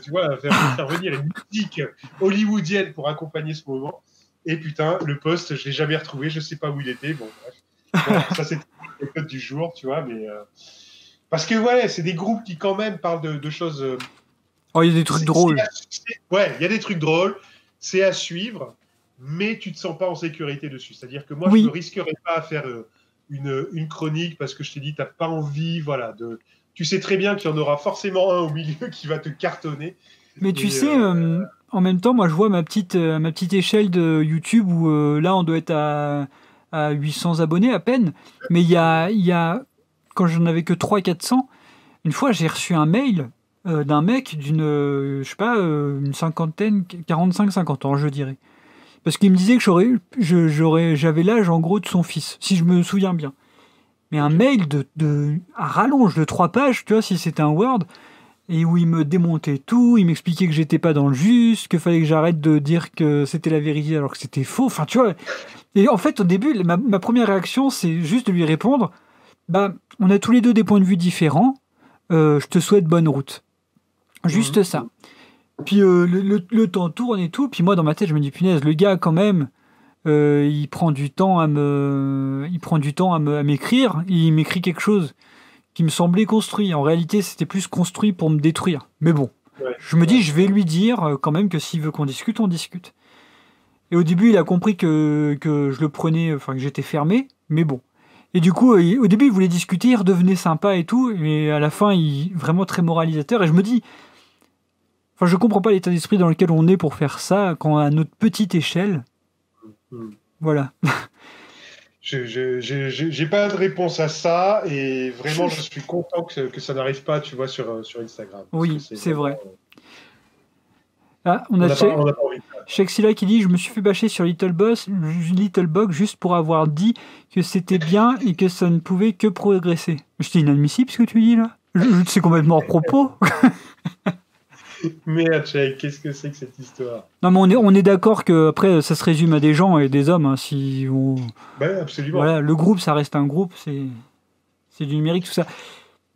tu vois, faire venir une musique hollywoodienne pour accompagner ce moment. Et putain, le post, je ne l'ai jamais retrouvé, je ne sais pas où il était. Bon, bref. Voilà, ça, c'était le code du jour, tu vois, mais... Parce que, ouais, c'est des groupes qui, quand même, parlent de choses... Oh, il y a des trucs drôles. Ouais, il y a des trucs drôles, c'est à suivre, mais tu ne te sens pas en sécurité dessus. C'est-à-dire que moi, je ne me risquerais pas à faire une chronique parce que je t'ai dit, tu n'as pas envie, voilà, tu sais très bien qu'il y en aura forcément un au milieu qui va te cartonner. Mais tu sais, en même temps, moi, je vois ma petite échelle de YouTube où là, on doit être à 800 abonnés à peine. Mais il y a, quand j'en avais que 300-400, une fois, j'ai reçu un mail d'un mec d'une, je sais pas, une cinquantaine, 45-50 ans, je dirais. Parce qu'il me disait que j'avais l'âge, en gros, de son fils, si je me souviens bien. Mais un mail à rallonge de 3 pages, tu vois, si c'était un Word, et où il me démontait tout, il m'expliquait que j'étais pas dans le juste, qu'il fallait que j'arrête de dire que c'était la vérité alors que c'était faux. Enfin, tu vois. Et en fait, au début, ma première réaction, c'est juste de lui répondre, bah, on a tous les deux des points de vue différents, je te souhaite bonne route. Juste ça. Puis le temps tourne et tout, puis moi dans ma tête je me dis punaise, le gars quand même il prend du temps à m'écrire, il m'écrit quelque chose qui me semblait construit. En réalité c'était plus construit pour me détruire. Mais bon, je me dis je vais lui dire quand même que s'il veut qu'on discute, on discute. Et au début il a compris que je le prenais, enfin que j'étais fermé, mais bon. Et du coup, au début il voulait discuter, il redevenait sympa et tout, mais à la fin il vraiment très moralisateur, et je me dis... Enfin, je comprends pas l'état d'esprit dans lequel on est pour faire ça quand à notre petite échelle. Voilà. J'ai pas de réponse à ça et vraiment je suis content que ça n'arrive pas, tu vois, sur Instagram. Oui, c'est vrai. Ah, on a Shexila qui dit « Je me suis fait bâcher sur Littlebug juste pour avoir dit que c'était bien et que ça ne pouvait que progresser. » C'est inadmissible ce que tu dis là. C'est complètement hors propos. Merde, qu'est-ce que c'est que cette histoire? Non, mais on est d'accord que après ça se résume à des gens et des hommes. Hein, si on... Ben, absolument. Voilà, le groupe, ça reste un groupe, c'est du numérique, tout ça.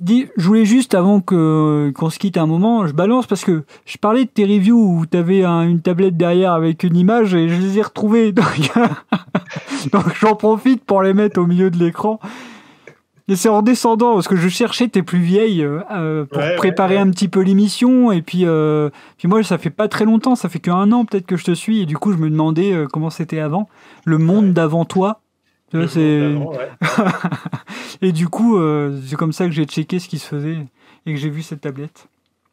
Je voulais juste, avant qu'on se quitte un moment, je balance parce que je parlais de tes reviews où tu avais une tablette derrière avec une image et je les ai retrouvées. Donc j'en profite pour les mettre au milieu de l'écran. Et c'est en descendant, parce que je cherchais tes plus vieilles pour préparer un petit peu l'émission. Et puis moi, ça fait pas très longtemps, ça fait qu'un an peut-être que je te suis. Et du coup, je me demandais comment c'était avant. Le monde d'avant toi. Tu vois, Et du coup, c'est comme ça que j'ai checké ce qui se faisait et que j'ai vu cette tablette.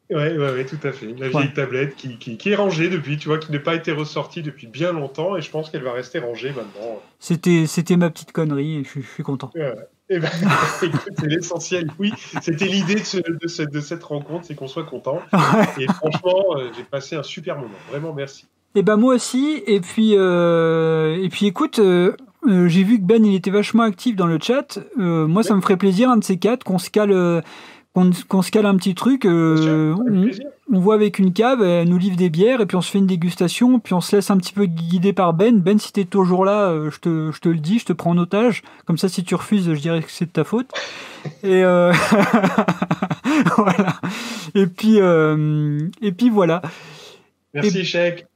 Ouais, tout à fait. La vieille tablette qui est rangée depuis, tu vois, qui n'a pas été ressortie depuis bien longtemps. Et je pense qu'elle va rester rangée maintenant. C'était ma petite connerie et je suis content. Eh ben, écoute, c'est l'essentiel, oui. C'était l'idée de cette rencontre, c'est qu'on soit content. Et franchement, j'ai passé un super moment. Vraiment, merci. Et ben moi aussi. Et puis écoute, j'ai vu que Ben il était vachement actif dans le chat. Moi, ça me ferait plaisir, un de ces quatre, qu'on se cale. Qu'on se cale un petit truc, on voit avec une cave, elle nous livre des bières et puis on se fait une dégustation, puis on se laisse un petit peu guider par Ben. Ben, si t'es toujours là, je te le dis, je te prends en otage. Comme ça, si tu refuses, je dirais que c'est de ta faute. Et voilà. Et puis voilà. Merci, Chèque.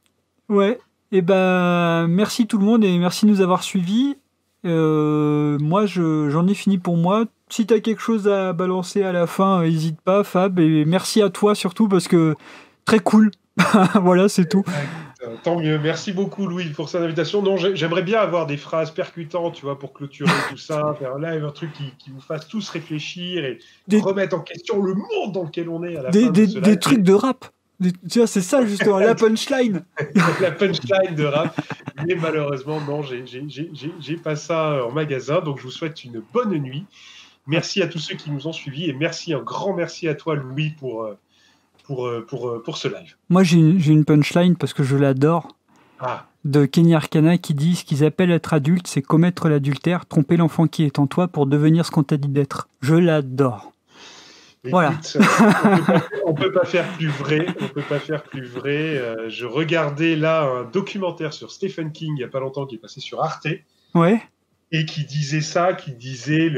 Ouais. Et ben, merci tout le monde et merci de nous avoir suivis. Moi, j'en ai fini pour moi. Si t'as quelque chose à balancer à la fin, n'hésite pas, Fab. Et merci à toi surtout parce que très cool. Voilà, c'est tout. Tant mieux. Merci beaucoup, Louis, pour cette invitation. Non, j'aimerais bien avoir des phrases percutantes, tu vois, pour clôturer tout ça, faire un live, un truc qui vous fasse tous réfléchir et remettre en question le monde dans lequel on est à la fin de ce live. Des trucs de rap. Tu vois, c'est ça justement, la punchline. La punchline de rap. Mais malheureusement, non, j'ai pas ça en magasin. Donc, je vous souhaite une bonne nuit. Merci à tous ceux qui nous ont suivis et un grand merci à toi, Louis, pour ce live. Moi, j'ai une punchline parce que je l'adore. De Kenny Arcana qui dit « Ce qu'ils appellent être adulte, c'est commettre l'adultère, tromper l'enfant qui est en toi pour devenir ce qu'on t'a dit d'être. » Je l'adore. Voilà. Écoute, on peut pas faire plus vrai. On peut pas faire plus vrai. Je regardais là un documentaire sur Stephen King il y a pas longtemps qui est passé sur Arte Ouais. et qui disait ça, qui disait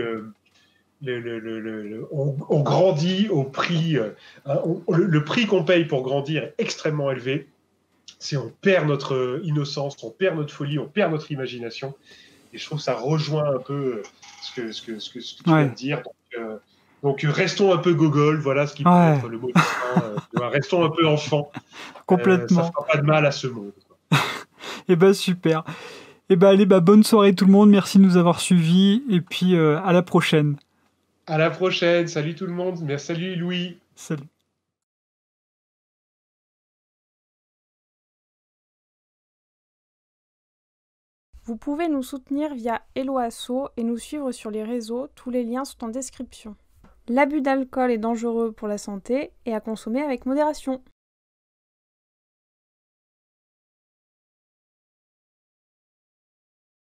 on grandit au prix, le prix qu'on paye pour grandir est extrêmement élevé. C'est on perd notre innocence, on perd notre folie, on perd notre imagination. Et je trouve que ça rejoint un peu ce que tu viens de dire. Donc, restons un peu gogol, voilà ce qui peut être le mot de fin. Restons un peu enfants. Complètement. Ça fera pas de mal à ce monde. Et bah super. Et bah allez, bonne soirée tout le monde, merci de nous avoir suivis, et puis à la prochaine. À la prochaine, salut tout le monde, merci, salut Louis. Salut. Vous pouvez nous soutenir via Hello Asso et nous suivre sur les réseaux, tous les liens sont en description. L'abus d'alcool est dangereux pour la santé et à consommer avec modération.